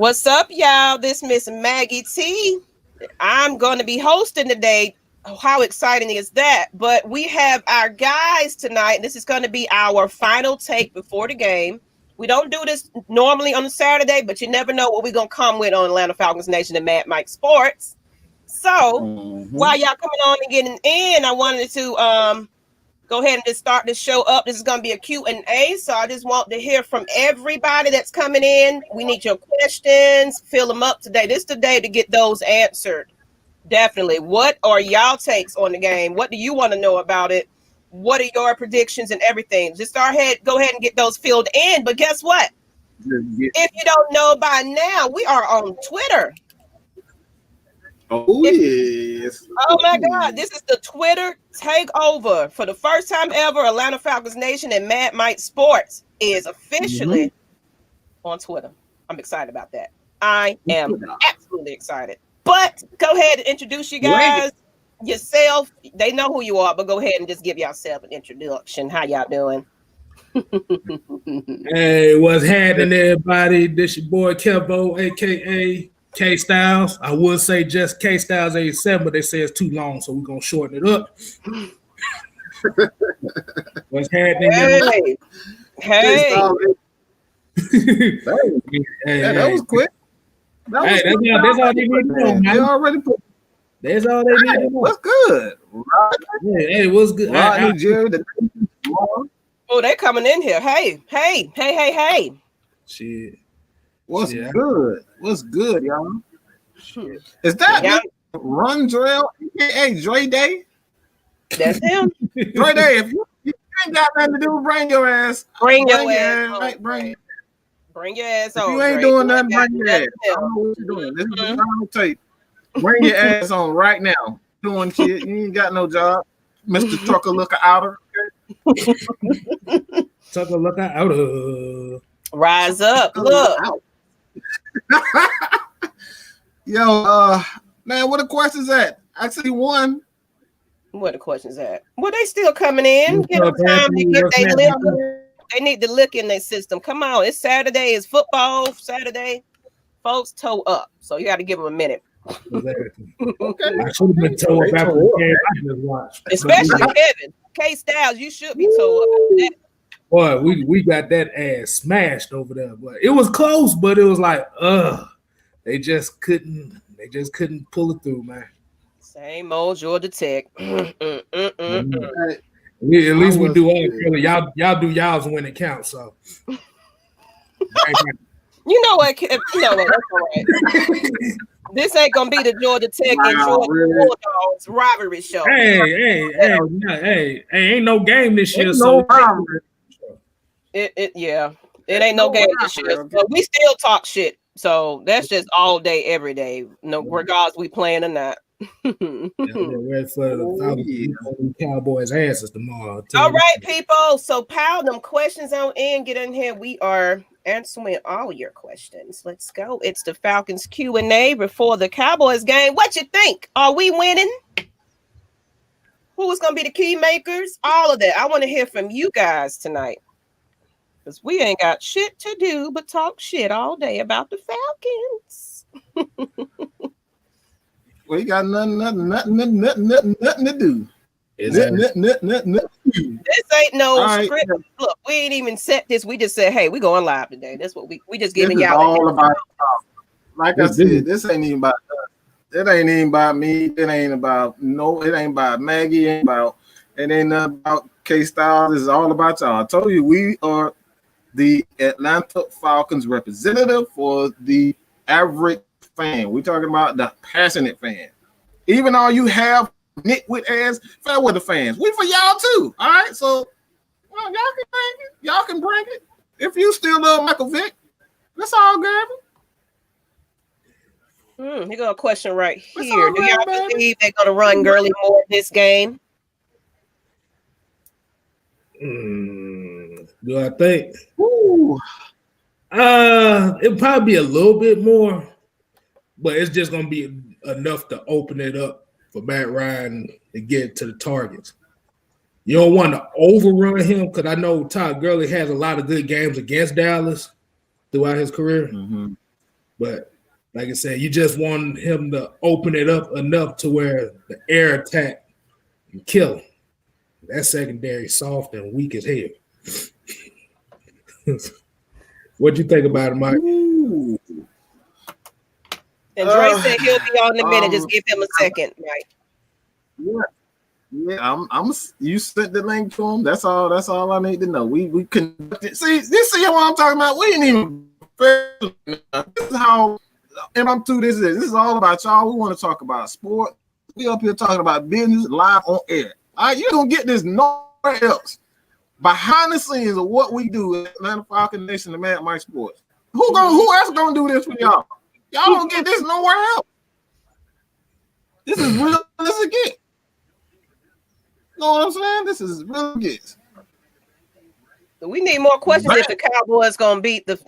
What's up, y'all? This Miss Maggie T. I'm going to be hosting today. Oh, how exciting is that? But we have our guys tonight. This is going to be our final take before the game. We don't do this normally on a Saturday, but you never know what we're going to come with on Atlanta Falcons Nation and Mad Mike Sports. So while y'all coming on and getting in, I wanted to go ahead and just start this show up. This is going to be a Q&A, so I just want to hear from everybody that's coming in. We need your questions. Fill them up today. This is the day to get those answered. Definitely. What are y'all takes on the game? What do you want to know about it? What are your predictions and everything? Just go ahead and get those filled in. But guess what? If you don't know by now, we are on Twitter. Oh, yes. Oh, my God. This is the Twitter takeover. For the first time ever, Atlanta Falcons Nation and Mad Mike Sports is officially on Twitter. I'm excited about that. I am absolutely excited. But go ahead and introduce you guys, yourself. They know who you are, but go ahead and just give yourself an introduction. How y'all doing? Hey, what's happening, everybody? This your boy Kevo, a.k.a. K Styles. I would say just K Styles 87, but they say it's too long, so we're gonna shorten it up. What's happening? Hey. That was quick. That's all they need to know, man. They already put. That's all they need to know. What's good? Hey, what's good? Rodney, Jerry, Oh, they coming in here. Hey. Shit. What's good? What's good, y'all? Is that Run Drell, aka Dre Day? That's him. Dre Day, if you ain't got nothing to do, bring your ass. Bring your ass. Bring your ass on. If you ain't doing nothing, bring your ass. I don't know what you're doing. This is the final tape. Bring your ass on right now. Doing shit. You ain't got no job. Mr. Trucker Looker Outer. Trucker Looker Outer. Rise up. Look. Yo, man, what the questions at? I see one. What the questions at? Well, they still coming in. Give them time to get their lick. They need to look in their system. Come on, it's Saturday. It's football Saturday. Folks toe up, so you got to give them a minute. Exactly. Okay. I should have been toe up after the game I just watched. Especially Kevin. K Styles, you should be toe up after that. Boy, we got that ass smashed over there. But it was close, but it was like, they just couldn't pull it through, man. Same old Georgia Tech. At least we do all. Y'all do y'all's when it counts. So you know what? That's all right. This ain't gonna be the Georgia Tech and Georgia Bulldogs rivalry show. Hey, ain't no game this year. So it ain't no game this year. But we still talk shit. So that's just all day, every day. No, regardless we playing or not. Ready for the Cowboys' asses tomorrow. All right, people. So pile them questions on in. Get in here. We are answering all your questions. Let's go. It's the Falcons Q&A before the Cowboys game. What you think? Are we winning? Who is going to be the key makers? All of that. I want to hear from you guys tonight. Because we ain't got shit to do but talk shit all day about the Falcons. We got nothing to do. Nothing. This ain't no script. Look, we ain't even set this. We just said, hey, we going live today. That's what we just giving y'all. All about, like I said, this ain't even about us. It ain't even about me. It ain't about it ain't about Maggie. It ain't nothing about K Styles. It's all about y'all. I told you we are the Atlanta Falcons representative for the average fan. We're talking about the passionate fan. Even all you have nitwit ass fair weather fans. We for y'all too. All right. So y'all can bring it. Y'all can bring it. If you still love Michael Vick, that's all good. Here go a question right here. Do y'all believe they're gonna run Gurley more this game? Do I think? It'll probably be a little bit more, but it's just gonna be enough to open it up for Matt Ryan to get to the targets. You don't want to overrun him because I know Todd Gurley has a lot of good games against Dallas throughout his career. But like I said, you just want him to open it up enough to where the air attack can kill him. That secondary soft and weak as hell. What'd you think about it, Mike? Ooh. And Dre said he'll be on in a minute. Just give him a second, right? Yeah. You sent the link to him. That's all I need to know. We conducted. See what I'm talking about. We ain't even. This is how impromptu this is. This is all about y'all. We want to talk about sport. We up here talking about business live on air. All right, you don't get this nowhere else. Behind the scenes of what we do at Atlanta Falcons Nation and Mad Mike Sports. Who else gonna do this for y'all? Y'all don't get this nowhere else. This is real as it gets. You know what I'm saying? This is real as it gets. We need more questions if the Cowboys gonna beat the,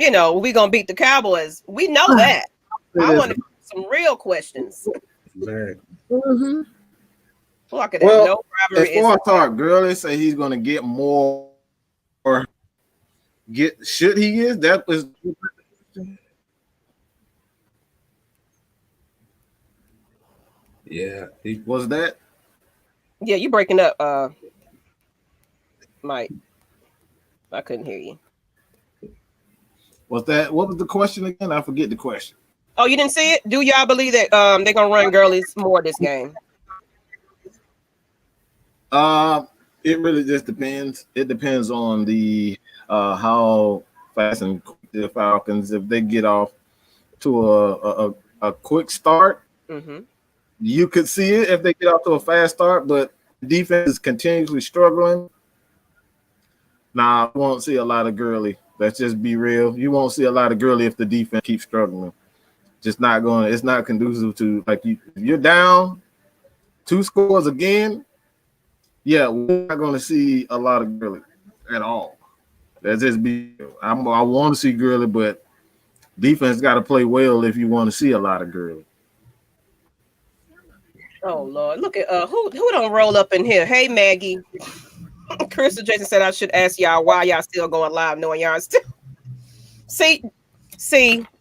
we gonna beat the Cowboys. We know that. I want some real questions. Mm-hmm. Well, as far as talk, Gurley say he's gonna get more. Or should he is that was. Yeah, was that. Yeah, you breaking up, Mike. I couldn't hear you. Was that what was the question again? I forget the question. Oh, you didn't see it? Do y'all believe that they're gonna run Gurley's more this game? It really just depends. It depends on the how fast and quick the Falcons, if they get off to a quick start. Mm-hmm. You could see it if they get off to a fast start, but defense is continuously struggling. Nah, I won't see a lot of Gurley. Let's just be real. You won't see a lot of Gurley if the defense keeps struggling. Just not going. It's not conducive to if you're down 2 scores again. Yeah, we're not going to see a lot of Gurley at all. That's just be. I want to see Gurley, but defense got to play well if you want to see a lot of Gurley. Oh Lord, look at who don't roll up in here. Hey Maggie, Crystal Jason said I should ask y'all why y'all still going live, knowing y'all still. See,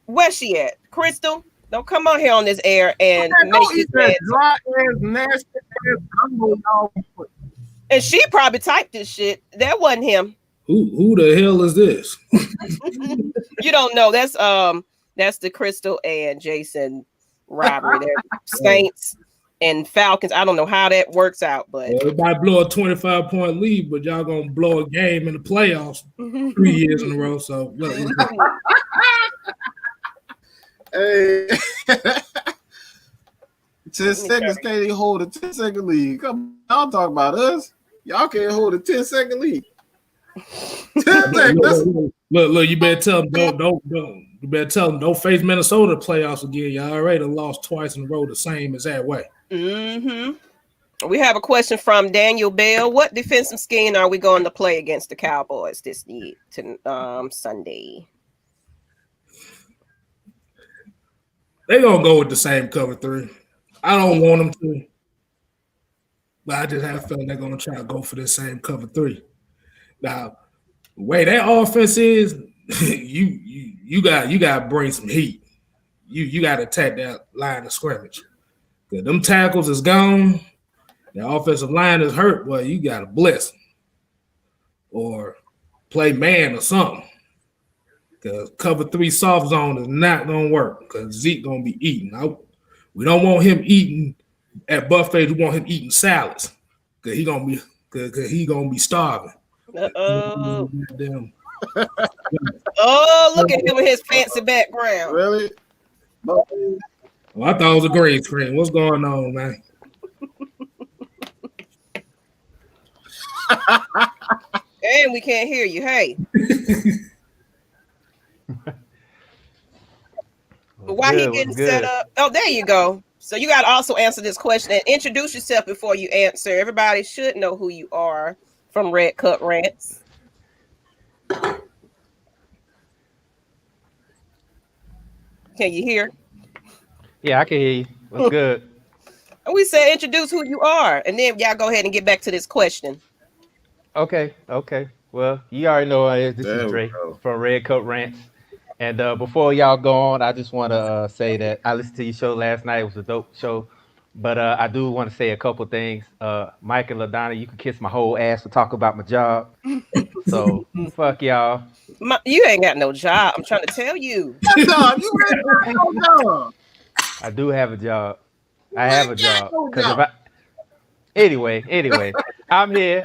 where's she at? Crystal, don't come on here on this air and make this dry ass, nasty ass. And she probably typed this shit. That wasn't him. Who the hell is this? You don't know. That's the Crystal and Jason rivalry. They're Saints and Falcons. I don't know how that works out, but everybody blow a 25-point lead, but y'all gonna blow a game in the playoffs 3 years in a row. So hey, 10 seconds can't even hold a 10-second lead. Come on, y'all talk about us. Y'all can't hold a 10-second lead. 10 seconds. Look, you better tell them don't. You better tell them don't face Minnesota playoffs again. Y'all already lost twice in a row the same as that way. Mm-hmm. We have a question from Daniel Bell. What defensive scheme are we going to play against the Cowboys this Sunday? They're gonna go with the same cover 3. I don't want them to, but I just have a feeling they're gonna try to go for the same cover 3. Now, the way that offense is, you got to bring some heat. You got to attack that line of scrimmage. Cause them tackles is gone. The offensive line is hurt. Well, you got to blitz them or play man or something. Because cover 3 soft zone is not gonna work. Because Zeke gonna be eating. We don't want him eating at buffets. We want him eating salads. Cause he gonna be starving. Oh, look at him with his fancy background. Really? Well, I thought it was a green screen. What's going on, man? And we can't hear you. Hey. Why he getting set up? Oh, there you go. So you got to also answer this question and introduce yourself before you answer. Everybody should know who you are from Red Cup Rants. Can you hear? Yeah, I can hear you. What's good? We said introduce who you are, and then y'all go ahead and get back to this question. Okay. Well, you already know who I is. This There is we Dre go. from Red Coat Rants. And before y'all go on, I just want to say that I listened to your show last night. It was a dope show. But I do want to say a couple things. Mike and LaDonna, you can kiss my whole ass for talking about my job. So fuck y'all. You ain't got no job. I'm trying to tell you. What job? You ain't got no job. I do have a job. I You have a ain't got job. no Because if job. anyway, I'm here,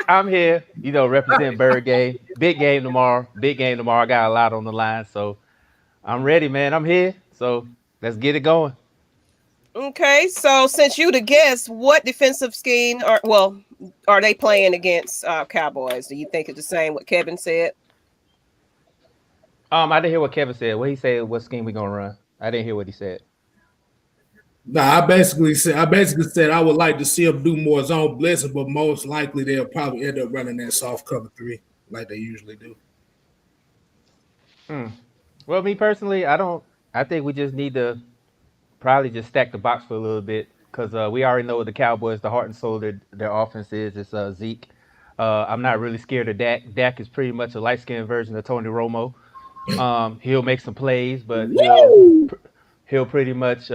represent Bird Game. Big game tomorrow. I got a lot on the line. So I'm ready, man. I'm here. So let's get it going. Okay, so since you the guest, what defensive scheme are they playing against Cowboys? Do you think it's the same what Kevin said? I didn't hear what Kevin said. What he said, what scheme we gonna run? I didn't hear what he said. Nah, I basically said I would like to see them do more zone blitzing, but most likely they'll probably end up running that soft cover 3 like they usually do. Well, me personally, I think we just need to probably just stack the box for a little bit because we already know what the Cowboys, the heart and soul of their offense is. It's Zeke. I'm not really scared of Dak. Dak is pretty much a light-skinned version of Tony Romo. He'll make some plays, but he'll pretty much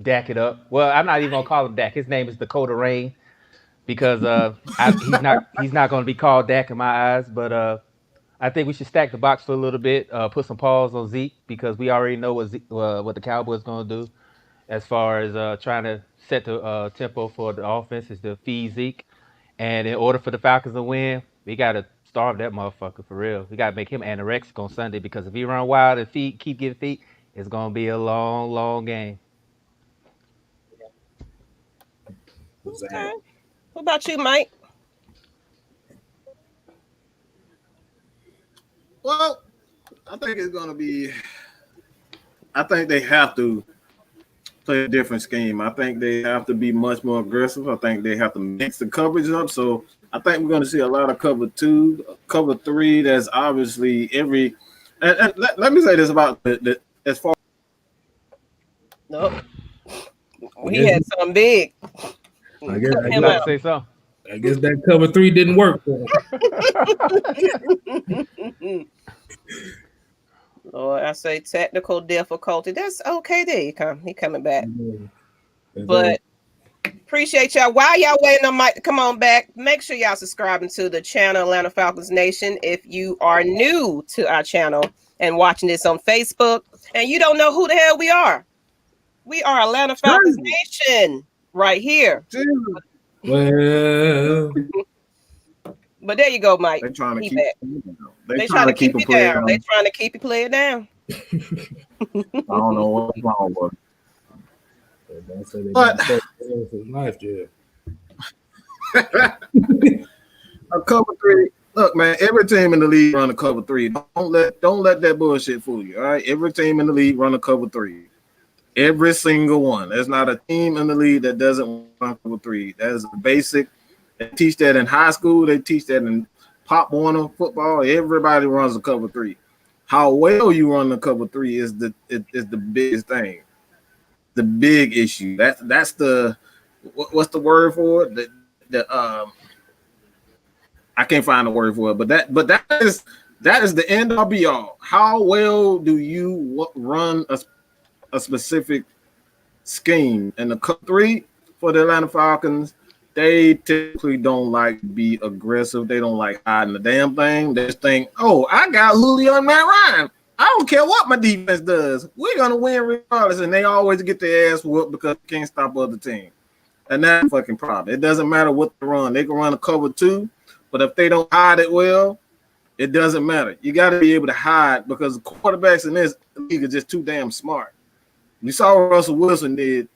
Dak it up. Well, I'm not even gonna call him Dak. His name is Dakota Rain because he's not gonna be called Dak in my eyes. But I think we should stack the box for a little bit. Put some pause on Zeke because we already know what the Cowboys gonna do as far as trying to set the tempo for the offense is to feed Zeke. And in order for the Falcons to win, we gotta starve that motherfucker for real. We gotta make him anorexic on Sunday because if he run wild and keep getting feet, it's gonna be a long, long game. Okay. What about you, Mike? Well, I think it's gonna be. I think they have to play a different scheme. I think they have to be much more aggressive. I think they have to mix the coverage up. So I think we're going to see a lot of cover 2, cover 3. That's obviously every. And let me say this about the as far. Nope. He had something big. I guess You like to say something? I guess that cover 3 didn't work for him. Lord, I say technical difficulty. That's okay. There you come. He coming back. Yeah. But appreciate y'all. While y'all waiting on Mike to come on back, make sure y'all subscribing to the channel Atlanta Falcons Nation. If you are new to our channel and watching this on Facebook and you don't know who the hell we are Atlanta Falcons Nation right here. Well, but there you go, Mike. They're trying to He keep. back. They trying to keep you down. They trying to keep you playing down. I don't know what's wrong with it. But a cover 3. Look, man, every team in the league run a cover 3. Don't let that bullshit fool you. All right, every team in the league run a cover 3. Every single one. There's not a team in the league that doesn't run cover 3. That is basic. They teach that in high school. They teach that in Pop Warner football. Everybody runs a cover 3. How well you run the cover 3 is the biggest thing. The big issue. That's the what's the word for it? I can't find a word for it, but that is the end all be all. How well do you run a specific scheme? And the cover 3 for the Atlanta Falcons, they typically don't like to be aggressive. They don't like hiding the damn thing. They just think, oh, I got Julio and Matt Ryan. I don't care what my defense does. We're going to win regardless. And they always get their ass whooped because they can't stop other teams. And that's a fucking problem. It doesn't matter what they run. They can run a cover 2, but if they don't hide it well, it doesn't matter. You got to be able to hide because the quarterbacks in this league are just too damn smart. You saw what Russell Wilson did.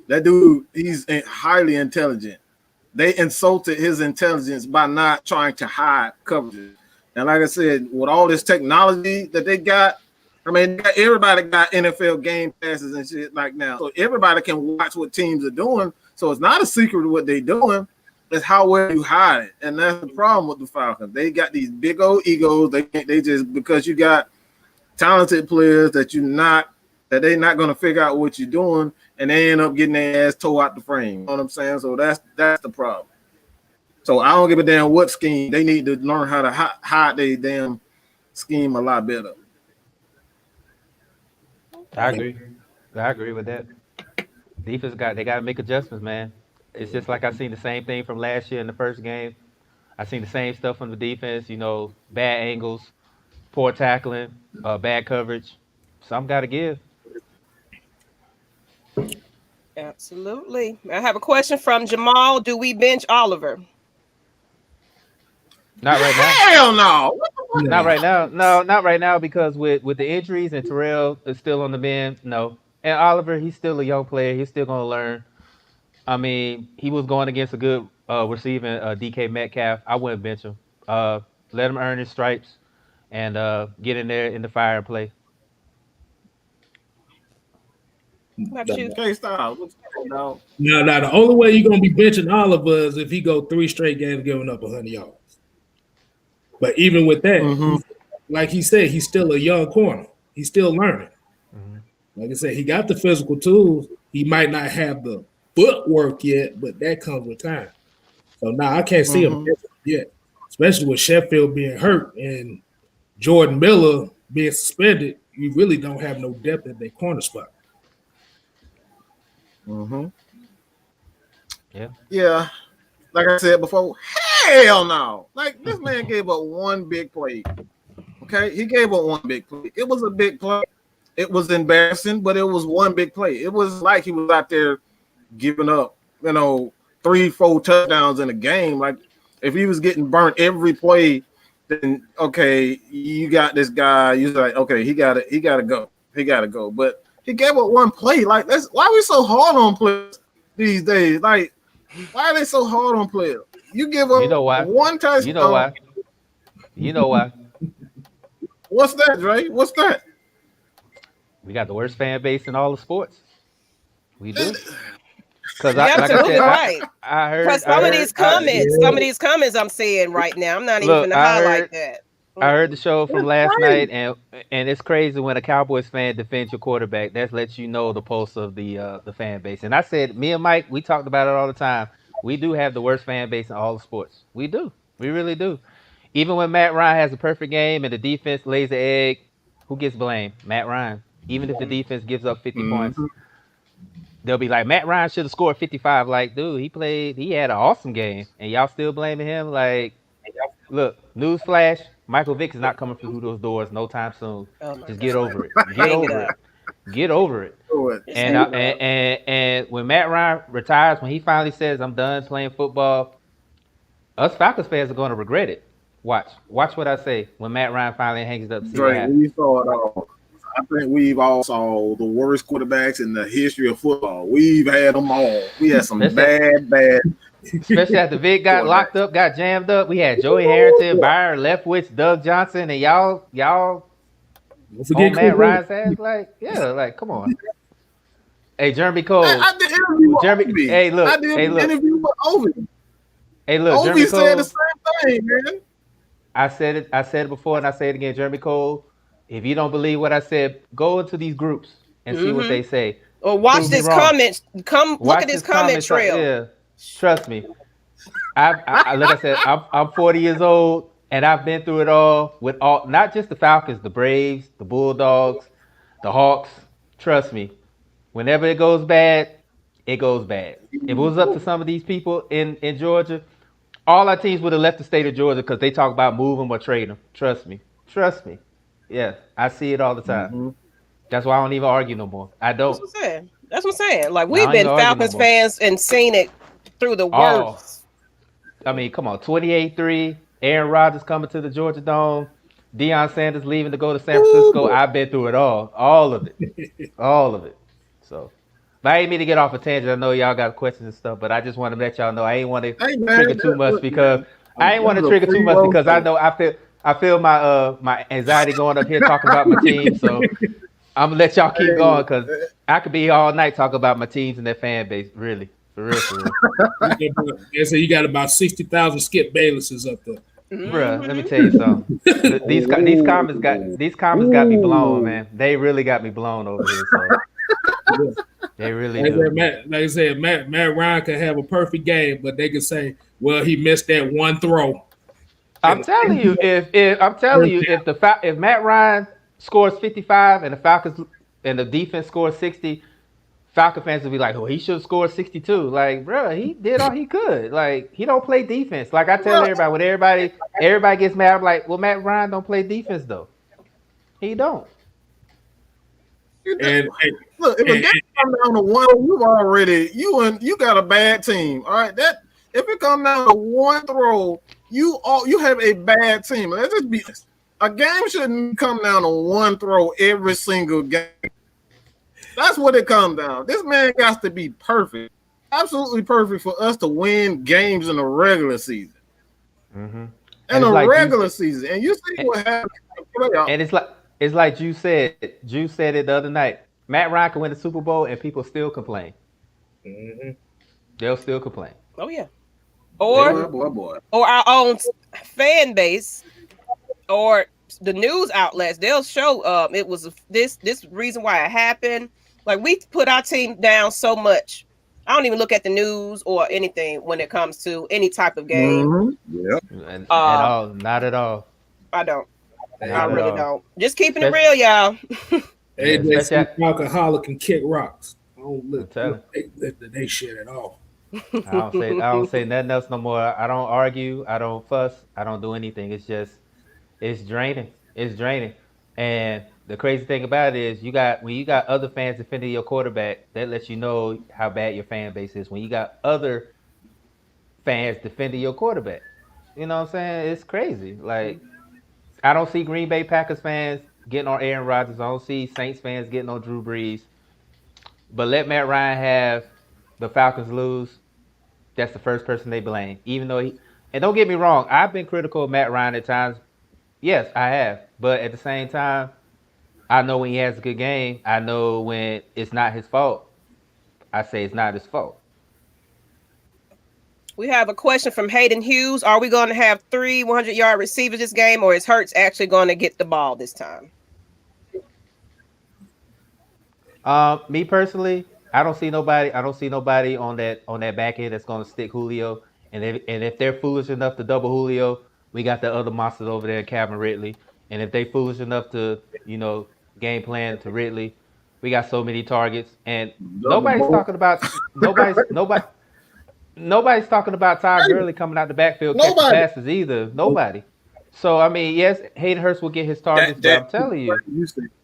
That dude, he's highly intelligent. They insulted his intelligence by not trying to hide coverages. And like I said, with all this technology that they got, I mean, everybody got NFL game passes and shit like now. So everybody can watch what teams are doing. So it's not a secret what they're doing. It's how well you hide it. And that's the problem with the Falcons. They got these big old egos. They just, because you got talented players that they're not going to figure out what you're doing, and they end up getting their ass tore out the frame. You know what I'm saying? So that's the problem. So I don't give a damn what scheme. They need to learn how to hide their damn scheme a lot better. I agree with that. Defense they got to make adjustments, man. It's just like I seen the same thing from last year in the first game. I seen the same stuff from the defense. Bad angles, poor tackling, bad coverage. Some got to give. Absolutely. I have a question from Jamal. Do we bench Oliver? Not right now. Hell no. Not right now. No, not right now because with the injuries and Terrell is still on the bench. No, and Oliver, he's still a young player. He's still gonna learn. I mean, he was going against a good receiving DK Metcalf. I wouldn't bench him. Let him earn his stripes and get in there in the fire and play. K-Style. Now, the only way you're gonna be benching Oliver is if he go 3 straight games giving up 100 yards. But even with that, like he said, he's still a young corner. He's still learning. Like I said, he got the physical tools. He might not have the footwork yet, but that comes with time. So now I can't see him yet, especially with Sheffield being hurt and Jordan Miller being suspended. You really don't have no depth at that corner spot. Yeah. Like I said before, hell no. Like, this man gave up one big play. Okay? He gave up one big play. It was a big play. It was embarrassing, but it was one big play. It was like he was out there giving up, 3-4 touchdowns in a game. Like, if he was getting burnt every play, then okay, you got this guy. You're like, okay, he gotta go. He gotta go. But he gave up one play. Like, that's why are we so hard on players these days? Like, why are they so hard on players? You give up one touchdown. You know why? What's that, Dre? What's that? We got the worst fan base in all the sports. We do. Because right. I heard. Because some of these comments I'm saying right now, I'm not even going to highlight that. I heard the show from last night, and it's crazy when a Cowboys fan defends your quarterback. That lets you know the pulse of the fan base. And I said, me and Mike, we talked about it all the time. We do have the worst fan base in all the sports. We do. We really do. Even when Matt Ryan has a perfect game and the defense lays an egg, who gets blamed? Matt Ryan. Even if the defense gives up 50 points, they'll be like, Matt Ryan should have scored 55. Like, dude, he had an awesome game, and y'all still blaming him? Like, look, newsflash, Michael Vick is not coming through those doors no time soon. Just get over it. Get over it. Get over it. And when Matt Ryan retires, when he finally says, I'm done playing football, us Falcons fans are going to regret it. Watch what I say when Matt Ryan finally hangs it up. Dre, we saw it all. I think we've all saw the worst quarterbacks in the history of football. We've had them all. We had some bad. Especially after Vic got locked up, got jammed up. We had Joey Harrington, Byron Leftwich, Doug Johnson, and y'all on Matt Ryan's ass. Like, come on. Hey, Jeremy Cole. I did interview with Ovi. Hey, look. I did interview with Ovi. Hey, look. Ovi Jeremy Cole said the same thing, man. I said it before, and I say it again. Jeremy Cole, if you don't believe what I said, go into these groups and see what they say. Or watch this comment. Look at this comment trail. Yeah, trust me. Like I said, I'm 40 years old, and I've been through it all with all, not just the Falcons, the Braves, the Bulldogs, the Hawks. Trust me. Whenever it goes bad, it goes bad. If it was up to some of these people in Georgia, all our teams would have left the state of Georgia because they talk about moving or trading them. Trust me. Yeah, I see it all the time. That's why I don't even argue no more. I don't. That's what I'm saying. Like, we've been Falcons fans and seen it through the worst. I mean, come on. 28-3, Aaron Rodgers coming to the Georgia Dome, Deion Sanders leaving to go to San Francisco. I've been through it all. All of it. So, but I ain't mean to get off a tangent. I know y'all got questions and stuff, but I just want to let y'all know I ain't want to trigger too much because I know I feel my anxiety going up here talking about my team. So I'm gonna let y'all keep going because I could be here all night talking about my teams and their fan base. Really, for real. So you got about 60,000 Skip Baylesses up there. Bruh, let me tell you something. These comments got me blown, man. They really got me blown over here. So. They really do. Like I said, Matt Ryan could have a perfect game, but they could say, well, he missed that one throw. And if Matt Ryan scores 55 and the Falcons and the defense scores 60, Falcon fans will be like, "Oh, he should have scored 62." Like, bro, he did all he could. Like, he don't play defense. Like I tell everybody, when everybody gets mad, I'm like, "Well, Matt Ryan don't play defense though. He don't." and, Look, if a game come down to one, you got a bad team. All right, that if it come down to one throw, you have a bad team. Let's just be a game shouldn't come down to one throw every single game. That's what it comes down. This man got to be perfect, absolutely perfect for us to win games in the regular season. Mm-hmm. In the regular season, and you see what happens in the playoffs. And it's like Juice said. Juice said it the other night. Matt Ryan can win the Super Bowl, and people still complain. Mm-hmm. They'll still complain. Oh yeah. Or our own fan base, or the news outlets. They'll show it was this reason why it happened. Like, we put our team down so much. I don't even look at the news or anything when it comes to any type of game. Mm-hmm. Yeah. At all. Not at all. I don't. Not I really all. don't. Just keeping it real, y'all. AJ alcoholic and kick rocks. I don't look I'm they shit at all. I don't say nothing else no more. I don't argue. I don't fuss. I don't do anything. It's draining. It's draining. And the crazy thing about it is when you got other fans defending your quarterback, that lets you know how bad your fan base is. When you got other fans defending your quarterback, you know what I'm saying? It's crazy. Like, I don't see Green Bay Packers fans getting on Aaron Rodgers. I don't see Saints fans getting on Drew Brees. But let Matt Ryan have the Falcons lose, that's the first person they blame. Even though and don't get me wrong, I've been critical of Matt Ryan at times. Yes, I have. But at the same time, I know when he has a good game. I know when it's not his fault. I say it's not his fault. We have a question from Hayden Hughes. Are we going to have 3 100-yard receivers this game, or is Hurts actually going to get the ball this time? Me personally, I don't see nobody on that back end that's going to stick Julio. And if they're foolish enough to double Julio, we got the other monsters over there, Calvin Ridley. And if they foolish enough to, game plan to Ridley, we got so many targets. And nobody's talking about Todd Gurley coming out the backfield catching passes either. Nobody. So I mean, yes, Hayden Hurst will get his targets, but I'm telling you,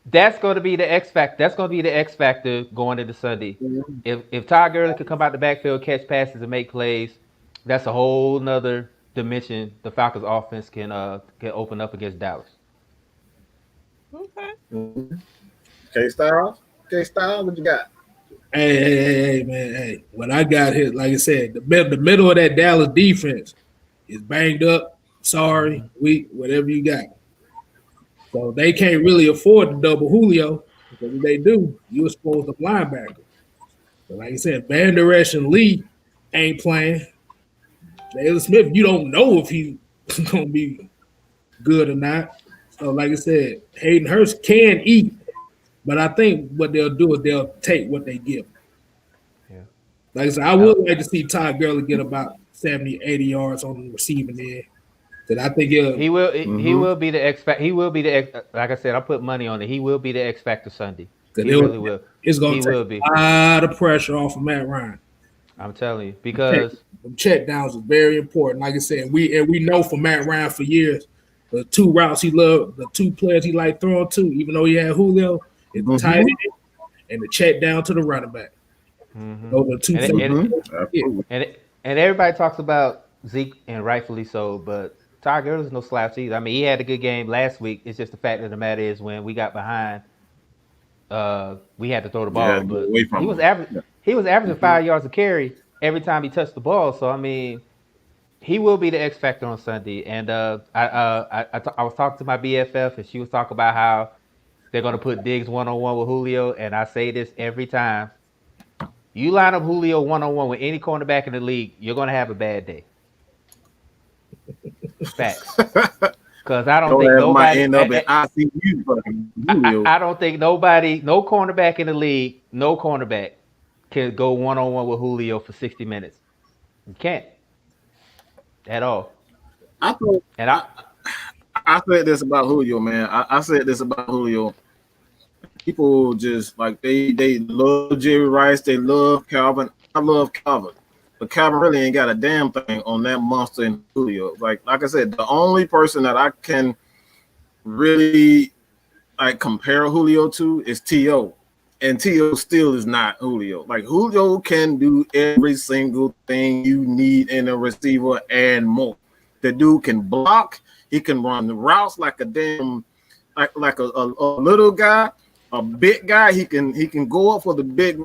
that's going to be the X factor. That's going to be the X factor going into Sunday. If Todd Gurley could come out the backfield, catch passes, and make plays, that's a whole nother dimension the Falcons offense can open up against Dallas. Okay. K-Styles, what you got? Hey, man, hey. When I got hit, like I said, the middle of that Dallas defense is banged up. Sorry, weak, whatever you got. So they can't really afford to double Julio, because if they do, you expose the linebacker. But like I said, Van Der Esch and Lee ain't playing. Jalen Smith, you don't know if he's going to be good or not. So like I said, Hayden Hurst can eat, but I think what they'll do is they'll take what they give. Yeah. Like I said, I would like to see Todd Gurley get about 70, 80 yards on the receiving end. I think he will be the X factor. He will be the like I said, I put money on it. He will be the X factor Sunday. He really will. It's going to take a lot of pressure off of Matt Ryan. I'm telling you, because check downs is very important. Like I said, we know from Matt Ryan for years, the 2 routes he loved, the 2 players he liked throwing to, even though he had Julio, is the tight end and the check down to the running back. Those are 2 and everybody talks about Zeke, and rightfully so, but Todd Gurley's no slouch either. I mean, he had a good game last week. It's just the fact of the matter is when we got behind, we had to throw the ball. But he was averaging 5 yards a carry every time he touched the ball. So I mean, he will be the X factor on Sunday. And I was talking to my BFF, and she was talking about how they're going to put Diggs one-on-one with Julio. And I say this every time: you line up Julio one-on-one with any cornerback in the league, you're going to have a bad day. Facts. Because I don't think nobody end up in ICU. I don't think nobody, no cornerback in the league, no cornerback can go one-on-one with Julio for 60 minutes. You can't at all. I thought And I said this about Julio, man. I said this about Julio. People just like they love Jerry Rice, they love Calvin. I love Calvin, but Calvin really ain't got a damn thing on that monster in Julio. Like I said, the only person that I can really like compare Julio to is T.O. And T.O. still is not Julio. Like Julio can do every single thing you need in a receiver and more. The dude can block, he can run the routes like a damn like a little guy, a big guy. He can go up for the big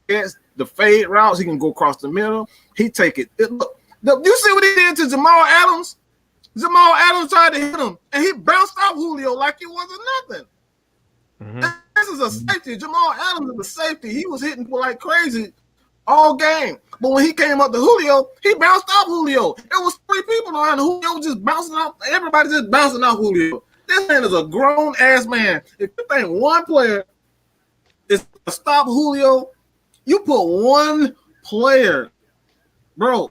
catch, the fade routes, he can go across the middle. He take it. Look, you see what he did to Jamal Adams? Jamal Adams tried to hit him, and he bounced off Julio like it wasn't nothing. mm-hmm. This is a safety. Jamal Adams is a safety. He was hitting for like crazy all game. But when he came up to Julio, he bounced off Julio. There was 3 people around Julio was just bouncing off. Everybody just bouncing off Julio. This man is a grown-ass man. If you think one player is to stop Julio, you put one player, bro.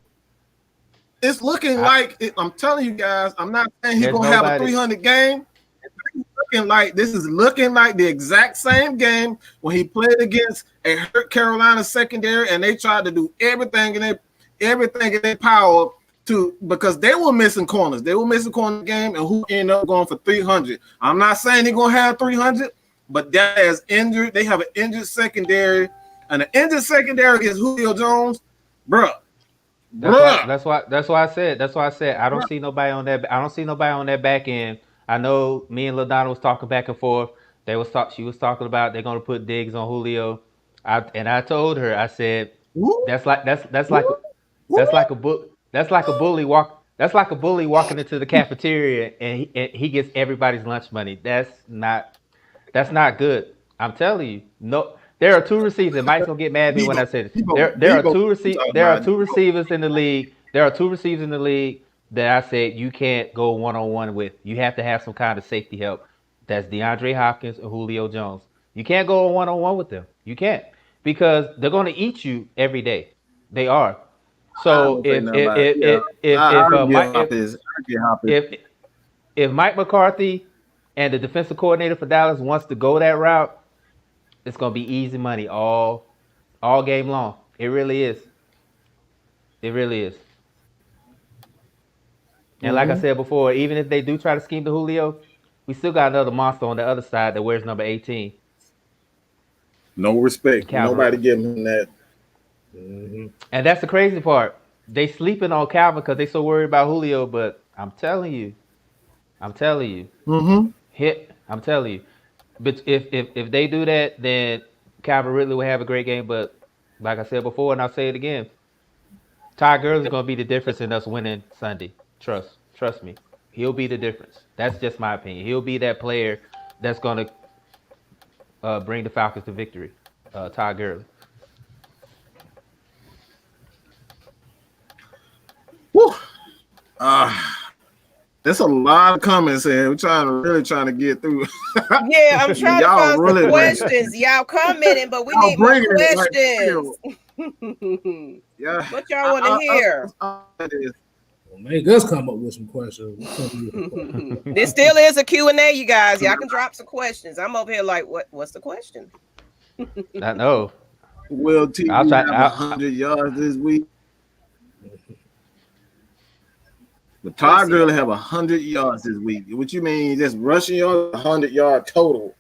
It's looking like I'm telling you guys. I'm not saying he's gonna have a 300 game. This is looking like the exact same game when he played against a hurt Carolina secondary, and they tried to do everything in their power because they were missing corners. They were missing corner game, and who ended up going for 300. I'm not saying they're gonna have 300, but that is injured. They have an injured secondary, and an injured secondary against Julio Jones, bruh. That's why I said I don't see nobody on that. I don't see nobody on that back end. I know me and LaDonna was talking back and forth. She was talking about they're gonna put Diggs on Julio. I told her, I said that's like a bully walking into the cafeteria and he gets everybody's lunch money. That's not good. I'm telling you. No, there are 2 receivers. And Mike's gonna get mad at me when I say this. There are 2 receivers in the league. There are 2 receivers in the league that I said you can't go one-on-one with. You have to have some kind of safety help. That's DeAndre Hopkins or Julio Jones. You can't go one-on-one with them. You can't because they're gonna eat you every day. They are. So if Mike McCarthy and the defensive coordinator for Dallas wants to go that route, it's gonna be easy money all game long. It really is. It really is. And like I said before, even if they do try to scheme to Julio, we still got another monster on the other side that wears number 18. No respect. Nobody giving him that. Mm-hmm. And that's the crazy part. They sleeping on Calvin because they so worried about Julio. But I'm telling you. Mm-hmm. I'm telling you. But if they do that, then Calvin Ridley will have a great game. But like I said before, and I'll say it again, Ty Gurley is going to be the difference in us winning Sunday. Trust me. He'll be the difference. That's just my opinion. He'll be that player that's going to bring the Falcons to victory. Ty Gurley. Woo. There's a lot of comments here. We're really trying to get through. Yeah, I'm trying to find some questions. Y'all commenting, but we need more questions. Yeah. What y'all want to hear? Make us come up with some questions. This still is a Q&A, you guys. Y'all can drop some questions. I'm over here like, what's the question? I know. Will T have 100 yards this week? But Todd Gurley have 100 yards this week. What you mean, just rushing yards, 100 yard total?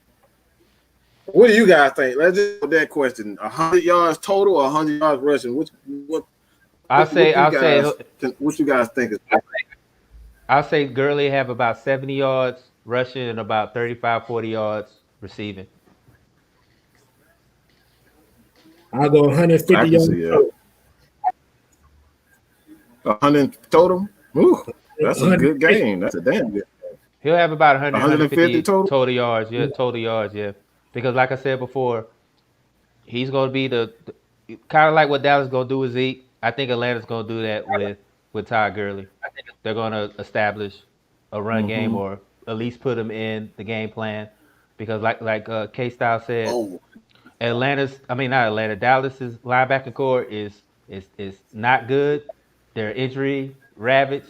What do you guys think? Let's just put that question: 100 yards total or 100 yards rushing? What you guys think is? I'll say Gurley have about 70 yards rushing and about 35, 40 yards receiving. I'll go 150 yards. 100 total. Ooh, that's a good game. That's a damn good game. He'll have about 150 total yards. Yeah, total yards. Yeah, because like I said before, he's going to be the kind of like what Dallas is going to do with Zeke. I think Atlanta's going to do that with Todd Gurley. They're going to establish a run game or at least put him in the game plan because like K-Style said, Dallas's linebacking core is not good. They're injury ravaged.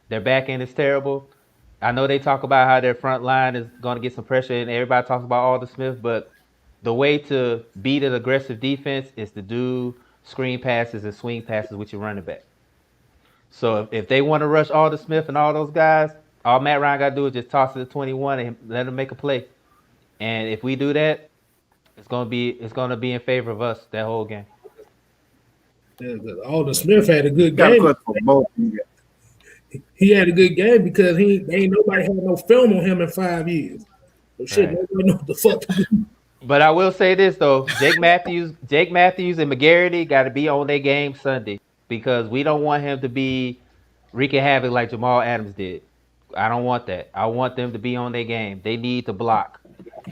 Their back end is terrible. I know they talk about how their front line is going to get some pressure, and everybody talks about Alden Smith, but the way to beat an aggressive defense is to do screen passes and swing passes with your running back. So if they want to rush Alden Smith and all those guys, all Matt Ryan got to do is just toss it to 21 and let him make a play. And if we do that, it's gonna be in favor of us that whole game. Yeah, Alden Smith had a good Got a game. question for both of you guys. He had a good game because ain't nobody had no film on him in 5 years. So shit, Right. nobody know what the fuck to do. But I will say this though, Jake Matthews and McGarity got to be on their game Sunday because we don't want him to be wreaking havoc like Jamal Adams did. I don't want that. I want them to be on their game. They need to block.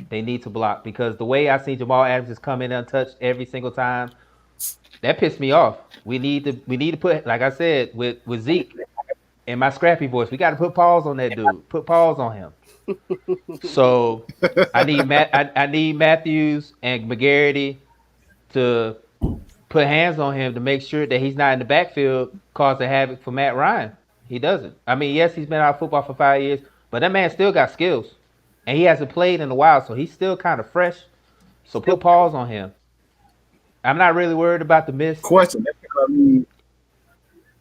Because the way I see Jamal Adams just come in untouched every single time, that pissed me off. We need to put, like I said, with Zeke and my scrappy voice, we got to put pause on that dude. Put pause on him. So I need Matthews and McGarity to put hands on him to make sure that he's not in the backfield causing havoc for Matt Ryan. He doesn't. I mean, yes, he's been out of football for 5 years, but that man still got skills. And he hasn't played in a while, so he's still kind of fresh. So put pause on him. I'm not really worried about the miss. Question.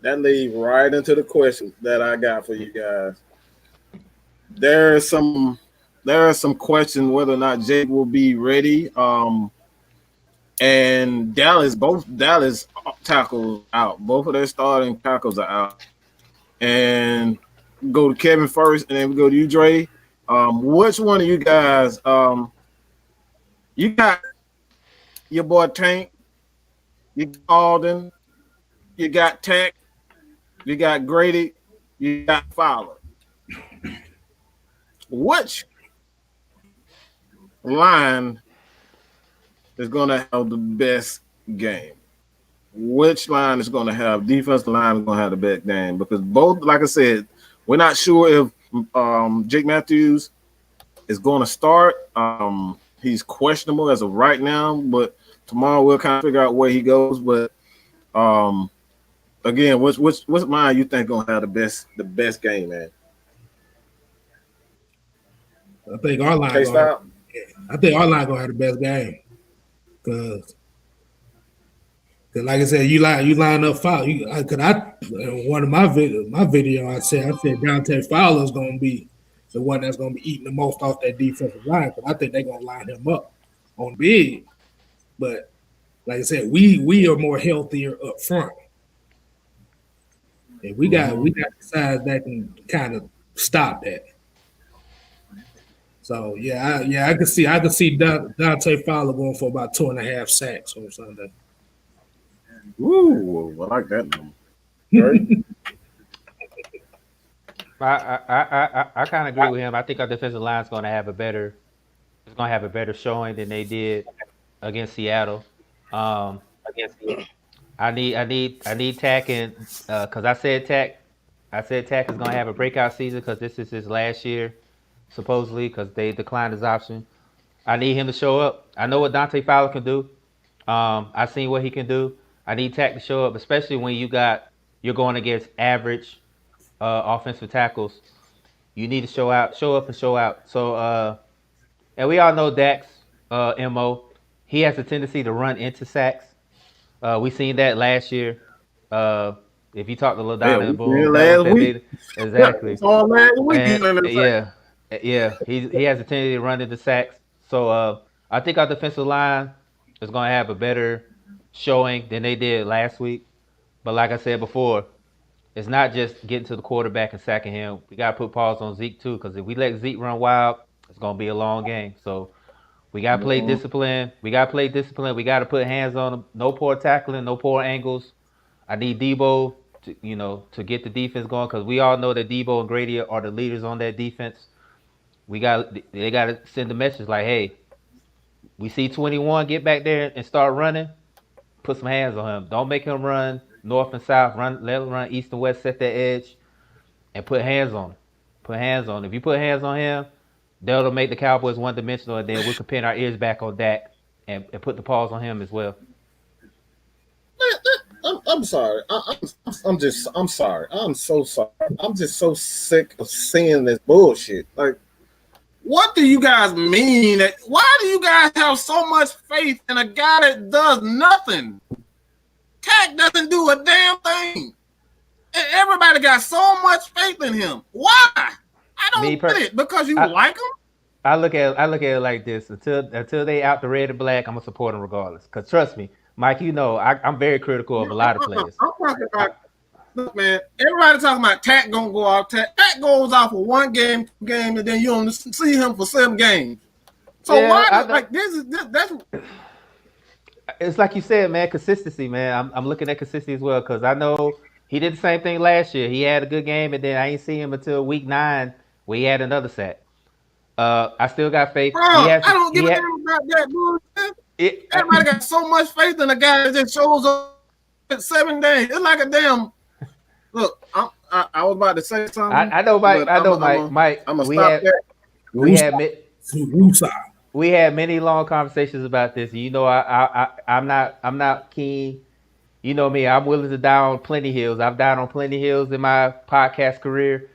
That leads right into the question that I got for you guys. There are some question whether or not Jake will be ready. And both Dallas tackles out. Both of their starting tackles are out. And go to Kevin first, and then we go to you, Dre. Which one of you guys? You got your boy Tank, you got Alden, you got Tech, you got Grady, you got Fowler. Which line is going to have the best game? Which line is going to have defensive line is going to have the best game? Because both, like I said, we're not sure if Jake Matthews is going to start. He's questionable as of right now, but tomorrow we'll kind of figure out where he goes. But again, which line you think going to have the best game, man? I think our line gonna have the best game because like I said, you line up Fowler. One of my video I said Dante Fowler is going to be the one that's going to be eating the most off that defensive line because I think they're going to line him up on big. But like I said, we are more healthier up front, and we got size that can kind of stop that. So I could see Dante Fowler going for about 2.5 sacks on Sunday. Ooh, I like that number. Right? I kind of agree with him. I think our defensive line is going to have a better showing than they did against Seattle. I need Tack and because I said Tack is going to have a breakout season because this is his last year supposedly because they declined his option. I need him to show up. I know what Dante Fowler can do. I've seen what he can do. I need Tack to show up, especially when you're going against average offensive tackles. You need to show up and show out. So, and we all know Dak's MO. He has a tendency to run into sacks. We seen that last year. If you talk to LaDonna and Boone, exactly. All last week. He has a tendency to run into sacks. So I think our defensive line is going to have a better showing than they did last week. But like I said before, it's not just getting to the quarterback and sacking him. We got to put pause on Zeke too, because if we let Zeke run wild, it's going to be a long game. So we got to play discipline. We got to put hands on him. No poor tackling, no poor angles. I need Debo to get the defense going because we all know that Debo and Grady are the leaders on that defense. They got to send a message like, hey, we see 21 get back there and start running. Put some hands on him. Don't make him run north and south. Let him run east and west. Set that edge, and put hands on him. If you put hands on him, that'll make the Cowboys one-dimensional, and then we can pin our ears back on Dak and put the pause on him as well. I'm sorry. I'm sorry. I'm so sorry. I'm just so sick of seeing this bullshit. Like, what do you guys mean? Why do you guys have so much faith in a guy that does nothing? Tack doesn't do a damn thing. And everybody got so much faith in him. Why? I don't get it. Because you like him? I look at it like this. Until they out the red and black, I'm gonna support them regardless. Cause trust me, Mike, you know I'm very critical of a lot of players. I'm talking about, look, man. Everybody talking about Tack gonna go off. Tack goes off for one game, and then you don't see him for 7 games. So why? Like that's. It's like you said, man. Consistency, man. I'm looking at consistency as well because I know he did the same thing last year. He had a good game, and then I ain't see him until week 9 where he had another sack. I still got faith. Bro, I don't give a damn about that bullshit. Everybody got so much faith in a guy that just shows up at 7 days. It's like a damn. Look, I was about to say something. I know, Mike. Mike. I'm gonna stop that. We had many long conversations about this. You know, I'm not keen. You know me. I'm willing to die on plenty hills. I've died on plenty hills in my podcast career.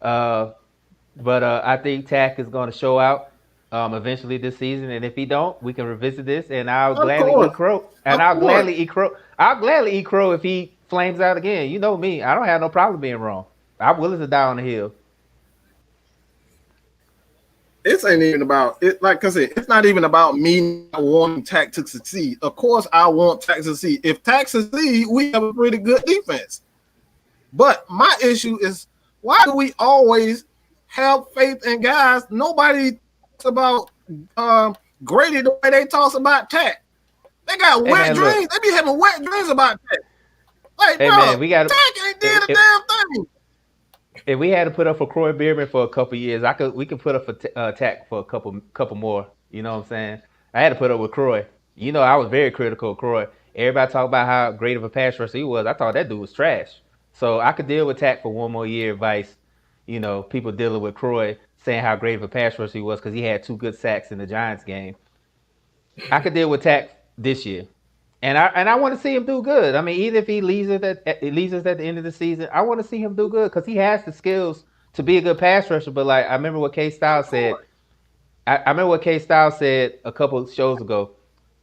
But I think Tack is going to show out eventually this season, and if he don't, we can revisit this, and I'll gladly eat crow. And I'll gladly eat crow. I'll gladly eat crow if he flames out again. You know me; I don't have no problem being wrong. I'm willing to die on the hill. It ain't even about it. Like I said, it's not even about me wanting Tack to succeed. Of course, I want Tack to succeed. If Tack succeeds, we have a pretty good defense. But my issue is, why do we always have faith in guys? Nobody talks about Grady the way they talk about Tack. They got wet dreams. They be having wet dreams about Tack. Like, bro, Tack ain't did a damn thing. If we had to put up for Croy Bierman for a couple years, we could put up for Tack for a couple more. You know what I'm saying? I had to put up with Croy. You know, I was very critical of Croy. Everybody talk about how great of a pass rusher he was. I thought that dude was trash. So I could deal with Tack for one more year. Vice, you know, people dealing with Croy saying how great of a pass rusher he was because he had 2 good sacks in the Giants game. I could deal with Tack this year. And I want to see him do good. I mean, even if he leaves us at the end of the season, I want to see him do good because he has the skills to be a good pass rusher. But like I remember what K Styles said. I remember what K Styles said a couple of shows ago.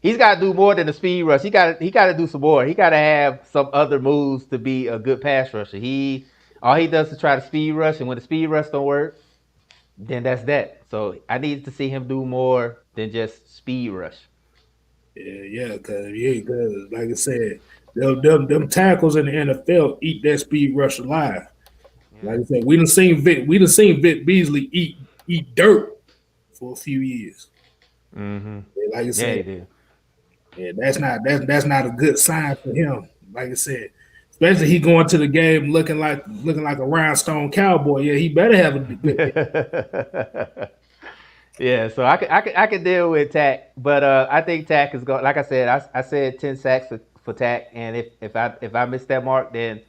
He's got to do more than a speed rush. He got to do some more. He got to have some other moves to be a good pass rusher. All he does is try to speed rush, and when the speed rush don't work, then that's that. So I need to see him do more than just speed rush. Yeah, because like I said, them tackles in the NFL eat that speed rush alive. Yeah. Like I said, we done seen Vic Beasley eat dirt for a few years. Mm-hmm. Like I said, that's not a good sign for him. Like I said, especially he going to the game looking like a rhinestone cowboy. Yeah, he better have a good. Yeah, so I could deal with Tack, but I think Tack is going. Like I said, I said 10 sacks for Tack, and if I miss that mark, then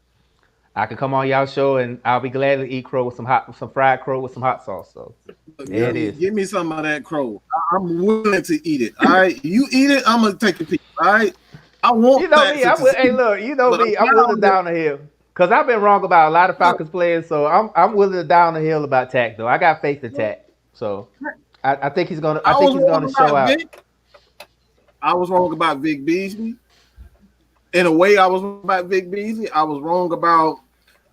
I can come on y'all show and I'll be glad to eat crow with some fried crow with some hot sauce. So there it is. Give me some of that crow. I'm willing to eat it. All right, you eat it, I'm gonna take a piece. All right, I want. You know me. Hey, look, you know me. I'm willing to down the hill because I've been wrong about a lot of Falcons players. So I'm willing to down the hill about Tack though. I got faith in Tack. So. I think he's gonna. I think he's gonna show out. I was wrong about Vic Beasley. In a way, I was wrong about Vic Beasley. I was wrong about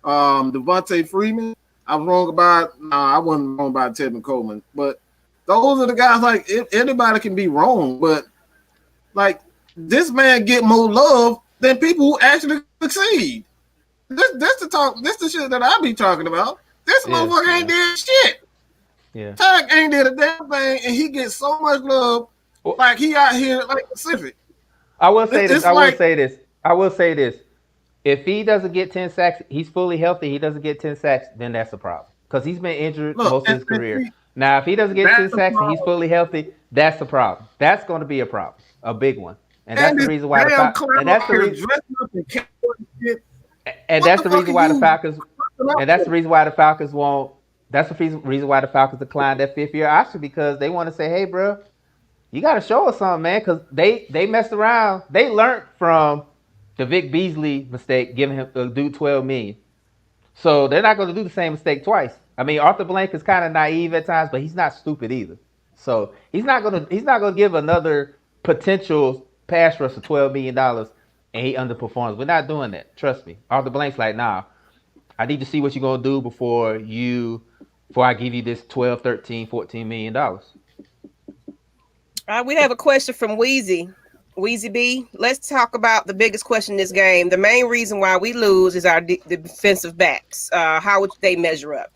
Devontae Freeman. I was wrong about. I wasn't wrong about Tevin Coleman. But those are the guys. Like anybody can be wrong, but like this man get more love than people who actually succeed. This the talk. This the shit that I be talking about. This motherfucker ain't did shit. Yeah, Tack ain't did a damn thing, and he gets so much love. Like he out here like Pacific. I will say this. I will say this. If he doesn't get 10 sacks, he's fully healthy. He doesn't get 10 sacks, then that's a problem because he's been injured most of his career. Now, if he doesn't get 10 sacks and he's fully healthy, that's a problem. That's going to be a problem, a big one, and that's the reason why. And that's the reason why the Falcons. And that's the reason why the Falcons won't. That's the reason why the Falcons declined that 5th-year option because they want to say, hey, bro, you got to show us something, man, because they messed around. They learned from the Vic Beasley mistake, giving him the dude $12 million. So they're not going to do the same mistake twice. I mean, Arthur Blank is kind of naive at times, but he's not stupid either. So he's not gonna give another potential pass rush of $12 million and he underperforms. We're not doing that. Trust me. Arthur Blank's like, nah, I need to see what you're gonna do before I give you this 12, 13, $14 million. We have a question from Wheezy B. Let's talk about the biggest question in this game. The main reason why we lose is our defensive backs. How would they measure up?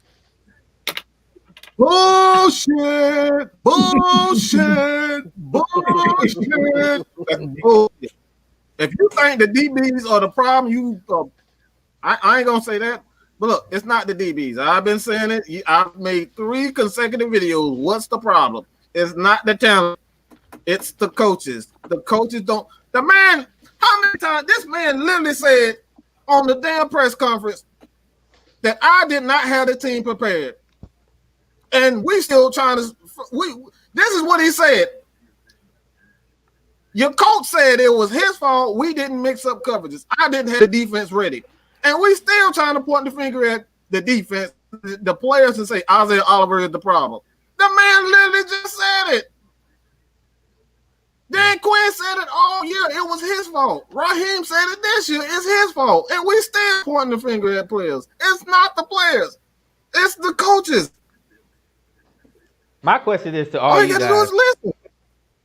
Bullshit! Bullshit! Bullshit! If you think the DBs are the problem, I ain't gonna say that. But look, it's not the DBs. I've been saying it. I've made 3 consecutive videos. What's the problem? It's not the talent. It's the coaches. The coaches don't. The man, how many times this man literally said on the damn press conference that I did not have the team prepared. And we still trying to. This is what he said. Your coach said it was his fault. We didn't mix up coverages. I didn't have the defense ready, and we still trying to point the finger at the defense, the players, and say Isaiah Oliver is the problem. The man literally just said it. Dan Quinn said it all year. It was his fault. Raheem said it this year. It's his fault, and we still pointing the finger at players. It's not the players. It's the coaches. My question is to all you guys. Listen.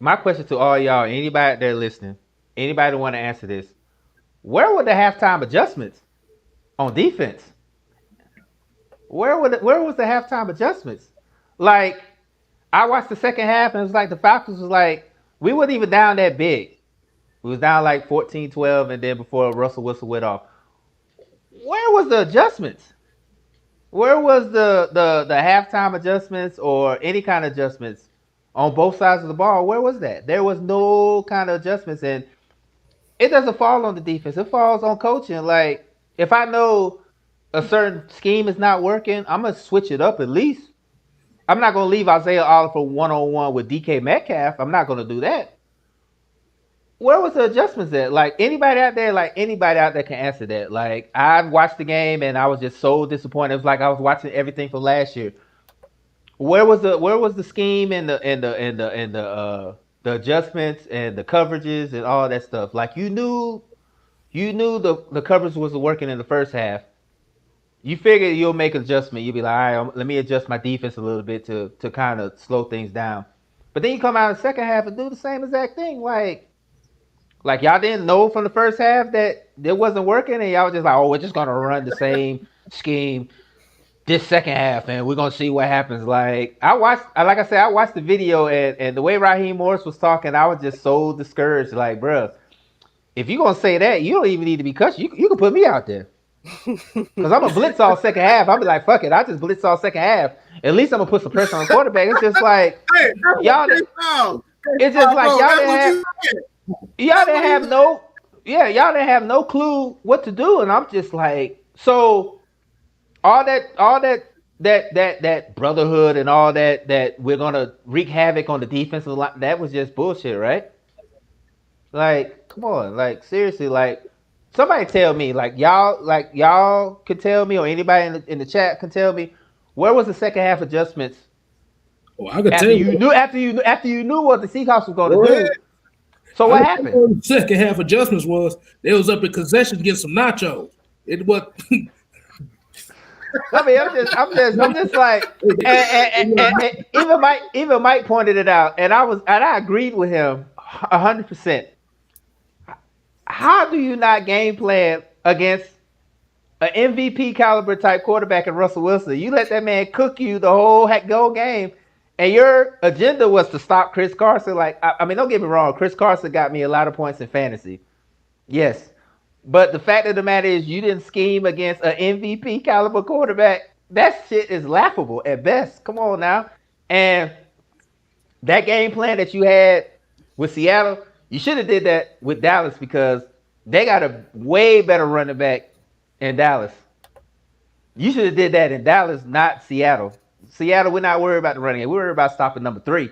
My question to all y'all, anybody out there listening, anybody want to answer this, where were the halftime adjustments on defense? Where was the halftime adjustments? Like, I watched the second half and it was like the Falcons was like, we weren't even down that big. We was down like 14-12 and then before Russell Wilson went off. Where was the adjustments? Where was the halftime adjustments or any kind of adjustments on both sides of the ball? Where was that? There was no kind of adjustments, and it doesn't fall on the defense. It falls on coaching. Like, if I know a certain scheme is not working, I'm going to switch it up at least. I'm not going to leave Isaiah Oliver one-on-one with DK Metcalf. I'm not going to do that. Where was the adjustments at? Like, anybody out there can answer that. Like, I watched the game and I was just so disappointed. It was like I was watching everything from last year. Where was the scheme and the adjustments and the coverages and all that stuff? Like, you knew the coverage was working in the first half. You figured you'll make an adjustment. You'll be like, all right, let me adjust my defense a little bit to kind of slow things down. But then you come out in the second half and do the same exact thing. Like y'all didn't know from the first half that it wasn't working, and y'all was just like, oh, we're just gonna run the same scheme this second half, and we're gonna see what happens. Like I watched the video, and the way Raheem Morris was talking, I was just so discouraged. Like, bruh, if you're gonna say that, you don't even need to be coached. You can put me out there. Because I'm gonna blitz all second half. I'll be like, fuck it, I just blitz all second half. At least I'm gonna put some pressure on the quarterback. It's just like y'all. It's just like y'all didn't have no clue what to do, and I'm just like, so all that brotherhood and all that we're gonna wreak havoc on the defensive line, that was just bullshit, right? Like, come on, like seriously, like somebody tell me, y'all could tell me, or anybody in the chat can tell me, where was the second half adjustments? Oh, I could tell you. After you knew what the Seahawks were going to do. So what happened? The second half adjustments was they was up in concessions getting some nachos. It was. I mean, I'm just like, and even Mike pointed it out, and I agreed with him 100%. How do you not game plan against an MVP caliber type quarterback in Russell Wilson? You let that man cook you the whole game, and your agenda was to stop Chris Carson. Like, I mean, don't get me wrong, Chris Carson got me a lot of points in fantasy. Yes. But the fact of the matter is you didn't scheme against an MVP caliber quarterback. That shit is laughable at best. Come on now. And that game plan that you had with Seattle, you should have did that with Dallas because they got a way better running back in Dallas. You should have did that in Dallas, not Seattle. Seattle, we're not worried about the running game. We're worried about stopping number 3.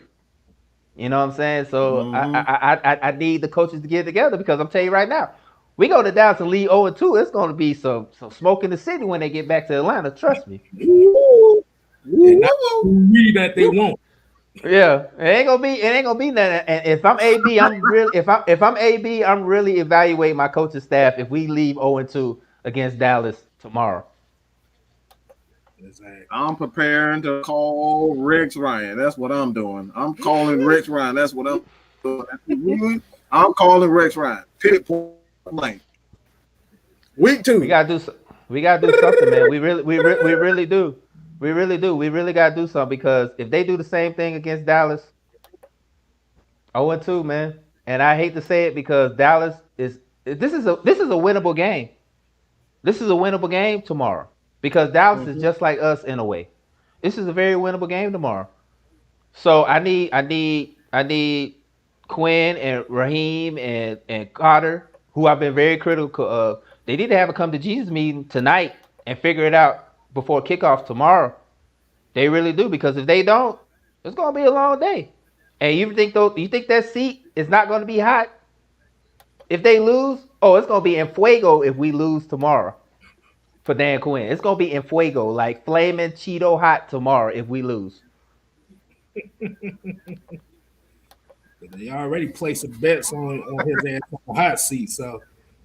You know what I'm saying? So I need the coaches to get together because I'm telling you right now, We go to Dallas and lead 0-2. It's going to be some smoke in the city when they get back to Atlanta. Trust me. And not we that they won't. Yeah, it ain't gonna be nothing. And if I'm AB, I'm really if I'm AB, I'm really evaluating my coaching staff if we leave 0-2 against Dallas tomorrow. I'm preparing to call Rex Ryan. That's what I'm doing. I'm calling Rex Ryan. That's what I'm doing. I'm calling Rex Ryan. Pit point blank. Week 2. We gotta do something, man. We really do. We really gotta do something because if they do the same thing against Dallas, 0-2, man. And I hate to say it because Dallas is this is a winnable game. This is a winnable game tomorrow because Dallas is just like us in a way. This is a very winnable game tomorrow. So I need Quinn and Raheem and Carter, who I've been very critical of. They need to have a come to Jesus meeting tonight and figure it out before kickoff tomorrow. They really do because if they don't, it's gonna be a long day. And you think that seat is not gonna be hot if they lose? Oh, it's gonna be in fuego if we lose tomorrow for Dan Quinn. It's gonna be in fuego, like flaming Cheeto hot tomorrow if we lose. They already placing bets on his ass on the hot seat, so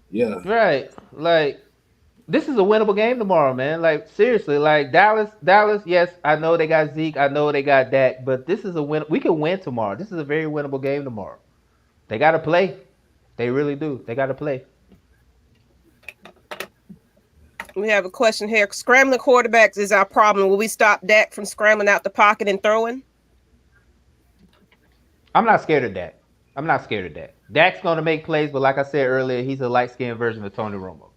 yeah. Right. Like this is a winnable game tomorrow, man. Like seriously, like Dallas, yes, I know they got Zeke, I know they got Dak, but this is a win. We can win tomorrow. This is a very winnable game tomorrow. They gotta play. They really do. They gotta play. We have a question here. Scrambling quarterbacks is our problem. Will we stop Dak from scrambling out the pocket and throwing? I'm not scared of Dak. Dak's going to make plays, but like I said earlier, he's a light-skinned version of Tony Romo.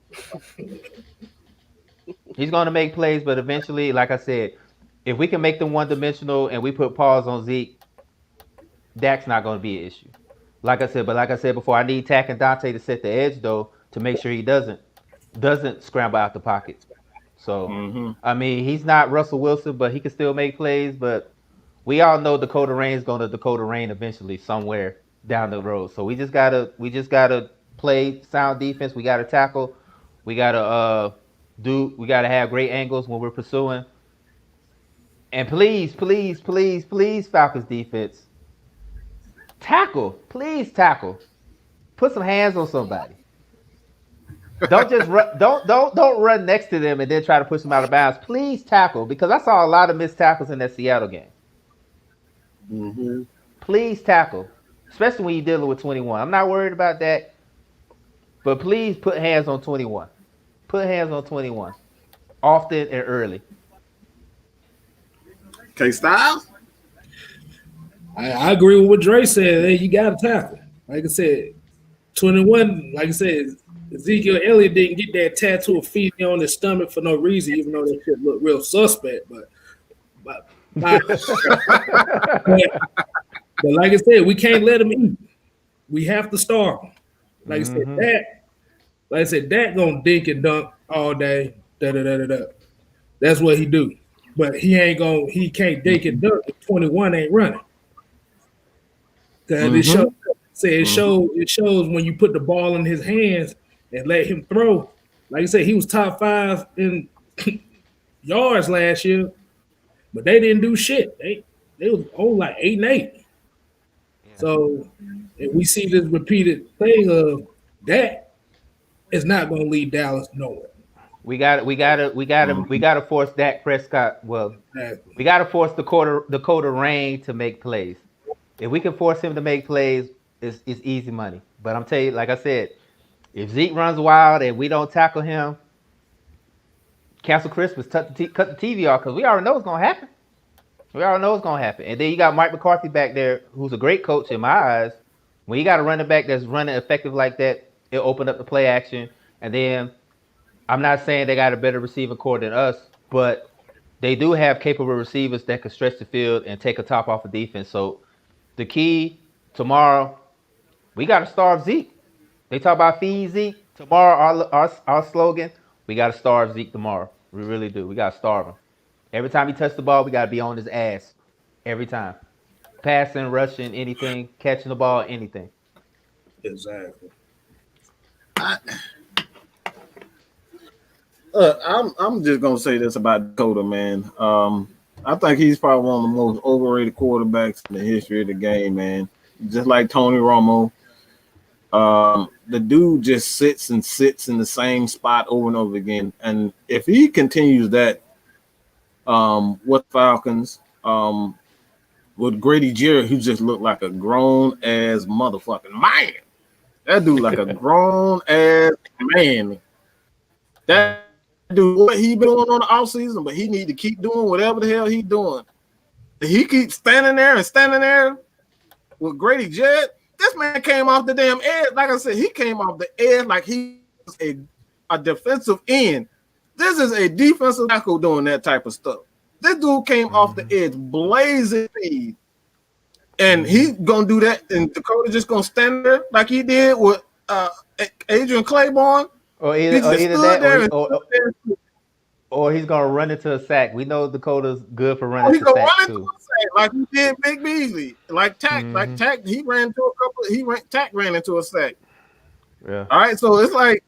He's going to make plays, but eventually, like I said, if we can make them one-dimensional and we put pause on Zeke, Dak's not going to be an issue. Like I said before, I need Tack and Dante to set the edge, though, to make sure he doesn't scramble out the pocket. So, I mean, he's not Russell Wilson, but he can still make plays, but we all know Dakota Rain's going to Dakota Rain eventually somewhere down the road. So we just gotta play sound defense. We gotta tackle. We gotta have great angles when we're pursuing. And please, Falcons defense, tackle. Please tackle. Put some hands on somebody. Don't just run, don't run next to them and then try to push them out of bounds. Please tackle because I saw a lot of missed tackles in that Seattle game. Please tackle, especially when you're dealing with 21. I'm not worried about that, but please put hands on 21. Put hands on 21 often and early. K-Styles? I agree with what Dre said. Hey, you got to tackle. Like I said, 21, like I said, Ezekiel Elliott didn't get that tattoo of feet on his stomach for no reason, even though that shit looked real suspect. But like I said, we can't let him eat. We have to starve him. Like I said, Dak gonna dink and dunk all day. That's what he do. But he can't dink and dunk if 21 ain't running. It shows when you put the ball in his hands and let him throw. Like I said, he was top 5 in yards last year, but they didn't do shit. They was on like 8-8. So if we see this repeated thing of that, it's not going to lead Dallas nowhere. We got to force Dak Prescott. Well, we got to force Dakota Rain to make plays. If we can force him to make plays, it's easy money. But I'm telling you, like I said, if Zeke runs wild and we don't tackle him, cancel Christmas, cut the TV off because we already know what's going to happen. And then you got Mike McCarthy back there, who's a great coach in my eyes. When you got a running back that's running effective like that, it'll open up the play action. And then I'm not saying they got a better receiving core than us, but they do have capable receivers that can stretch the field and take a top off of defense. So the key tomorrow, we got to starve Zeke. They talk about feed Zeke. Tomorrow, our slogan, we got to starve Zeke tomorrow. We really do. We got to starve him. Every time he touches the ball, we got to be on his ass. Every time. Passing, rushing, anything, catching the ball, anything. Exactly. I'm just gonna say this about Dakota, man. I think he's probably one of the most overrated quarterbacks in the history of the game, man. Just like Tony Romo. The dude just sits in the same spot over and over again. And if he continues that with Falcons, with Grady Jarrett, who just looked like a grown ass motherfucking man. That dude like a grown ass man. That dude, what he been doing on the off season, but he need to keep doing whatever the hell he's doing. He keeps standing there with Grady Jarrett. This man came off the damn edge. Like I said, he came off the edge like he was a defensive end. This is a defensive tackle doing that type of stuff. This dude came off the edge blazing speed. And he's going to do that. And Dakota just going to stand there like he did with Adrian Claiborne. Or either that, or he's going to run into a sack. We know Dakota's good for running into sacks too. Like he did Big Beasley, like Tack, he ran into a couple. Tack ran into a sack. Yeah. All right, so it's like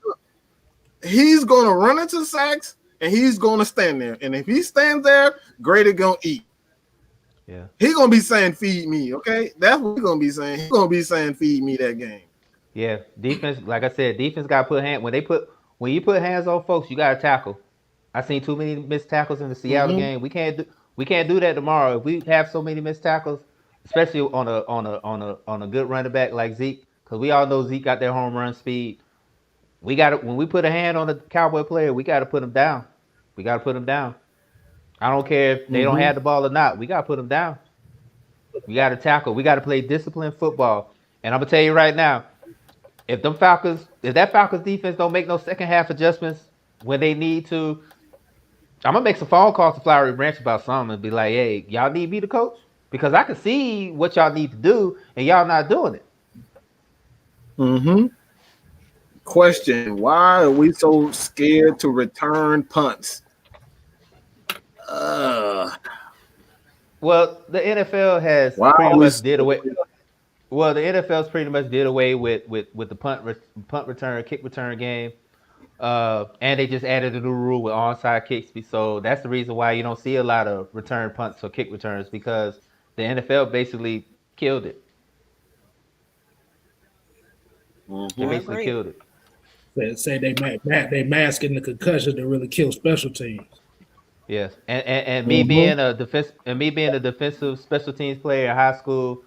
he's gonna run into sacks and he's gonna stand there. And if he stands there, Grady gonna eat. Yeah. He gonna be saying feed me, okay? That's what he's gonna be saying. He's gonna be saying feed me that game. Yeah, defense, like I said, defense got to put when you put hands on folks, you got to tackle. I seen too many missed tackles in the Seattle game. We can't do that tomorrow. If we have so many missed tackles, especially on a good running back like Zeke, because we all know Zeke got their home run speed. When we put a hand on a Cowboy player, we got to put him down. We got to put him down. I don't care if they don't have the ball or not. We got to put them down. We got to tackle. We got to play disciplined football. And I'm gonna tell you right now, if that Falcons defense don't make no second half adjustments when they need to, I'm gonna make some phone calls to Flowery Branch about something and be like, "Hey, y'all need me to coach because I can see what y'all need to do and y'all not doing it." Question: why are we so scared to return punts? Well, the NFL has pretty much did away. Well, the NFL's pretty much did away with the punt return, kick return game, and they just added a new rule with onside kicks. So that's the reason why you don't see a lot of return punts or kick returns because the NFL basically killed it. They basically killed it. Say they masking the concussions that really kill special teams. Yes, and me being a defensive special teams player in high school.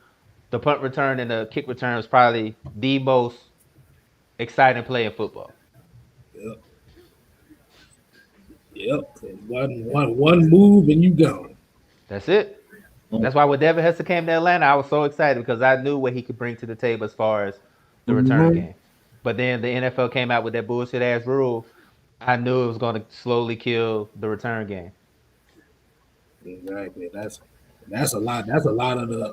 The punt return and the kick return was probably the most exciting play in football. Yep. One move and you gone. That's it. That's why when Devin Hester came to Atlanta, I was so excited because I knew what he could bring to the table as far as the return game. But then the NFL came out with that bullshit ass rule. I knew it was going to slowly kill the return game. Exactly. That's a lot. That's a lot of the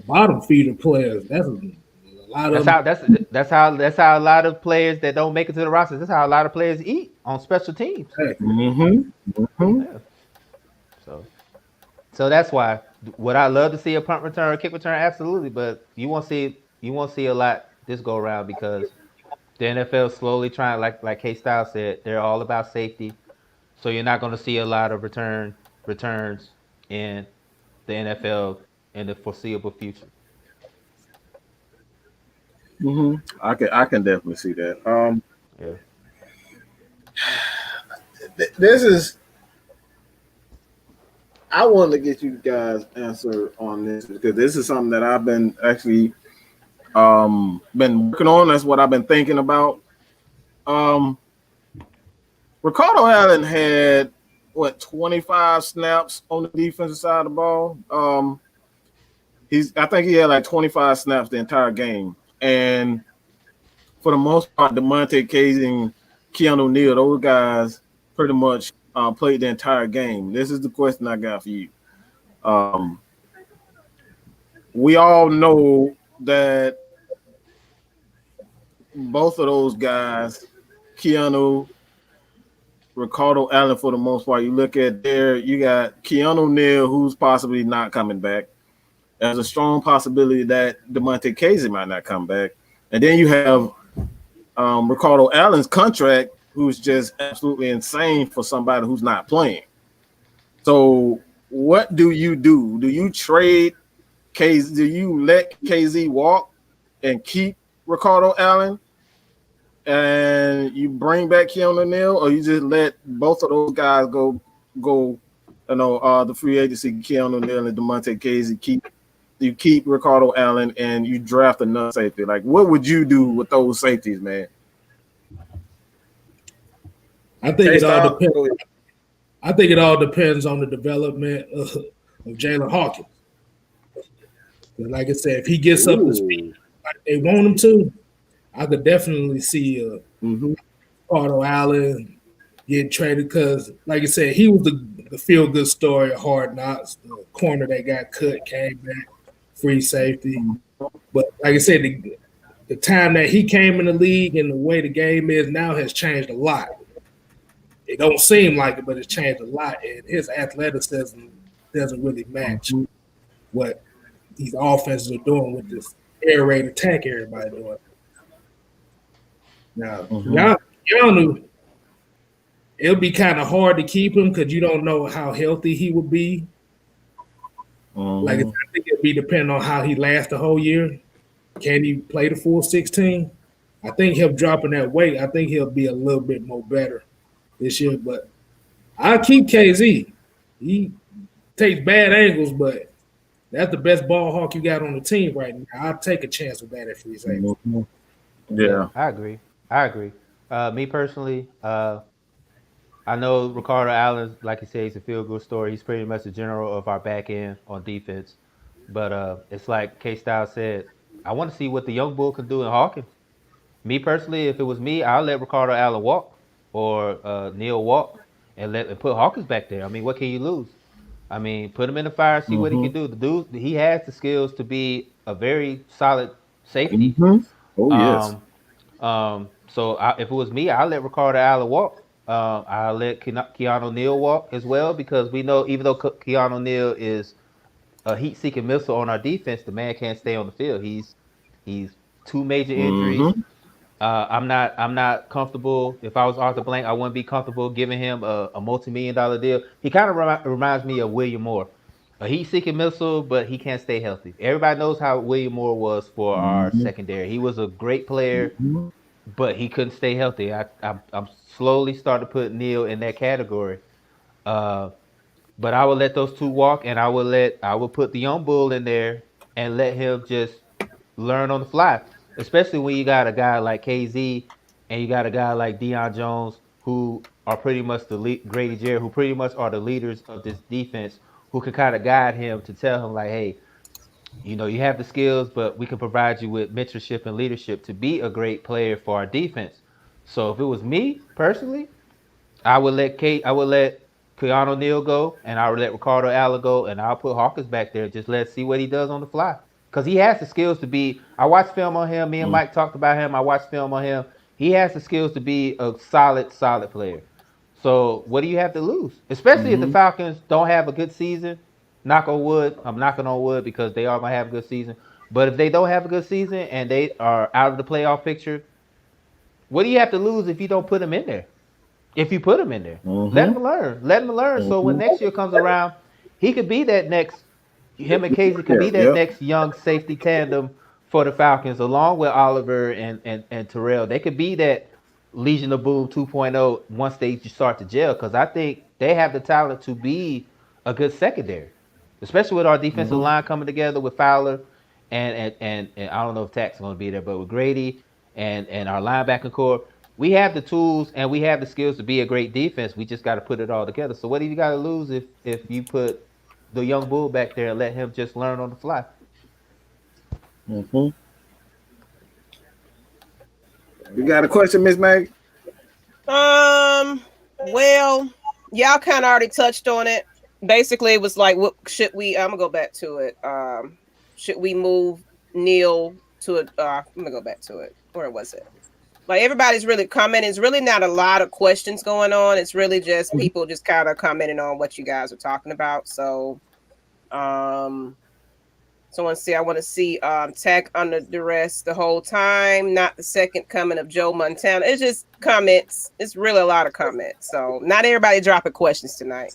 bottom feeder players. That's a lot of. That's how a lot of players that don't make it to the roster. That's how a lot of players eat on special teams. Yeah. So that's why. Would I love to see a punt return or kick return? Absolutely, but you won't see a lot this go around because the NFL is slowly trying, like K-Style said, they're all about safety. So you're not going to see a lot of returns in the NFL in the foreseeable future. I can definitely see that. Yeah. This is. I wanted to get you guys' answer on this because this is something that I've been actually been working on. That's what I've been thinking about. Ricardo Allen had 25 snaps on the defensive side of the ball. I think he had like 25 snaps the entire game. And for the most part, DeMonte Casey and Keanu Neal, those guys pretty much played the entire game. This is the question I got for you. We all know that both of those guys, Keanu, Ricardo Allen, for the most part, you look at there, you got Keanu Neal, who's possibly not coming back. There's a strong possibility that DeMonte Casey might not come back. And then you have Ricardo Allen's contract, who's just absolutely insane for somebody who's not playing. So what do? Do you trade KZ? Do you let KZ walk and keep Ricardo Allen, and you bring back Keanu Neal, or you just let both of those guys go? The free agency, Keanu Neal and DeMonte KZ, keep Ricardo Allen and you draft another safety. Like, what would you do with those safeties, man? I think it all depends. I think it all depends on the development of Jalen Hawkins. Like I said, if he gets up to speed like they want him to, I could definitely see Ricardo Allen getting traded because, like I said, he was the feel-good story of Hard Knocks. The corner that got cut came back, free safety. But like I said, the time that he came in the league and the way the game is now has changed a lot. It don't seem like it, but it's changed a lot. And his athleticism doesn't really match what these offenses are doing with this air raid attack everybody doing. Now, Keanu, it'll be kind of hard to keep him because you don't know how healthy he will be. Like I think it'll be depending on how he lasts the whole year. Can he play the full 16? I think him dropping that weight, I think he'll be a little bit more better this year. But I'll keep KZ. He takes bad angles, but that's the best ball hawk you got on the team right now. I'll take a chance with that if he's able. Yeah, I agree. Me personally, I know Ricardo Allen, like you said, he's a feel-good story. He's pretty much the general of our back end on defense. But it's like K-Style said, I want to see what the young bull can do in Hawkins. Me personally, if it was me, I'll let Ricardo Allen walk or Neal walk and put Hawkins back there. I mean, what can you lose? I mean, put him in the fire, see what he can do. The dude, he has the skills to be a very solid safety. Oh, yes. So if it was me, I'll let Ricardo Allen walk. I'll let Keanu Neal walk as well because we know even though Keanu Neal is a heat-seeking missile on our defense, the man can't stay on the field. He's 2 major injuries. I'm not comfortable. If I was Arthur Blank, I wouldn't be comfortable giving him a multi-million-dollar deal. He kind of reminds me of William Moore, a heat-seeking missile, but he can't stay healthy. Everybody knows how William Moore was for our secondary. He was a great player, but he couldn't stay healthy. I'm slowly starting to put Neal in that category. But I would let those 2 walk, and I would put the young bull in there and let him just learn on the fly. Especially when you got a guy like KZ and you got a guy like Deion Jones, who are pretty much Grady Jarrett, who pretty much are the leaders of this defense, who can kind of guide him to tell him like, hey, you know, you have the skills, but we can provide you with mentorship and leadership to be a great player for our defense. So if it was me personally, I would let Keanu Neal go, and I would let Ricardo Allen go, and I'll put Hawkins back there. Just let's see what he does on the fly. Because he has the skills to be – I watched film on him. Me and Mike talked about him. I watched film on him. He has the skills to be a solid player. So what do you have to lose? Especially if the Falcons don't have a good season. Knock on wood. I'm knocking on wood because they are going to have a good season. But if they don't have a good season and they are out of the playoff picture, what do you have to lose if you don't put them in there? If you put him in there, let him learn. So when next year comes around, he could be that next. Him and Casey could be that next young safety tandem for the Falcons, along with Oliver and Terrell. They could be that Legion of Boom 2.0 once they start to gel, because I think they have the talent to be a good secondary, especially with our defensive line coming together with Fowler and I don't know if Tack's going to be there, but with Grady and our linebacking core. We have the tools and we have the skills to be a great defense. We just got to put it all together. So what do you got to lose if you put the young bull back there and let him just learn on the fly? You got a question, Miss Maggie? Well, y'all kind of already touched on it. Basically, it was like, what should we? I'm gonna go back to it. Should we move Neal to it? I'm gonna go back to it. Where was it? Like, everybody's really commenting. It's really not a lot of questions going on. It's really just people just kind of commenting on what you guys are talking about. So, So I want to see Tech under duress the whole time, not the second coming of Joe Montana. It's just comments. It's really a lot of comments. So not everybody dropping questions tonight.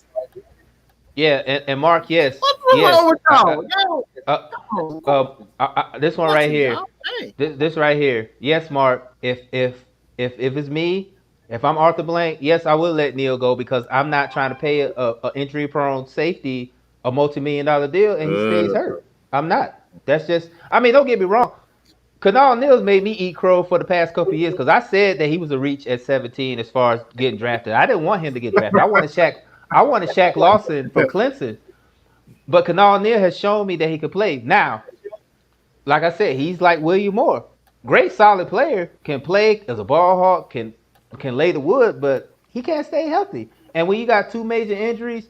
Yeah, and Mark, yes. What's Yes. wrong with y'all? This one right here. This right here. Yes, Mark. If it's me, if I'm Arthur Blank, yes, I will let Neil go because I'm not trying to pay a injury prone safety a multi-million-dollar deal and he stays hurt. I'm not. That's just. I mean, don't get me wrong. Kanal Nils made me eat crow for the past couple of years because I said that he was a reach at 17 as far as getting drafted. I didn't want him to get drafted. I wanted Shaq Lawson from Clemson. But Kanal Neal has shown me that he could play. Now, like I said, he's like William Moore. Great solid player, can play as a ball hawk, can lay the wood, but he can't stay healthy. And when you got two major injuries,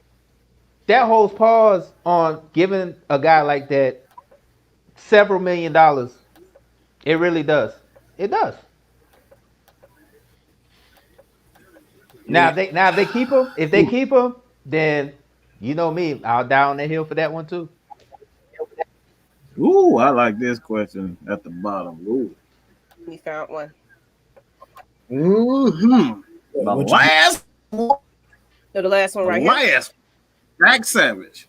that holds pause on giving a guy like that several $1 million. It really does. It does. Now if they keep him, then you know me, I'll die on that hill for that one too. Ooh, I like this question at the bottom. Ooh. We found one. Mm-hmm. The last one. So the last one right here. Last. Zach Savage.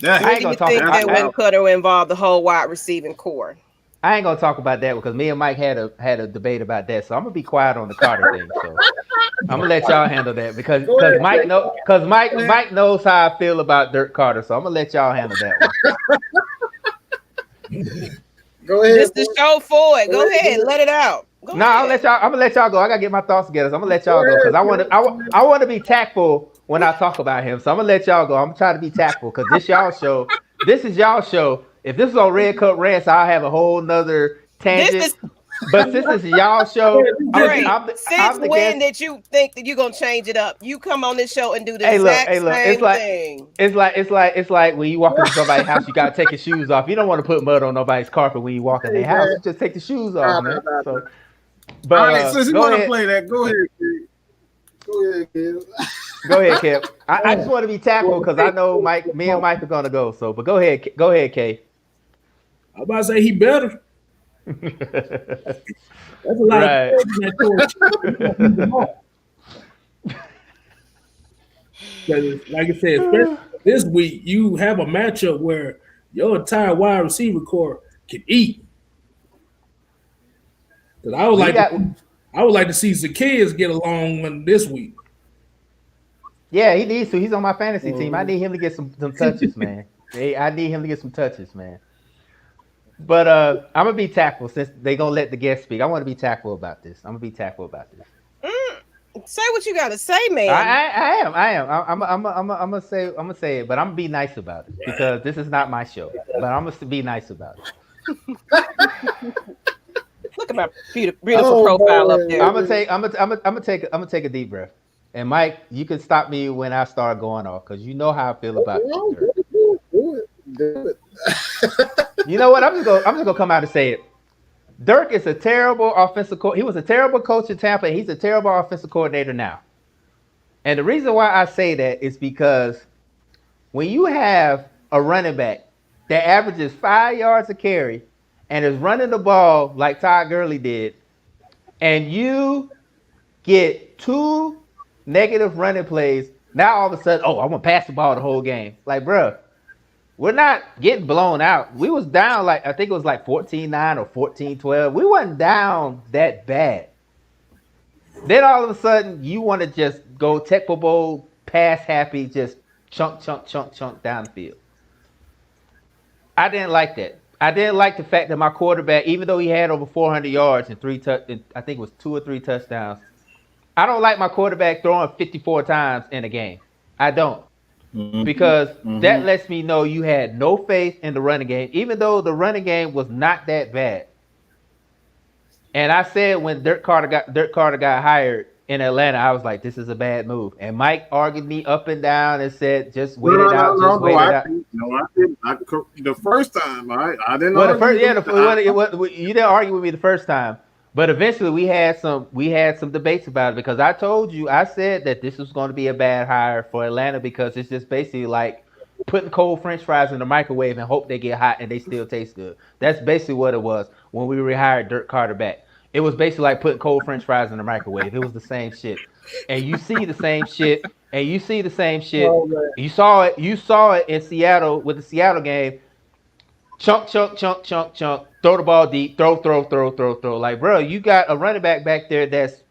I ain't gonna think that win cutter will involve the whole wide receiving core. I ain't gonna talk about that because me and Mike had a debate about that, so I'm gonna be quiet on the Carter thing. So I'm gonna let y'all handle that because Mike knows how I feel about Dirk Carter, so I'm gonna let y'all handle that one. Go ahead. This is the show for it. Go ahead, let it out. I'm gonna let y'all go. I gotta get my thoughts together. So I'm gonna let y'all go because I want to be tactful when I talk about him. So I'm gonna let y'all go. I'm gonna try to be tactful because this y'all show. This is y'all show. If this is on Red Cup Rants, I'll have a whole nother tangent. But since this is y'all show, since when did you think that you're gonna change it up? You come on this show and do the exact same thing. It's like when you walk into somebody's house, you gotta take your shoes off. You don't want to put mud on nobody's carpet when you walk in their house. You just take the shoes off, man. So, but all right, since you want to play that, go ahead, kid. Go ahead, kid. Go ahead, Kev. I just want to be tactful because I know me and Mike are gonna go. So, but go ahead, Kay. I'm about to say he better. That's a lot right. Like I said, especially this week, you have a matchup where your entire wide receiver core can eat. Because I would like to see Zacchaeus get along this week. Yeah, he needs to. He's on my fantasy team. I need him to get some touches, man. I need him to get some touches, man. But I'm gonna be tactful since they gonna let the guest speak. I want to be tactful about this. Say what you gotta say, man. I am. I'm gonna say it, but I'm gonna be nice about it because this is not my show. But I'm gonna be nice about it. Look at my beautiful profile up there. I'm gonna take a deep breath. And Mike, you can stop me when I start going off because you know how I feel about it. Do it. You know what? I'm just gonna come out and say it. Dirk is a terrible offensive coach. He was a terrible coach in Tampa, and he's a terrible offensive coordinator now. And the reason why I say that is because when you have a running back that averages 5 yards a carry and is running the ball like Todd Gurley did, and you get 2 negative running plays, now all of a sudden, I want to pass the ball the whole game. Like, bruh, we're not getting blown out. We was down I think it was 14-9 or 14-12. We wasn't down that bad. Then all of a sudden, you want to just go tech for bowl, pass happy, just chunk down the field. I didn't like that. I didn't like the fact that my quarterback, even though he had over 400 yards and I think it was 2 or 3 touchdowns, I don't like my quarterback throwing 54 times in a game. I don't. Because that lets me know you had no faith in the running game, even though the running game was not that bad. And I said when Dirk Carter got hired in Atlanta, I was like, this is a bad move. And Mike argued me up and down and said, just wait it out. No, I didn't. The first time, I didn't. Well, you didn't argue with me the first time. But eventually we had some debates about it because I told you, I said that this was going to be a bad hire for Atlanta because it's just basically like putting cold French fries in the microwave and hope they get hot and they still taste good. That's basically what it was when we rehired Dirk Carter back. It was basically like putting cold French fries in the microwave. It was the same shit. And you see the same shit. And you see the same shit. Oh, man. You saw it. You saw it in Seattle with the Seattle game. Chunk, chunk, chunk, chunk, chunk. Throw the ball deep. Throw, throw, throw, throw, throw. Like, bro, you got a running back there that's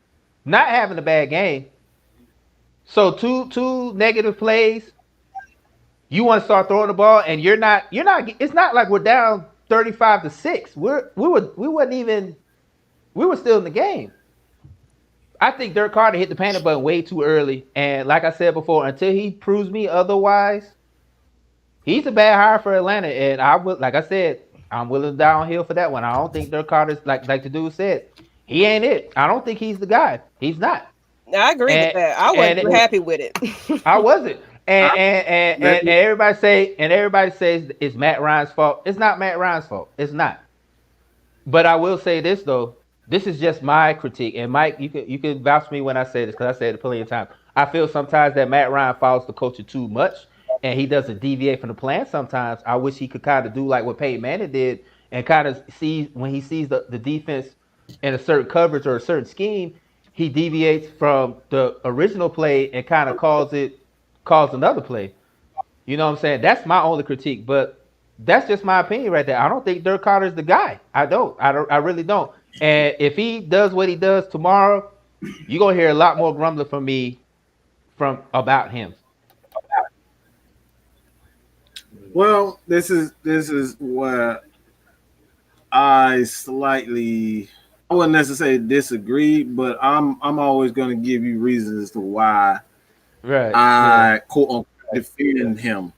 not having a bad game. So two negative plays. You want to start throwing the ball, and you're not. It's not like we're down 35-6. We were still in the game. I think Dirk Carter hit the panic button way too early, and like I said before, until he proves me otherwise, he's a bad hire for Atlanta. And like I said, I'm willing downhill for that one. I don't think Dirk Carter's like the dude said. He ain't it. I don't think he's the guy. He's not. I agree with that. I wasn't too happy with it. I wasn't. And everybody says it's Matt Ryan's fault. It's not Matt Ryan's fault. It's not. But I will say this though. This is just my critique. And Mike, you can vouch for me when I say this because I said it plenty of times. I feel sometimes that Matt Ryan follows the culture too much and he doesn't deviate from the plan sometimes. I wish he could kind of do like what Peyton Manning did and kind of see when he sees the defense in a certain coverage or a certain scheme, he deviates from the original play and kind of calls another play. You know what I'm saying? That's my only critique, but that's just my opinion right there. I don't think Dirk Carter's the guy. I really don't. And if he does what he does tomorrow, you're gonna hear a lot more grumbling from me about him. Well, this is where I wouldn't necessarily disagree, but I'm always going to give you reasons as to why I quote unquote defend him.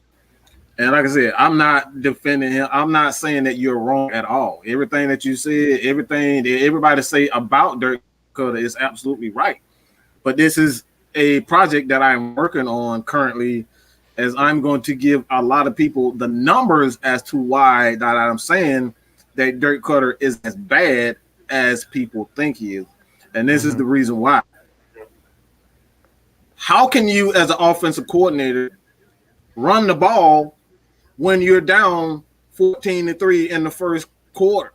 And like I said, I'm not defending him. I'm not saying that you're wrong at all. Everything that you said, everything that everybody say about Dirk Carter is absolutely right. But this is a project that I'm working on currently, as I'm going to give a lot of people the numbers as to why that I'm saying that Dirk Carter is as bad as people think he is. And this is the reason why. How can you, as an offensive coordinator, run the ball when you're down 14-3 in the first quarter?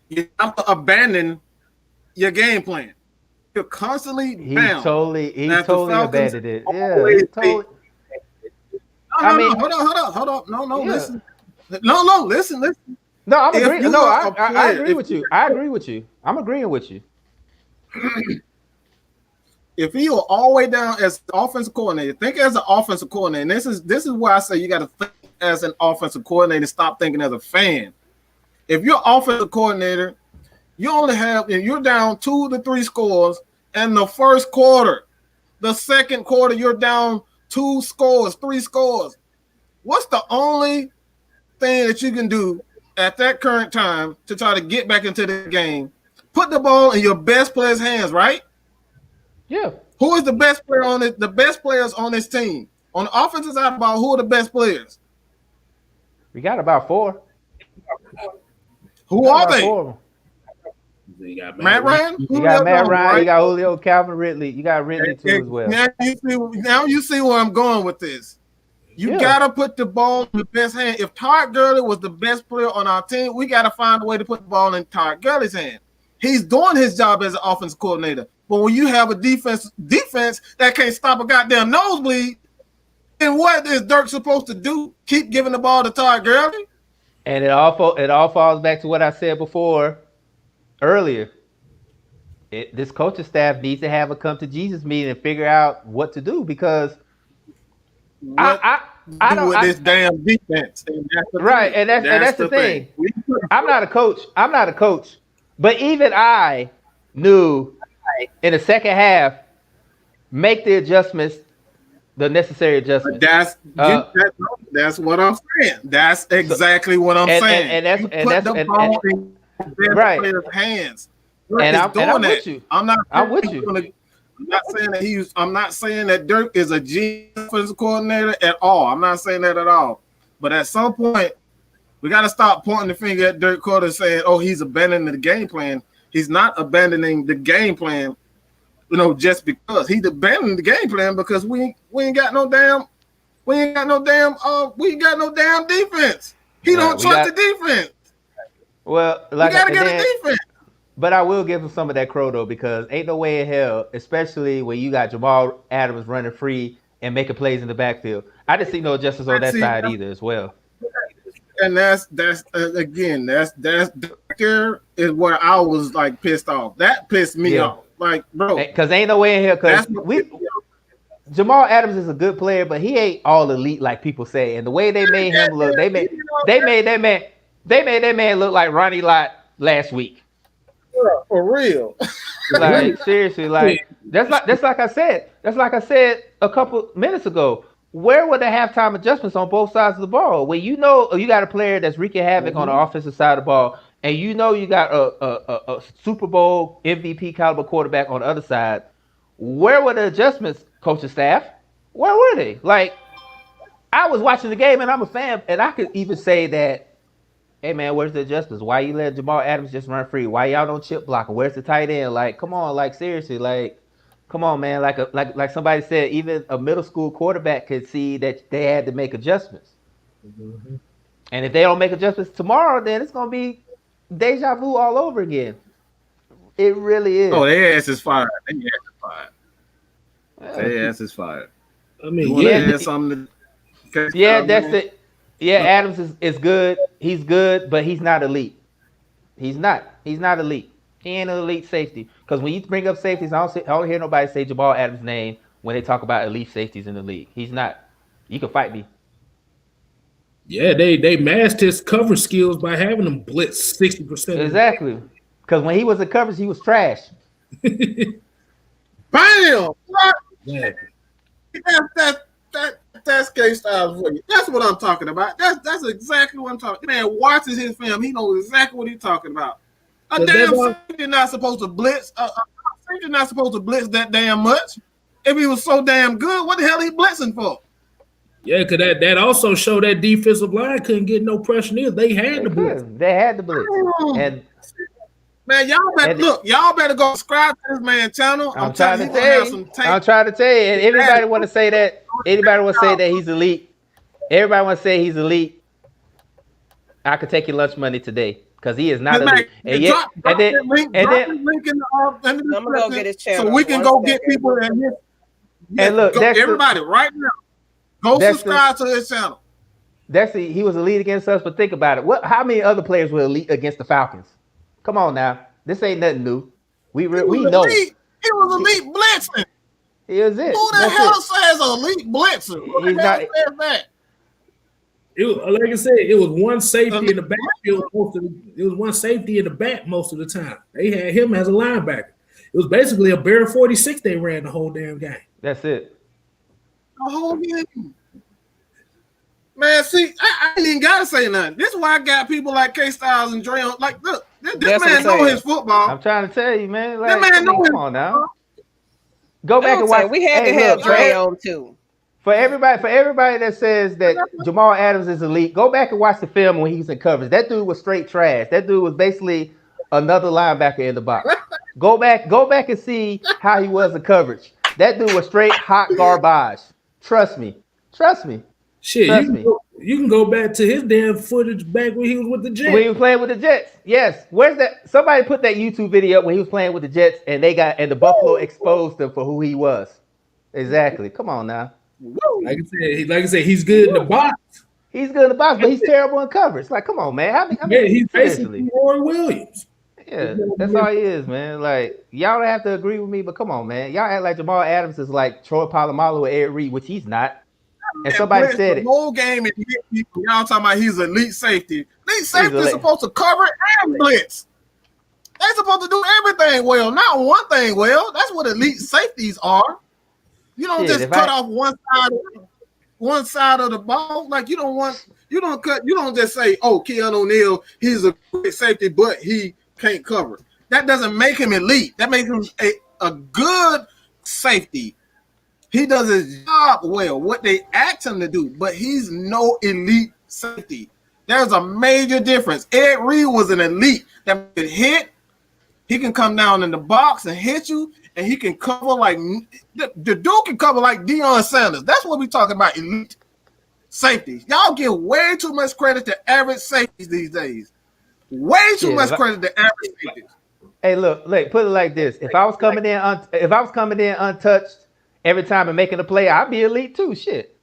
You have to abandon your game plan. You're constantly bound. He totally abandoned it. Yeah. Hold on. No, yeah. Listen. No, listen. No, I'm agreeing. No, I agree with you. I agree with you. I'm agreeing with you. If you are all the way down as offensive coordinator, think as an offensive coordinator. And this is why I say you got to think as an offensive coordinator. Stop thinking as a fan. If you're offensive coordinator, you're down 2 to 3 scores in the first quarter. The second quarter, you're down 2 scores, 3 scores. What's the only thing that you can do at that current time to try to get back into the game? Put the ball in your best player's hands, right? Yeah. Who is the best player on it? The best players on this team. On the offensive side of the ball, who are the best players? We got about 4. Who are they? 4. You got Matt Ryan. You got Matt Ryan. Right? You got Julio, Calvin Ridley. You got Ridley too as well. Now you see where I'm going with this. You gotta put the ball in the best hand. If Todd Gurley was the best player on our team, we gotta find a way to put the ball in Todd Gurley's hand. He's doing his job as an offensive coordinator. But when you have a defense that can't stop a goddamn nosebleed, then what is Dirk supposed to do? Keep giving the ball to Todd Gurley? And it all falls back to what I said before earlier. This coaching staff needs to have a come to Jesus meeting and figure out what to do because I don't with this damn defense. Right, and that's the thing. I'm not a coach. But even I knew in the second half, make the adjustments, the necessary adjustments. That's what I'm saying. That's exactly what I'm saying. And that's the ball in the player's hands. And I'm with you. I'm with you. I'm not saying that Dirk is a offensive coordinator at all. I'm not saying that at all. But at some point, we got to stop pointing the finger at Dirk Carter saying, "Oh, he's abandoning the game plan." He's not abandoning the game plan, just because he's abandoning the game plan because we ain't got no damn We ain't got no damn defense. He don't trust the defense. Well, like we gotta get a defense. But I will give him some of that crow though, because ain't no way in hell, especially when you got Jamal Adams running free and making plays in the backfield. I didn't see no adjustments on that side either as well. And that's again, that's there is where I was like pissed off. That pissed me off. Like, bro, because ain't no way in hell. Because Jamal Adams is a good player, but he ain't all elite like people say. And the way they made him look, they made that man look like Ronnie Lott last week. Yeah, for real. Like seriously, like that's like I said a couple minutes ago. Where were the halftime adjustments on both sides of the ball? When you know you got a player that's wreaking havoc on the offensive side of the ball, and you know you got a Super Bowl MVP caliber quarterback on the other side, where were the adjustments, coaching staff? Where were they? Like, I was watching the game, and I'm a fan, and I could even say that, hey, man, where's the adjustments? Why you let Jamal Adams just run free? Why y'all don't chip block? Where's the tight end? Like, come on, like, seriously, like, come on, man. Like somebody said, even a middle school quarterback could see that they had to make adjustments. Mm-hmm. And if they don't make adjustments tomorrow, then it's going to be deja vu all over again. It really is. Oh, their ass is fired. Their ass is fired. I mean, that's it. Yeah, Adams is good. He's good, but he's not elite. He's not elite. He ain't an elite safety. Because when you bring up safeties, I don't hear nobody say Jamal Adams' name when they talk about elite safeties in the league. He's not. You can fight me. Yeah, they masked his cover skills by having him blitz 60%. Exactly. Because when he was in coverage, he was trash. Bam! Yeah. That's K-Styles for you. That's what I'm talking about. That's exactly what I'm talking about. Man watches his film. He knows exactly what he's talking about. A damn safety not supposed to blitz. A safety not supposed to blitz that damn much. If he was so damn good, what the hell he blitzing for? Yeah, because that also showed that defensive line couldn't get no pressure neither. They had to blitz. They had to blitz. And man, y'all better go subscribe to this man's channel. I'm trying to tell you. And everybody want to say that. Anybody want to say that he's elite? Everybody want to say he's elite. I could take your lunch money today because he is not elite. And then I'm gonna go get his channel so we can go get people in here. And look, everybody right now, go subscribe to his channel. He was elite against us, but think about it. How many other players were elite against the Falcons? Come on now, this ain't nothing new. We know he was elite blitzing. He was it. Who the hell says elite blitzer? Who the hell says that? Like I said, it was one safety in the backfield. It was one safety in the back most of the time. They had him as a linebacker. It was basically a bare 46 they ran the whole damn game. That's it. The whole game. Man, see, I ain't even gotta say nothing. This is why I got people like K-Styles and Dre on. Like, look, this man know his football. I'm trying to tell you, man. Like, that man know come on now. Go back and watch. We had to have Dre on too. For everybody that says that Jamal Adams is elite, go back and watch the film when he's in coverage. That dude was straight trash. That dude was basically another linebacker in the box. Go back and see how he was in coverage. That dude was straight hot garbage. Trust me. Shit, you can go back to his damn footage back when he was with the Jets. When he was playing with the Jets, yes. Where's that? Somebody put that YouTube video up when he was playing with the Jets, and the Buffalo exposed him for who he was. Exactly. Come on now. Like I said, he's good in the box. He's good in the box, but he's terrible in coverage. Like, come on, man. He's basically Roy Williams. Yeah, that's all he is, man. Like, y'all don't have to agree with me, but come on, man. Y'all act like Jamal Adams is like Troy Polamalu or Ed Reed, which he's not. And somebody said it. The whole game and y'all talking about he's elite safety. Elite safety is supposed to cover and blitz. They're supposed to do everything well, not one thing well. That's what elite safeties are. You don't just cut off one side of the ball. Like you don't just say, oh, Keanu O'Neal, he's a great safety, but he can't cover. That doesn't make him elite. That makes him a good safety. He does his job well, what they asked him to do, but he's no elite safety. There's a major difference. Ed Reed was an elite that could hit. He can come down in the box and hit you, and he can cover like the dude can cover like Deion Sanders. That's what we're talking about, elite. safeties. Y'all give way too much credit to average safeties these days. Way too much credit to average safeties. Hey, look, put it like this: if I was coming in untouched every time and making a play, I'd be elite too. Shit.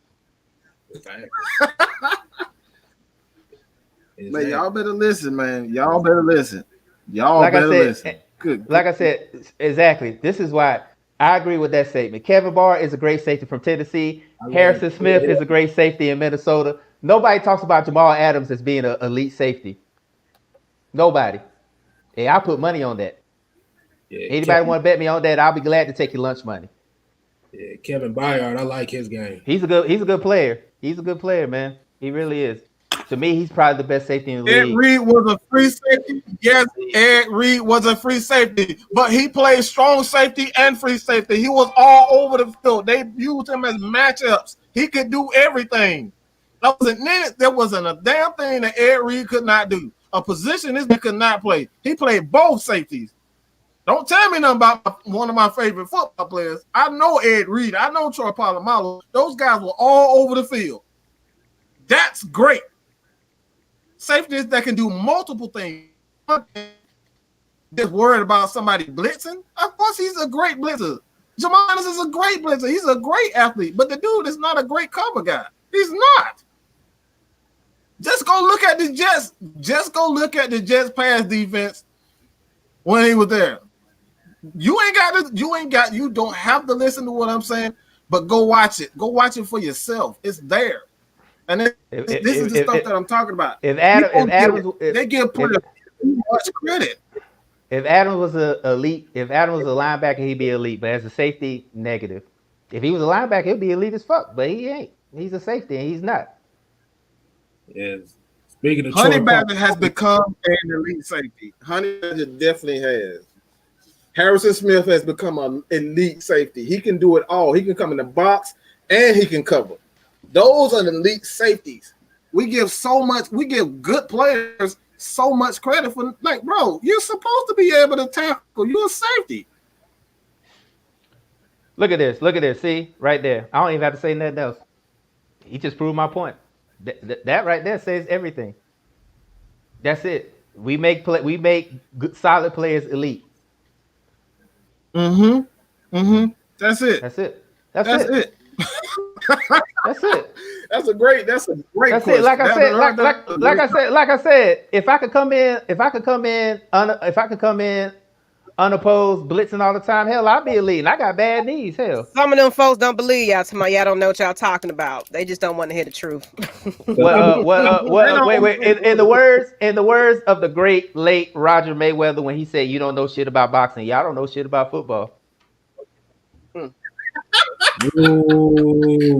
Man, y'all better listen, man. Y'all better listen. Listen. Good. Like I said, exactly. This is why I agree with that statement. Kevin Barr is a great safety from Tennessee. Harrison Smith is a great safety in Minnesota. Nobody talks about Jamal Adams as being an elite safety. Nobody. Hey, I put money on that. Yeah, anybody want to bet me on that? I'll be glad to take your lunch money. Yeah, Kevin Byard, I like his game. He's a good player. He's a good player, man. He really is. To me, he's probably the best safety in the league. Ed Reed was a free safety. Yes, Ed Reed was a free safety, but he played strong safety and free safety. He was all over the field. They used him as matchups. He could do everything. There wasn't a damn thing that Ed Reed could not do. A position this man could not play. He played both safeties. Don't tell me nothing about one of my favorite football players. I know Ed Reed. I know Troy Polamalu. Those guys were all over the field. That's great. Safeties that can do multiple things. Just worried about somebody blitzing. Of course, he's a great blitzer. Jamal Adams is a great blitzer. He's a great athlete, but the dude is not a great cover guy. He's not. Just go look at the Jets. Just go look at the Jets pass defense when he was there. You don't have to listen to what I'm saying, but go watch it. Go watch it for yourself. It's there. And this is the stuff that I'm talking about. They give players too much credit. If Adams was a linebacker, he'd be elite. But as a safety, negative. If he was a linebacker, he'd be elite as fuck. But he ain't. He's a safety, and he's not. Yes. Speaking of Honey Badger has become an elite safety. Honey Badger definitely has. Harrison Smith has become an elite safety. He can do it all. He can come in the box and he can cover. Those are the elite safeties. We give good players so much credit for, like, bro, you're supposed to be able to tackle. You're a safety. Look at this. See, right there. I don't even have to say nothing else. He just proved my point. That right there says everything. That's it. We make good, solid players elite. That's it. That's it. That's it. That's it. That's a great That's question. It. Like I said, if I could come in unopposed, blitzing all the time, hell, I'd be elite. And I got bad knees, hell. Some of them folks don't believe y'all. Y'all don't know what y'all talking about. They just don't want to hear the truth. Wait. In the words of the great late Roger Mayweather, when he said, "You don't know shit about boxing, y'all don't know shit about football."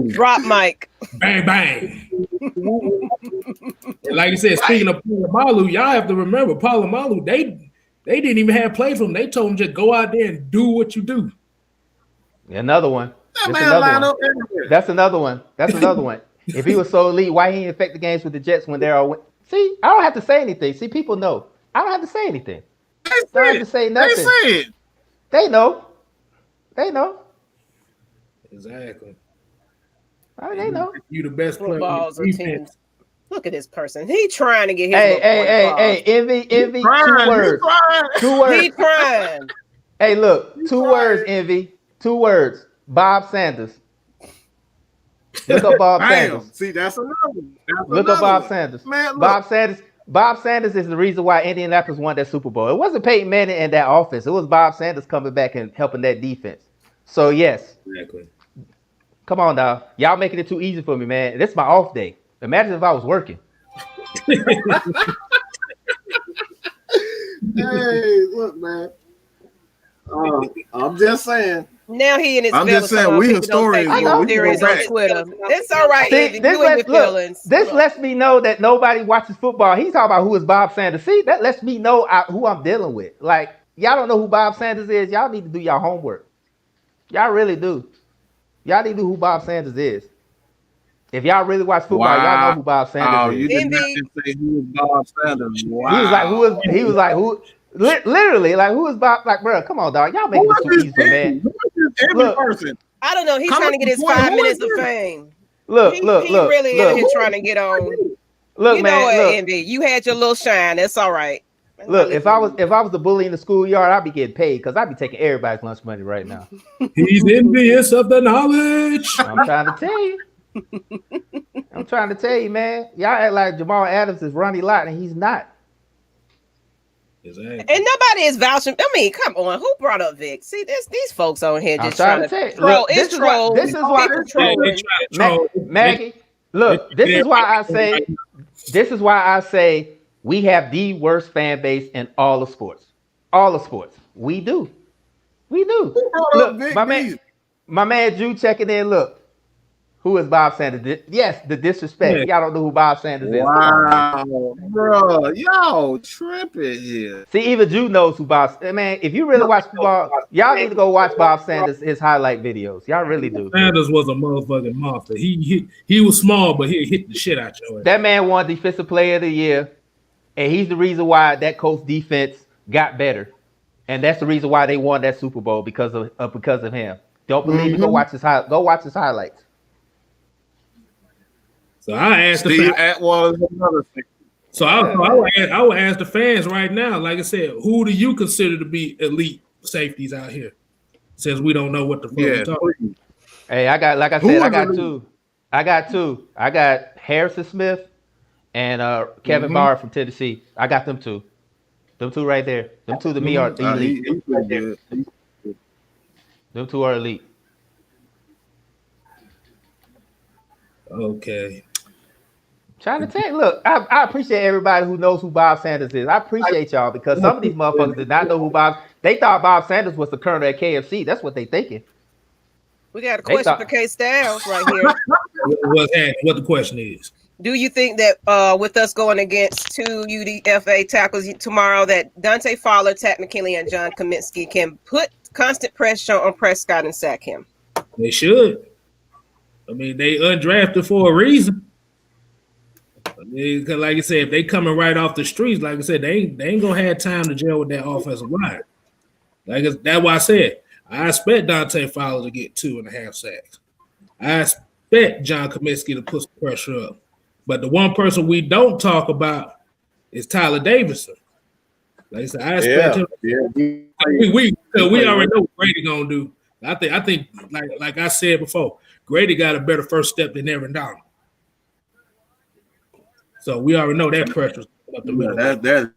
Drop mic. Bang bang. Like you said, speaking of Polamalu, y'all have to remember Polamalu. They didn't even have play for him. They told him just go out there and do what you do. Another one. That's another one. If he was so elite, why he didn't affect the games with the Jets when they're all? See, I don't have to say anything. See, people know. I don't have to say anything. I don't have to say nothing. They say it. They know. Exactly. They know. You the best player. Look at this person. He trying to get his. Hey, Envy. Two words. He trying. Hey, look. 2 words, Envy. 2 words. Bob Sanders. Look up Bob Sanders. See, that's another one. Look up Bob Sanders. Man, Bob Sanders is the reason why Indianapolis won that Super Bowl. It wasn't Peyton Manning and that offense. It was Bob Sanders coming back and helping that defense. So yes. Exactly. Come on now. Y'all making it too easy for me, man. This is my off day. Imagine if I was working. Hey, look, man. I'm just saying. Now he and his I'm just saying we historians. On Twitter. It's all right. See, this lets me know that nobody watches football. He's talking about who is Bob Sanders. See, that lets me know who I'm dealing with. Like, y'all don't know who Bob Sanders is. Y'all need to do your homework. Y'all really do. Y'all need to know who Bob Sanders is. If y'all really watch football, y'all know who Bob Sanders is. You did not say who is Bob Sanders. Wow. He was like, who? Literally, like, who is Bob? Like, bro, come on, dog. Y'all making it too easy, man. Every person. I don't know. He's trying to get his 5 minutes of fame. Look, He look, look, really look. in here trying to get on. Look, You know man, what, look. Envy? You had your little shine. That's all right. Look, if I was a bully in the schoolyard, I'd be getting paid because I'd be taking everybody's lunch money right now. He's envious of the knowledge. I'm trying to tell you. I'm trying to tell you, man. Y'all act like Jamal Adams is Ronnie Lott, and he's not. Exactly. And nobody is vouching. I mean, come on. Who brought up Vic? See, these folks on here just trying to troll. Look, this is why. This is why. Maggie, look. This is why I say. This is why I say we have the worst fan base in all of sports. All of sports. We do. We do. Look, my man Drew checking in. Look. Who is Bob Sanders? Yes, the disrespect. Y'all don't know who Bob Sanders is. Wow, bro, y'all tripping here. See, even Drew knows who Bob. Man, if you really watch football, y'all need to go watch Bob Sanders his highlight videos. Y'all really do. Sanders was a motherfucking monster. He was small, but he hit the shit out your ass. That man won Defensive Player of the Year, and he's the reason why that Colts defense got better, and that's the reason why they won that Super Bowl because of him. Don't believe me? Go watch his highlights. So I asked Steve Atwater is another thing. So I would ask the fans right now, like I said, who do you consider to be elite safeties out here? Since we don't know what the fuck we're talking. Hey, I got two. I got Harrison Smith and Kevin Barr from Tennessee. I got them two. Them two right there. Them two to me are elite. Them two are elite. Okay. Trying to tell you, look, I appreciate everybody who knows who Bob Sanders is. I appreciate y'all because some of these motherfuckers did not know who they thought Bob Sanders was the colonel at KFC. That's what they thinking. We got a question for K Styles right here. What the question is? Do you think that with us going against two UDFA tackles tomorrow, that Dante Fowler, Tat McKinley, and John Kaminsky can put constant pressure on Prescott and sack him? They should. I mean, they undrafted for a reason. I mean, cause like I said, if they coming right off the streets, like I said, they ain't gonna have time to gel with that offensive line. That's why I said I expect Dante Fowler to get 2.5 sacks. I expect John Kaminsky to put some pressure up. But the one person we don't talk about is Tyler Davidson. Like I said, I expect him. Yeah. We already know what Grady gonna do. I think like I said before, Grady got a better first step than Aaron Donald. So we already know that pressure. That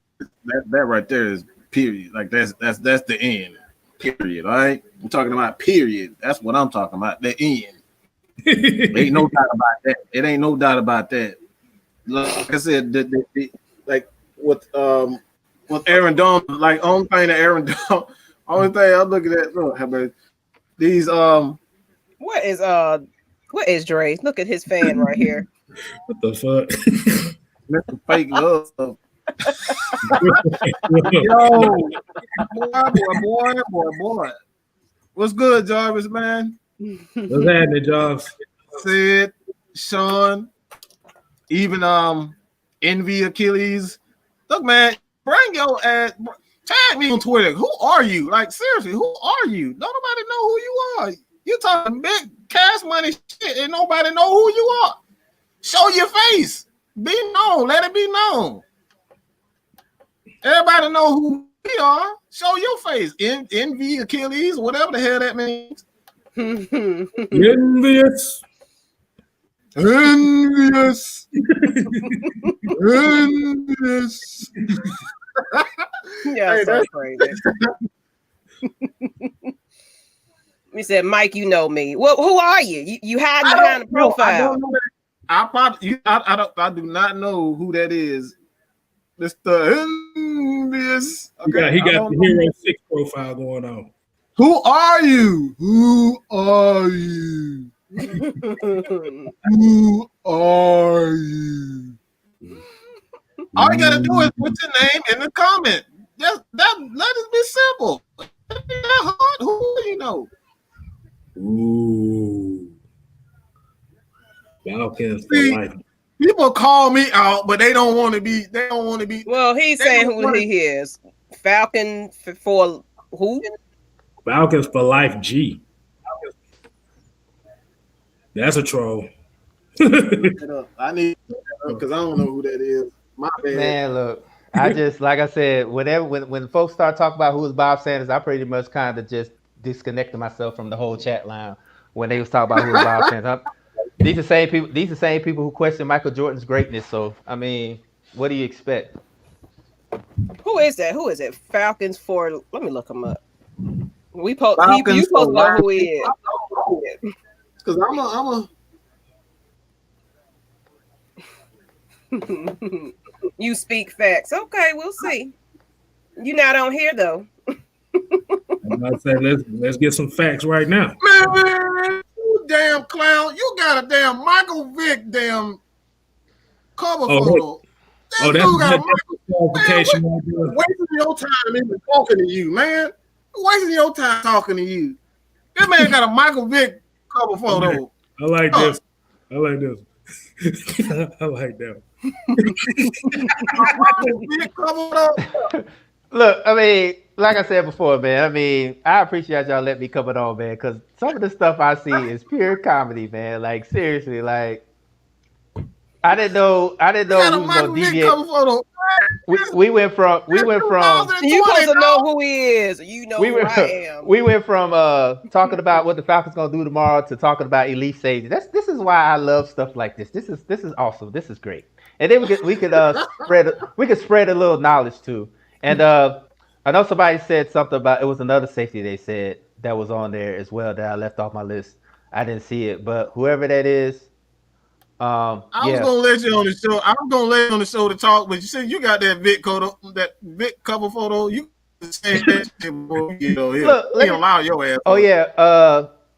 right there is period. Like that's the end. Period. All right. I'm talking about period. That's what I'm talking about. The end. Ain't no doubt about that. It ain't no doubt about that. Like I said, like with Aaron Donald, like only thing that Aaron Donald, only thing I'm looking at. Look, how about these What is Dre? Look at his fan right here. What the fuck? Mr. Fake Love. Yo, boy. What's good, Jarvis, man? What's happening, Jarvis? Sid, Sean, even Envy Achilles. Look, man, bring your ass. Tag me on Twitter. Who are you? Like, seriously, who are you? Don't nobody know who you are. You talking big cash money shit and nobody know who you are. Show your face. Be known. Let it be known. Everybody know who we are. Show your face. Envy Achilles, whatever the hell that means. Envious. Envious. Envious. Yeah, that's crazy. We said, Mike, you know me. Well, who are you? You hiding behind the profile. I don't know that. I do not know who that is. Mr. Envious. Okay, yeah, he got the Hero 6 profile going on. Who are you? Who are you? Who are you? All you gotta do is put your name in the comment. Let it be simple. That hard. Who do you know? Ooh. Falcons for life. People call me out, but they don't want to be. They don't want to be. Well, he's saying who he is. Falcon for who? Falcons for life. G. That's a troll. I need to look that up because I don't know who that is. My bad. Man, look, I just like I said, when folks start talking about who is Bob Sanders, I pretty much kind of just disconnected myself from the whole chat line when they was talking about who is Bob Sanders. These are same people. These are same people who question Michael Jordan's greatness. So I mean, what do you expect? Who is that? Who is it? Falcons for. Let me look him up. We post. You Falcons supposed to know for who he is. Because I'm a You speak facts. Okay, we'll see. You not on here though. I'm saying let's get some facts right now. man, you damn clown. You got a damn Michael Vick damn cover photo. Oh, That that's dude got a a Michael qualification right there. wasting your time even talking to you, man. Wasting your time talking to you. This man got a Michael Vick cover photo. I like this. I like this. I like that. Michael Vick cover photo. Look, I mean, like I said before, man. I mean, I appreciate y'all letting me come on, man, because some of the stuff I see is pure comedy, man. Like seriously, like I didn't know Got we a was Michael gonna Vick deviate. cover photo. We went from You supposed to know who he is. You know who I am. we went from talking about what the Falcons gonna do tomorrow to talking about elite safety. This is why I love stuff like this. This is awesome. This is great. And then we could spread a little knowledge too. And I know somebody said something about it was another safety they said that was on there as well that I left off my list. I didn't see it, but whoever that is, I was gonna let you on the show. I was gonna let you on the show to talk, but you said you got that Vic cover photo. You say that shit, boy. You know, he allow your ass. Oh yeah,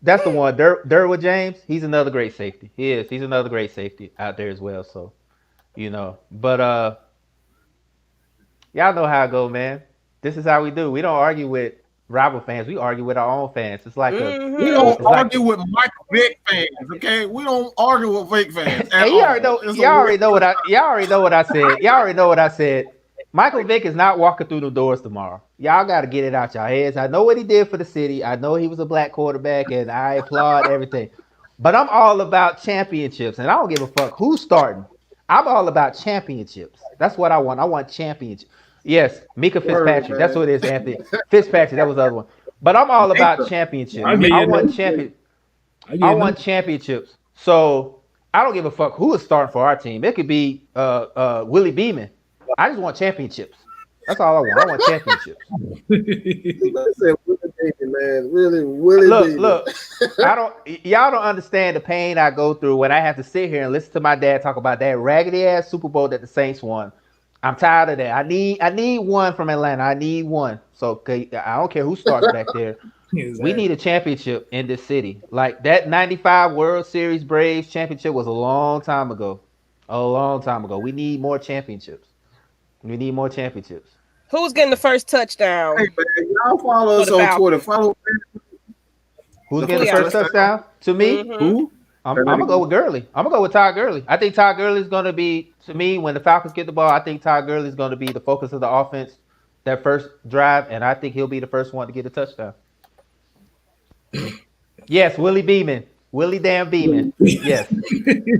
that's the one. Derwin James. He's another great safety. He is. He's another great safety out there as well. So, you know, but y'all know how I go, man. This is how we do. We don't argue with rival fans. We argue with our own fans. It's like we don't argue with Michael Vick fans, okay? We don't argue with fake fans. Hey, y'all already know what I said. Y'all already know what I said. Michael Vick is not walking through the doors tomorrow. Y'all got to get it out y'all heads. I know what he did for the city. I know he was a black quarterback, and I applaud everything. But I'm all about championships, and I don't give a fuck who's starting. I'm all about championships. That's what I want. I want championships. Yes, Mika Fitzpatrick. That's what it is, Anthony. Fitzpatrick, that was the other one. But I'm all about championships. I want championships. So I don't give a fuck who is starting for our team. It could be Willie Beeman. I just want championships. That's all I want. I want championships. Look. Y'all don't understand the pain I go through when I have to sit here and listen to my dad talk about that raggedy ass Super Bowl that the Saints won. I'm tired of that. I need one from Atlanta. I need one. So I don't care who starts back there. Exactly. We need a championship in this city. Like that 95 World Series Braves championship was a long time ago. A long time ago. We need more championships. We need more championships. Who's getting the first touchdown? Hey, man, y'all follow us on Twitter. Who's getting the first touchdown? To me? Mm-hmm. Who? I'm gonna go with Gurley. I'm gonna go with Todd Gurley. I think Todd Gurley is gonna be, to me, when the Falcons get the ball, I think Todd Gurley is gonna be the focus of the offense that first drive, and I think he'll be the first one to get a touchdown. Yes, Willie Beeman. Willie damn Beeman. Yes.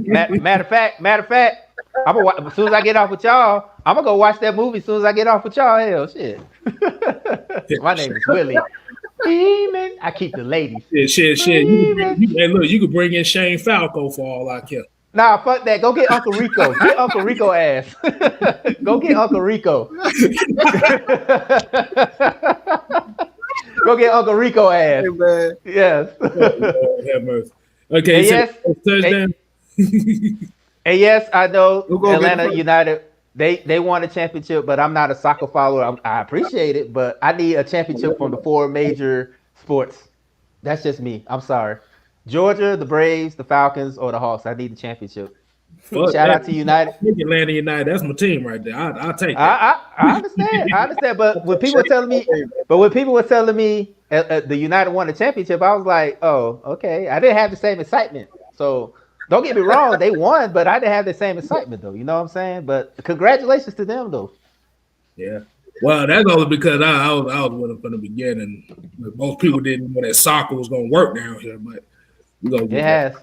Matter of fact, I'm gonna, as soon as I get off with y'all, I'm gonna go watch that movie as soon as I get off with y'all. Hell, shit. My name is Willie Beeman. I keep the ladies. Shit. Hey, look, you could bring in Shane Falco for all I care. Nah, fuck that. Go get Uncle Rico. Get Uncle Rico ass. Go get Uncle Rico. Go get Uncle Rico ass. Hey, yes. Have mercy. Okay. And yes, touchdown. And yes, I know Atlanta United. They won a championship, but I'm not a soccer follower. I appreciate it, but I need a championship from the 4 major sports. That's just me. I'm sorry. Georgia, the Braves, the Falcons, or the Hawks. I need the championship. Shout out to United. Atlanta United. That's my team right there. I'll take that. I understand. But when people were telling me, the United won the championship, I was like, oh, okay. I didn't have the same excitement. So don't get me wrong, they won, but I didn't have the same excitement though. You know what I'm saying? But congratulations to them though. Yeah. Well, that's only because I was with them from the beginning. Most people didn't know that soccer was going to work down here, but it has.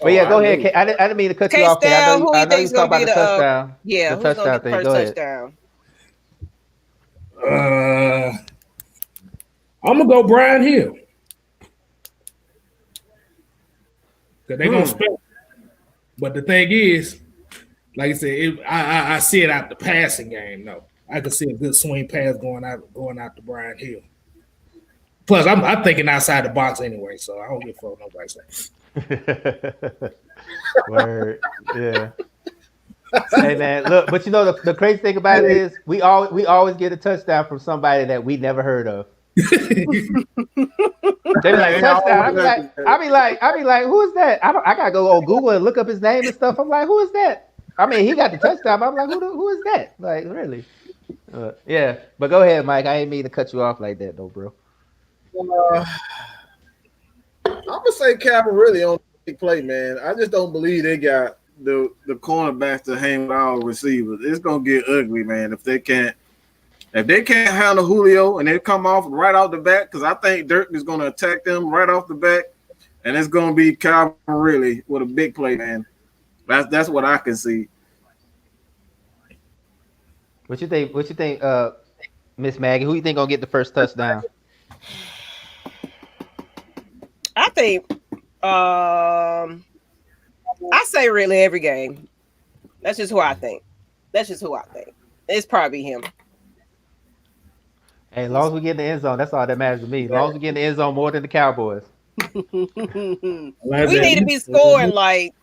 But yeah, go ahead. I didn't mean to cut you off. K-Style, who I you know think you is talk gonna about be the touchdown. the The who's gonna touchdown get the thing. first Go ahead. touchdown? I'm gonna go Brian Hill. Cause they're gonna spell. But the thing is, like I said, I see it out the passing game. No, I can see a good swing pass going out to Brian Hill. Plus, I'm thinking outside the box anyway, so I don't give a fuck what nobody says. Word, yeah. Hey man, look, but you know the crazy thing about it is we always get a touchdown from somebody that we never heard of. They be like touchdown. I be like, who is that? I gotta go on Google and look up his name and stuff. I'm like, who is that? I mean, he got the touchdown. But I'm like, who is that? Like, really? Yeah. But go ahead, Mike. I ain't mean to cut you off like that, though, bro. I'm gonna say Calvin really on the big play, man. I just don't believe they got the cornerbacks to hang with all receivers. It's gonna get ugly, man. If they can't handle Julio and they come off right off the bat, because I think Dirk is gonna attack them right off the bat, and it's gonna be Calvin really with a big play, man. That's what I can see. What you think, Miss Maggie? Who you think gonna get the first touchdown? I think I say really every game. That's just who I think. It's probably him. Hey, as long as we get in the end zone, that's all that matters to me. As long as we get in the end zone more than the Cowboys. We need to be scoring like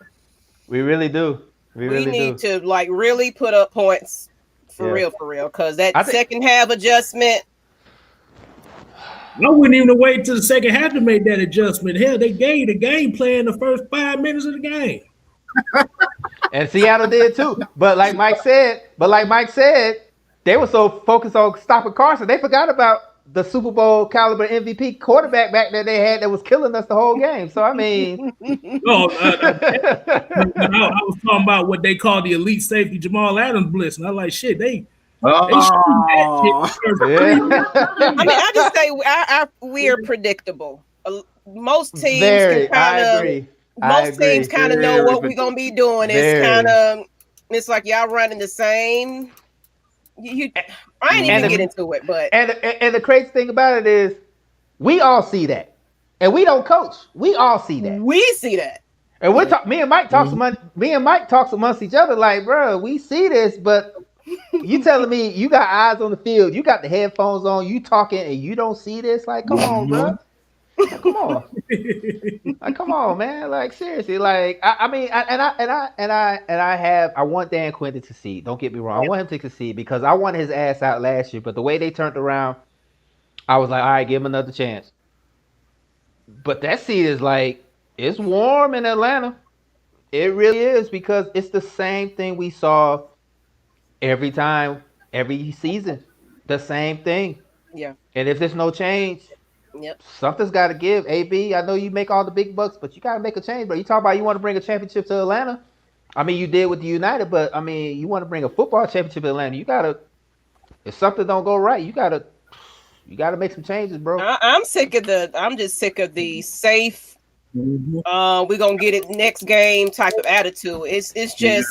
we really do. We need to like really put up points for real, because that second half adjustment. I wouldn't even wait till the second half to make that adjustment. Hell, they gave the game plan the first 5 minutes of the game. And Seattle did too. But like Mike said, they were so focused on stopping Carson, they forgot about the Super Bowl caliber MVP quarterback back that they had that was killing us the whole game. So I mean, I was talking about what they call the elite safety Jamal Adams blitz, and I like shit. They I mean, I just say we are predictable. Most teams kind of know what we're gonna be doing. It's like y'all running the same. I ain't even get into it, but and the crazy thing about it is, we all see that, and we don't coach. We all see that. We see that, and me and Mike talks amongst each other. Like, bro, we see this, but you telling me you got eyes on the field, you got the headphones on, you talking, and you don't see this? Like, come on, bro. Like, come on. Like, come on, man. Like, seriously. Like, I want Dan Quinn to succeed. Don't get me wrong. I want him to succeed because I wanted his ass out last year. But the way they turned around, I was like, all right, give him another chance. But that seat is like, it's warm in Atlanta. It really is, because it's the same thing we saw every time, every season. The same thing. Yeah. And if there's no change, something's got to give. AB, I know you make all the big bucks, but you got to make a change. But you talk about you want to bring a championship to Atlanta. I mean, you did with the United, but I mean, you want to bring a football championship to Atlanta. You got to, if something don't go right, you got to make some changes, bro. I'm just sick of the safe. We're going to get it next game type of attitude. It's just,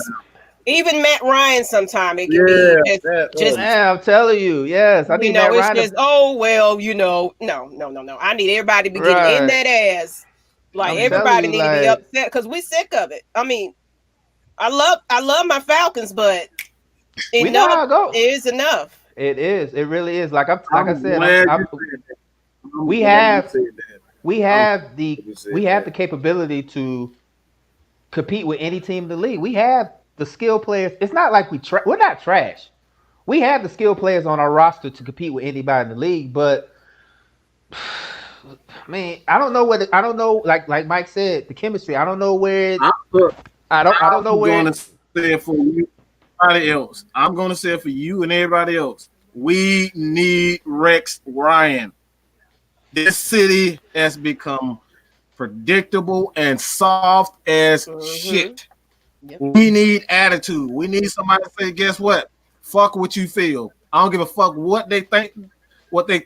even Matt Ryan sometime it can be just I'm telling you, yes. I need Matt Ryan. It's just, no. I need everybody to be getting in that ass. Like, everybody need to be upset because we're sick of it. I mean, I love my Falcons, but enough is enough. It is. It really is. Like I said, we have the capability to compete with any team in the league. We have the skill players. It's not like we're not trash. We have the skill players on our roster to compete with anybody in the league. But man, I don't know. Like Mike said, the chemistry. I don't know where. I don't know where. I'm going to say it for you, everybody else. I'm going to say it for you and everybody else. We need Rex Ryan. This city has become predictable and soft as shit. Yep. We need attitude. We need somebody to say, guess what? Fuck what you feel. I don't give a fuck what they think, what the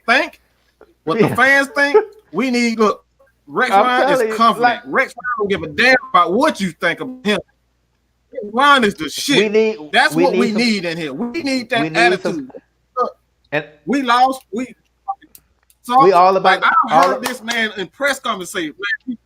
fans think. We need, look, Rex I'm Ryan telling is you, confident. like, Rex Ryan don't give a damn about what you think of him. Rex Ryan is the shit. That's what we need in here. We need that attitude. And we lost. We all about. Like, I heard this man in press conversation, man,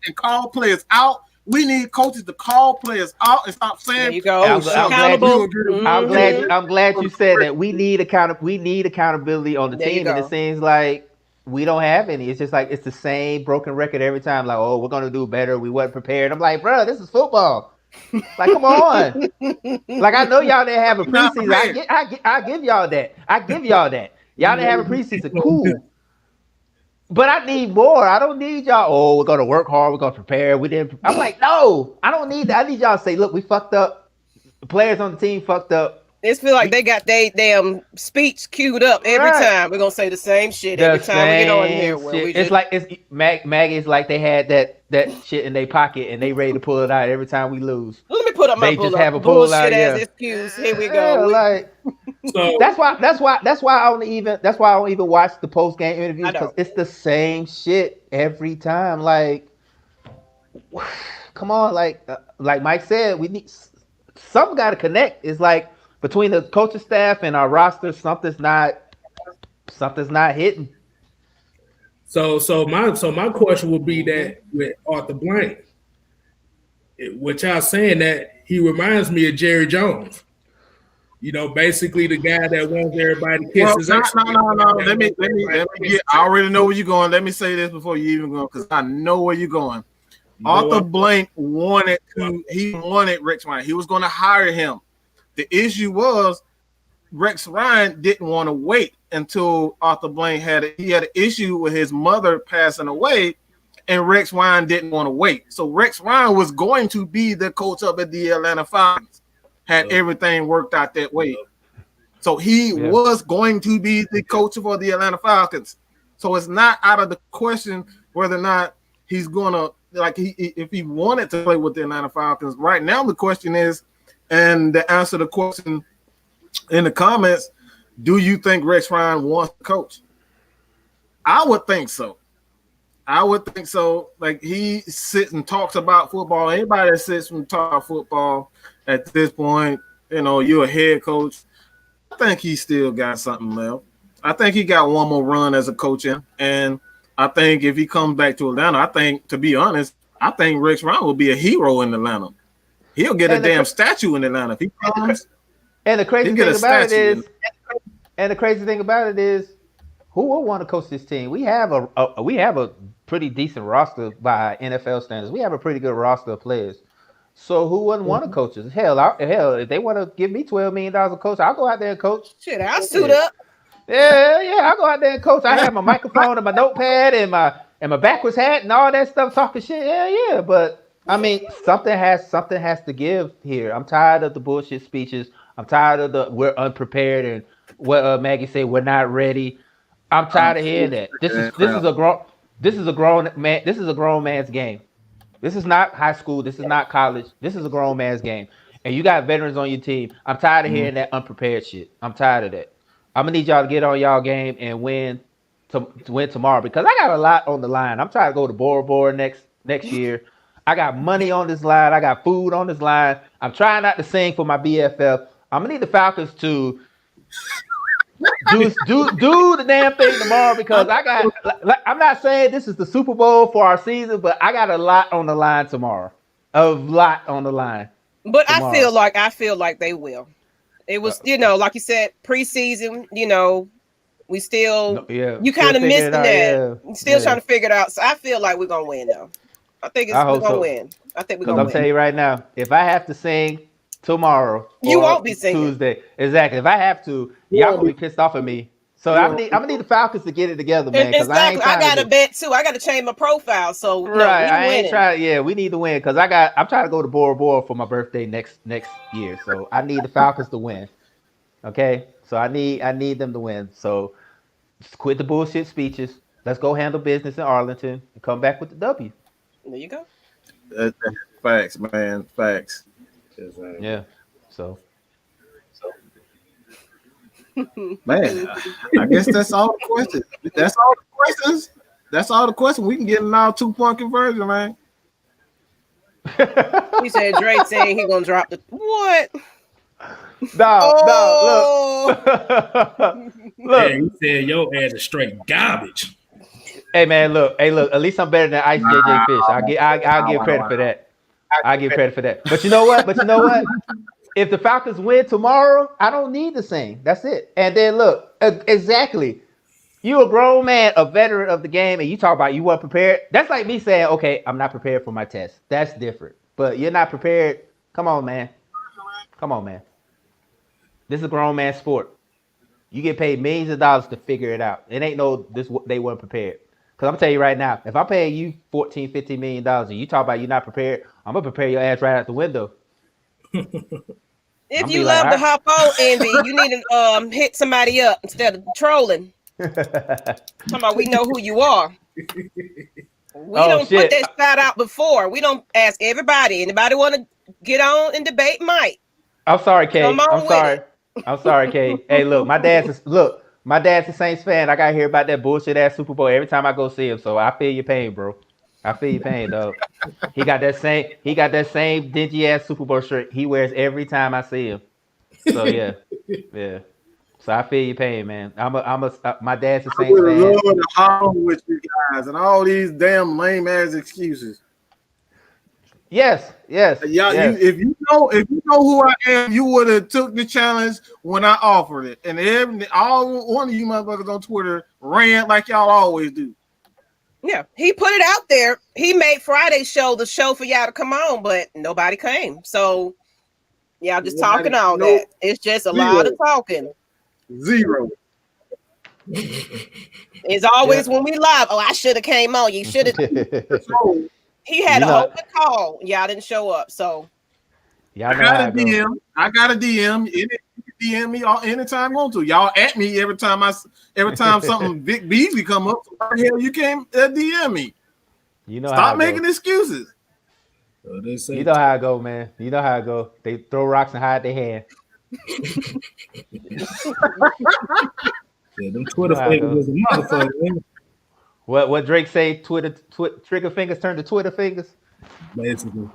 and call players out. We need coaches to call players out and stop saying, there you go. I'm Mm-hmm. glad you said that. We need accountability on the There team, and it seems like we don't have any. It's just like it's the same broken record every time. Like, oh, we're gonna do better. We wasn't prepared. I'm like, bro, this is football. Like, come on. Like, I know y'all didn't have a preseason. I give y'all that. Y'all didn't have a preseason. Cool. But I need more. I don't need y'all. Oh, we're gonna work hard. We're gonna prepare. We didn't. I'm like, no, I don't need that. I need y'all to say, look, we fucked up. The players on the team fucked up. It feel like they got their damn speech queued up every time. We're gonna say the same shit every time we get on here. Maggie's like they had that shit in their pocket and they ready to pull it out every time we lose. Let me put up my bullshit as excuse. Here we go. Like, so that's why I don't even watch the post game interviews, because it's the same shit every time. Like, come on, like Mike said, we need something got to connect. It's like between the coaching staff and our roster, something's not hitting. So my question would be that with Arthur Blank, what y'all saying that he reminds me of Jerry Jones. You know, basically the guy that wants everybody to kiss his ass. No. Let me get. I already know where you're going. Let me say this before you even go, because I know where you're going. Arthur Blank wanted Rex Ryan. He was going to hire him. The issue was Rex Ryan didn't want to wait until Arthur Blank had an issue with his mother passing away, and Rex Ryan didn't want to wait. So Rex Ryan was going to be the coach up at the Atlanta Falcons had everything worked out that way. So he was going to be the coach for the Atlanta Falcons. So it's not out of the question whether or not he's going to, if he wanted to play with the Atlanta Falcons. Right now the question is, and to answer the question in the comments, do you think Rex Ryan wants to coach? I would think so. Like, he sits and talks about football. Anybody that sits and talks about football at this point, you know, you're a head coach. I think he still got something left. I think he got one more run as a coach in. And I think if he comes back to Atlanta, to be honest, I think Rex Ryan will be a hero in Atlanta. He'll get a damn statue in Atlanta if he comes. And the crazy thing about it is, who will want to coach this team? We have a pretty decent roster by NFL standards. We have a pretty good roster of players. So who wouldn't want to coach us? Hell, if they want to give me $12 million a coach, I'll go out there and coach. Shit, I'll suit up. Yeah, I'll go out there and coach. I have my microphone and my notepad and my backwards hat and all that stuff, talking shit. Yeah. But I mean, something has to give here. I'm tired of the bullshit speeches. I'm tired of we're unprepared and what Maggie said, we're not ready. I'm tired of hearing that. This is a grown man's game. This is not high school. This is not college. This is a grown man's game. And you got veterans on your team. I'm tired of hearing that unprepared shit. I'm tired of that. I'm gonna need y'all to get on y'all game and win tomorrow, because I got a lot on the line. I'm trying to go to Bora Bora next year. I got money on this line. I got food on this line. I'm trying not to sing for my BFF. I'm gonna need the Falcons to do the damn thing tomorrow, because I'm not saying this is the Super Bowl for our season, but I got a lot on the line tomorrow. A lot on the line. But tomorrow. I feel like they will. It was, like you said, preseason, we still, you kind of missing that. Yeah. Still trying to figure it out. So I feel like we're going to win, though. I think we're going to win. I think we're going to win. I'm telling you right now, if I have to sing tomorrow, you won't be singing Tuesday. Exactly. If I have to, y'all gonna be pissed off at me. So I'm gonna need the Falcons to get it together, man. Exactly. I got to bet too. I got to change my profile. So I ain't trying. Yeah, we need to win, because I'm trying to go to Bora Bora for my birthday next year. So I need the Falcons to win. Okay. So I need them to win. So just quit the bullshit speeches. Let's go handle business in Arlington and come back with the W. There you go. Facts, man. Facts. Yeah. So man, I guess that's all the questions. That's all the questions. That's all the question. We can get an all 2-point conversion, man. He said Drake saying he gonna drop the what? No, look. He said your ass is straight garbage. Hey man, look. At least I'm better than Ice JJ Fish. I'll give credit for that. I give credit for that. But you know what? If the Falcons win tomorrow, I don't need to sing. That's it. And then look, exactly. You a grown man, a veteran of the game, and you talk about you weren't prepared. That's like me saying, okay, I'm not prepared for my test. That's different. But you're not prepared. Come on, man. This is a grown man sport. You get paid millions of dollars to figure it out. It ain't they weren't prepared. Because I'm telling you right now, if I pay you $14, $15 million and you talk about you're not prepared, I'm going to prepare your ass right out the window. If you love to hop on, Envy, you need to hit somebody up instead of trolling. Talking about we know who you are. We don't put that shout out before. We don't ask everybody. Anybody want to get on and debate Mike? I'm sorry, Kay. I'm sorry, Kay. Hey, look, my dad's a Saints fan. I gotta hear about that bullshit ass Super Bowl every time I go see him. So I feel your pain, bro. I feel your pain, dog. He got that same dingy ass Super Bowl shirt he wears every time I see him. So yeah. So I feel your pain, man. My dad's a Saints fan. I would love to hop with you guys and all these damn lame ass excuses. Yes. If you know who I am, you would have took the challenge when I offered it. And all one of you motherfuckers on Twitter ran like y'all always do. Yeah, he put it out there. He made Friday's show the show for y'all to come on, but nobody came. So y'all just talking all that. It's just a lot of talking. Zero. It's always when we live. Oh, I should have came on. You should have. He had an open call. Y'all didn't show up. So I got a DM. I got a DM. You can DM me anytime you want to. Y'all at me every time something Vic Beasley come up. Why the hell you came DM me? You know, stop making excuses. You know how I go, man. You know how I go. They throw rocks and hide their hand. Them Twitter fingers was a motherfucker. Man. What Drake say? Trigger fingers turn to Twitter fingers. Basically.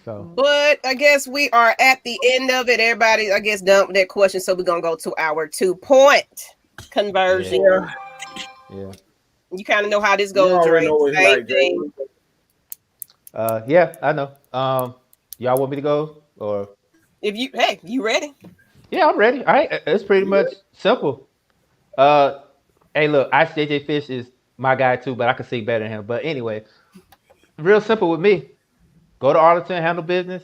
But I guess we are at the end of it. Everybody, I guess, done with that question. So we're gonna go to our 2-point conversion. Yeah. You kind of know how this goes, Drake. Same thing. Yeah, I know. Y'all want me to go or? You ready? Yeah, I'm ready. All right, it's pretty much simple. Hey, look, Ice JJ Fish is my guy too, but I can sing better than him. But anyway, real simple with me. Go to Arlington, handle business,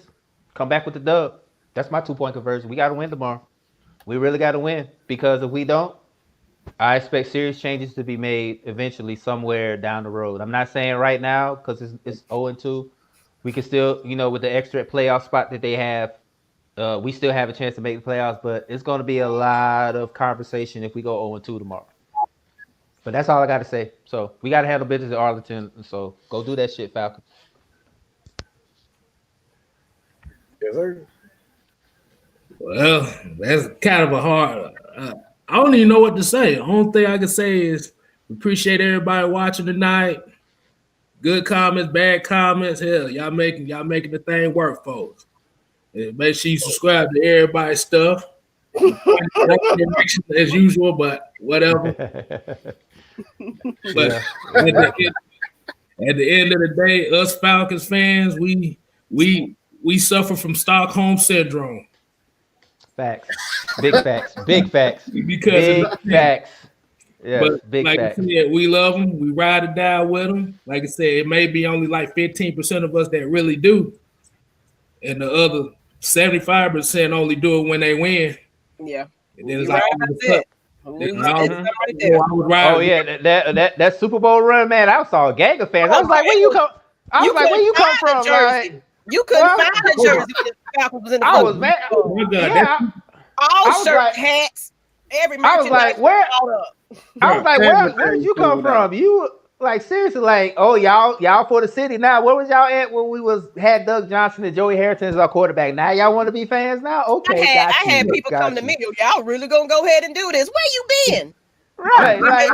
come back with the dub. That's my 2-point conversion. We got to win tomorrow. We really got to win because if we don't, I expect serious changes to be made eventually somewhere down the road. I'm not saying right now because it's 0-2. We can still, with the extra playoff spot that they have, we still have a chance to make the playoffs, but it's going to be a lot of conversation if we go 0-2 tomorrow. But that's all I got to say. So we got to handle business at Arlington. So go do that shit, Falcons. Yes, sir. Well, that's kind of a hard. I don't even know what to say. The only thing I can say is appreciate everybody watching tonight. Good comments, bad comments. Hell, y'all making the thing work, folks. And make sure you subscribe to everybody's stuff. As usual, but whatever. But at the end of the day, us Falcons fans, we suffer from Stockholm syndrome. Facts. Big facts. Big facts. Because big facts. Yeah, but big like facts. I said, we love them. We ride or die with them. Like I said, it may be only like 15% of us that really do. And the other 75% only do it when they win. Yeah. And then it's like, that Super Bowl run, man. I saw a gang of fans. I was like, where you come? Where you come from? Like, you couldn't find a jersey when the Falcons was in the I was mad. All shirts, hats, every I was like, where? I was like, where did you come from? Like seriously, like oh y'all for the city now. Where was y'all at when we had Doug Johnson and Joey Harrington as our quarterback? Now y'all want to be fans now? Okay, I had people come to me. Y'all really gonna go ahead and do this? Where you been? Right, like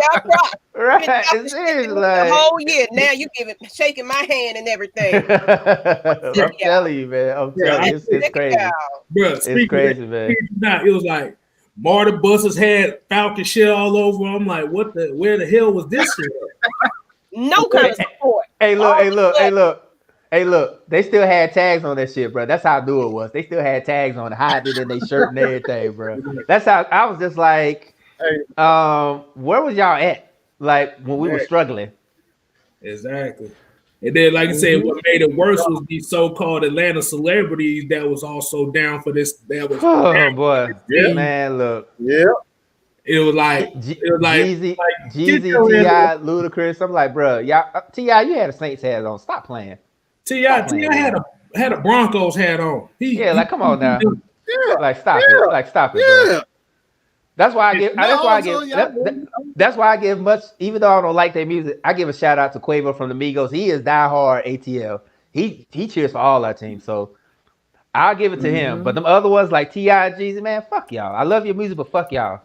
right. Seriously, the whole year. Now you shaking my hand and everything. I'm telling you, man. I'm telling you, it's crazy. Bro, it's crazy, man. It was like Marty Buses had Falcon shit all over. I'm like, where the hell was this shit? No kind of support. Hey, look. They still had tags on that shit, bro. That's how new it was. They still had tags on it, hiding it in their shirt and everything, bro. That's how I was just like, where was y'all at? Like when we were struggling. Exactly. And then, like I said, what made it worse was these so-called Atlanta celebrities that was also down for this. That was boy, man, look. Yeah. It was like Jeezy, T.I., Ludacris. I'm like, bro, y'all, T.I., you had a Saints hat on. Stop playing. T.I. had a Broncos hat on. Like, come on now. Like, stop it. Like, stop it, bro. That's why I give. That's why I give much. Even though I don't like their music, I give a shout out to Quavo from the Migos. He is diehard ATL. He cheers for all our teams. So I'll give it to him. But them other ones like T.I. and Jeezy, man, fuck y'all. I love your music, but fuck y'all.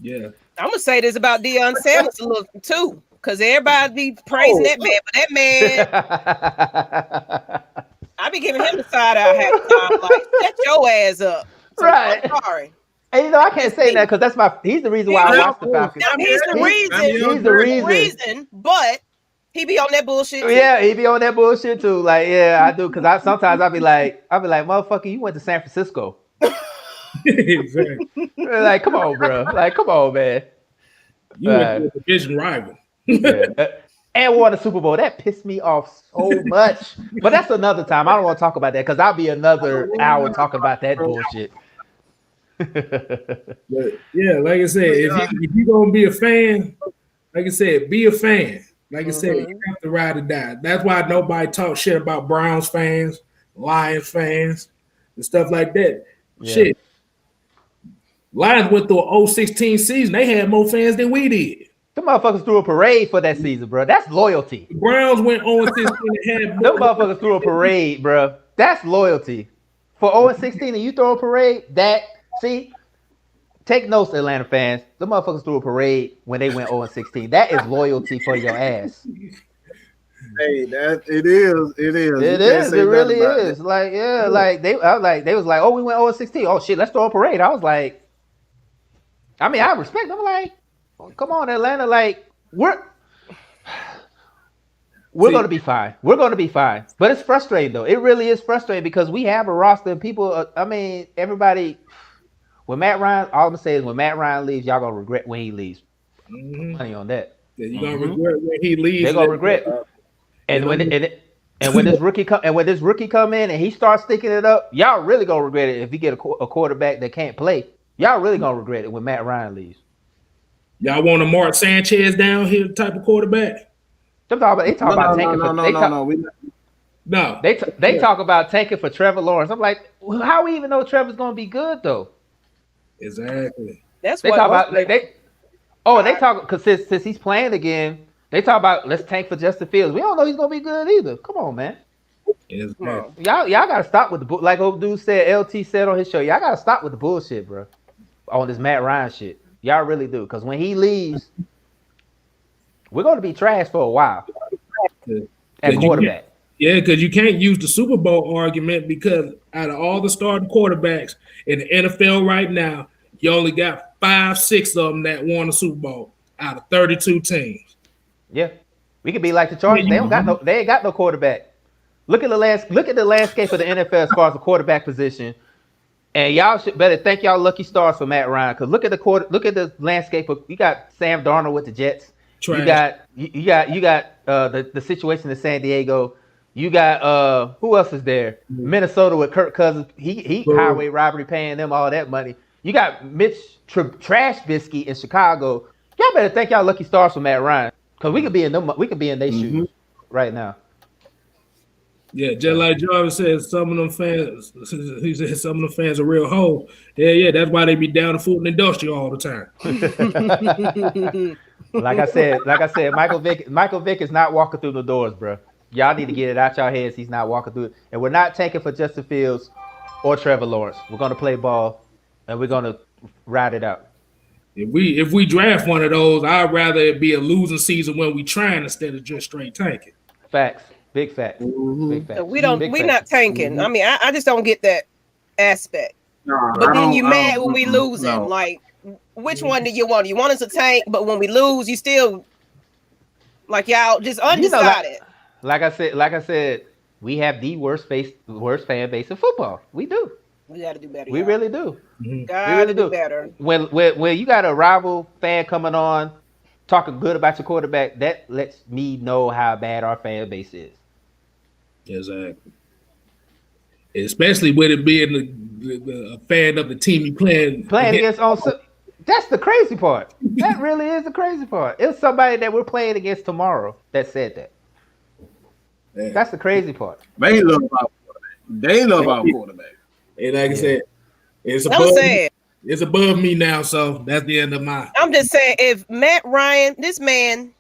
Yeah. I'm gonna say this about Deion Sanders a little too, because everybody be praising that man, but that man, I be giving him the side out half the time. Like, shut your ass up. So right. I'm sorry. And I can't say that because he's the reason why I watch the Falcons. He's the reason, but he be on that bullshit too. Yeah, he be on that bullshit too. Like, yeah, I do. Because sometimes I'll be like, motherfucker, you went to San Francisco. Exactly. Like, come on, bro. Like, come on, man. You went to a division rival. And won the Super Bowl. That pissed me off so much. But that's another time. I don't want to talk about that because I'll be another hour talking about that bullshit. But yeah, like I said, if you're gonna be a fan, like I said, be a fan. Like I said, you have to ride or die. That's why nobody talk shit about Browns fans, Lions fans, and stuff like that. Yeah. Shit. Lions went through a 016 season. They had more fans than we did. Them motherfuckers threw a parade for that season, bro. That's loyalty. The Browns went 016 and had them motherfuckers threw a parade, bro. That's loyalty. For 0-16 and you throw a parade, take notes, Atlanta fans. The motherfuckers threw a parade when they went 0-16. That is loyalty for your ass. Hey, it is. It really is. Like, yeah, like they was like, oh, we went 0-16. Oh shit, let's throw a parade. I was like, I mean, I respect them. Like, come on, Atlanta. Like, we're gonna be fine. We're gonna be fine. But it's frustrating though. It really is frustrating because we have a roster of people. I mean, everybody. When Matt Ryan, all I'm gonna say is when Matt Ryan leaves, y'all gonna regret when he leaves. Money on that. Yeah, you're gonna regret when he leaves. They're gonna regret. And when this rookie come in and he starts sticking it up, y'all really gonna regret it if you get a quarterback that can't play. Y'all really gonna regret it when Matt Ryan leaves. Y'all want a Mark Sanchez down here type of quarterback? They talk about tanking for Trevor Lawrence. I'm like, how we even know Trevor's gonna be good though? Exactly. That's they what talk about. They talk because since he's playing again, they talk about let's tank for Justin Fields. We don't know he's gonna be good either. Come on, man. Y'all gotta stop with the like old dude said. LT said on his show. Y'all gotta stop with the bullshit, bro. On this Matt Ryan shit. Y'all really do because when he leaves, we're gonna be trash for a while. At quarterback. Yeah, because you can't use the Super Bowl argument because out of all the starting quarterbacks in the NFL right now, you only got 5-6 of them that won the Super Bowl out of 32 teams. Yeah, we could be like the Chargers. They ain't got no quarterback. Look at the landscape of the NFL as far as the quarterback position, and y'all should better thank y'all lucky stars for Matt Ryan because look at the landscape of you got Sam Darnold with the Jets. Trash. You got the situation in San Diego. You got who else is there? Minnesota with Kirk Cousins. He highway robbery paying them all that money. You got Mitch Trubisky in Chicago. Y'all better thank y'all lucky stars for Matt Ryan because we could be in their shoes right now. Yeah, just like Jarvis said, some of them fans. He said some of them fans are real hoes. Yeah, that's why they be down the food and industrial all the time. Like I said, Michael Vick is not walking through the doors, bro. Y'all need to get it out y'all heads. He's not walking through it, and we're not taking for Justin Fields or Trevor Lawrence. We're gonna play ball, and we're gonna ride it out. If we draft one of those, I'd rather it be a losing season when we trying instead of just straight tanking. Facts, big facts, big facts. We're not tanking. I mean, I just don't get that aspect. No, but then you mad when we losing. No. Like, which one do you want? You want us to tank, but when we lose, you still like y'all just undecided. You know, like I said, we have the worst fan base in football. We do. We got to do better. We really do. Got to do better. When you got a rival fan coming on, talking good about your quarterback, that lets me know how bad our fan base is. Exactly. Especially with it being a fan of the team you playing against. That's the crazy part. That really is the crazy part. It's somebody that we're playing against tomorrow that said that. Yeah. That's the crazy part. They love our quarterback. And like I said, it's above me now, so that's the end of my. I'm just saying, if Matt Ryan, this man,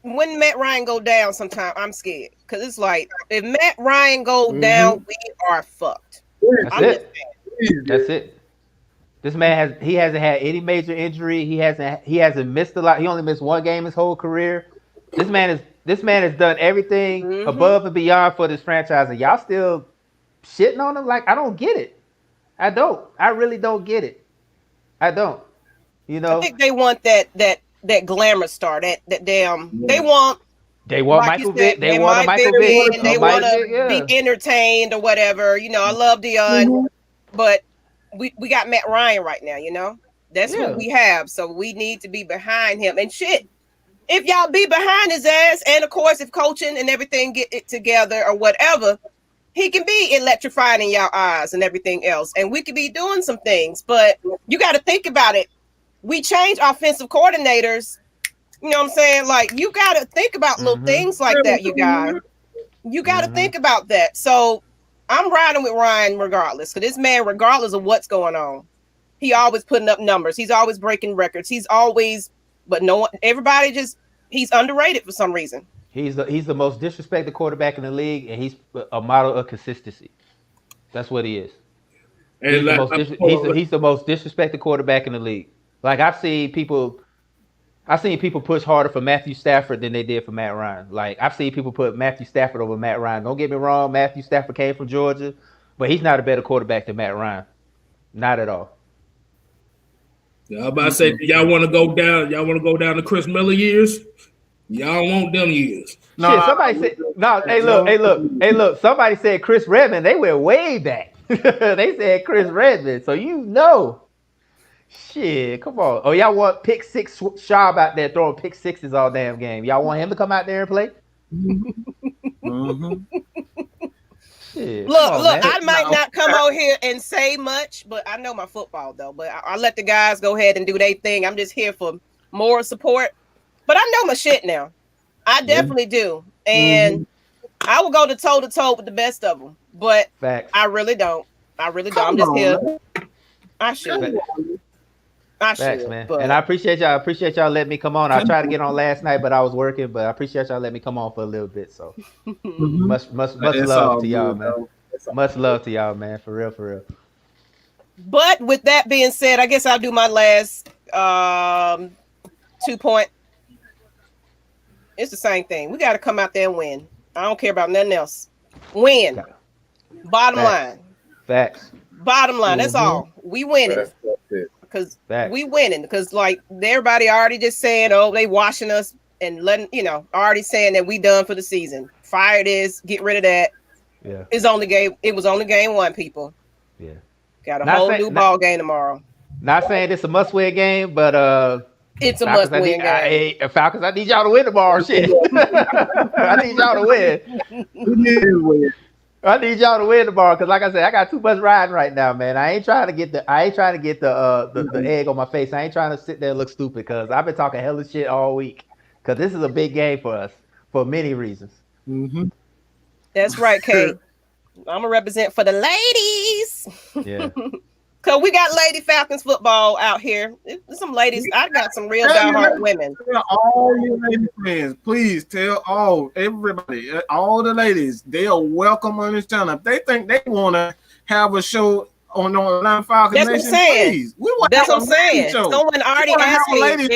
when Matt Ryan go down, sometimes I'm scared because it's like if Matt Ryan go down, we are fucked. That's it. This man hasn't had any major injury. He hasn't missed a lot. He only missed one game his whole career. This man has done everything above and beyond for this franchise, and y'all still shitting on him. Like, I don't get it. I don't. I really don't get it. I don't. You know, I think they want that glamour star. That damn. They want Michael Vick. They want Michael Vick. They want to be entertained or whatever. You know, I love Deion, but we got Matt Ryan right now. You know, that's what we have. So we need to be behind him. And shit, if y'all be behind his ass, and of course, if coaching and everything get it together or whatever, he can be electrifying in y'all eyes and everything else. And we could be doing some things, but you got to think about it. We change offensive coordinators. You know what I'm saying? Like, you got to think about little things like that, you guys. You got to think about that. So I'm riding with Ryan regardless, because this man, regardless of what's going on, he always putting up numbers. He's always breaking records. He's always, but no one, everybody just, he's underrated for some reason. He's the most disrespected quarterback in the league, and he's a model of consistency. That's what he is. He's the most disrespected quarterback in the league. Like, I've seen people push harder for Matthew Stafford than they did for Matt Ryan. Like, I've seen people put Matthew Stafford over Matt Ryan. Don't get me wrong, Matthew Stafford came from Georgia, but he's not a better quarterback than Matt Ryan. Not at all. Yeah, I'm about to say, y'all want to go down? Y'all want to go down to Chris Miller years? Y'all want them years? No, shit, somebody said no. Hey, look. Somebody said Chris Redmond. They went way back. They said Chris Redmond. So you know. Shit, come on. Oh, y'all want pick six Schaub out there throwing pick sixes all damn game. Y'all want him to come out there and play? Shit, look, I might not come out here and say much, but I know my football, though. But I let the guys go ahead and do their thing. I'm just here for more support. But I know my shit now. I definitely do. And I will go toe-to-toe with the best of them. But Facts. I really don't. I'm just here. I should. Facts, man. But... And I appreciate y'all letting me come on. I tried to get on last night, but I was working. But I appreciate y'all letting me come on for a little bit. So much love to y'all, man. Much love to y'all, man. For real. But with that being said, I guess I'll do my last 2 point. It's the same thing. We got to come out there and win. I don't care about nothing else. Win. Bottom line. Facts. Bottom line. That's all. We winning. Because we winning. Because like everybody already just saying, oh, they watching us and letting, already saying that we done for the season. Fire this. Get rid of that. Yeah. It was only game one, people. Yeah. Got a whole new ball game tomorrow. Not saying it's a must-win game, but it's a must-win game. Falcons, I need y'all to win tomorrow. Shit. I need y'all to win. I need y'all to win tomorrow because, like I said, I got too much riding right now, man. I ain't trying to get the egg on my face. I ain't trying to sit there and look stupid because I've been talking hella shit all week. Because this is a big game for us for many reasons. Mm-hmm. That's right, Kay. I'm gonna represent for the ladies. Yeah. Cause we got Lady Falcons football out here. Some ladies, I got some real diehard women. All your lady friends, please tell everybody, all the ladies, they are welcome on this channel. If they think they want to have a show on Online Falcons That's Nation, what I'm saying. please. We want That's to what I'm saying. Someone already asked me.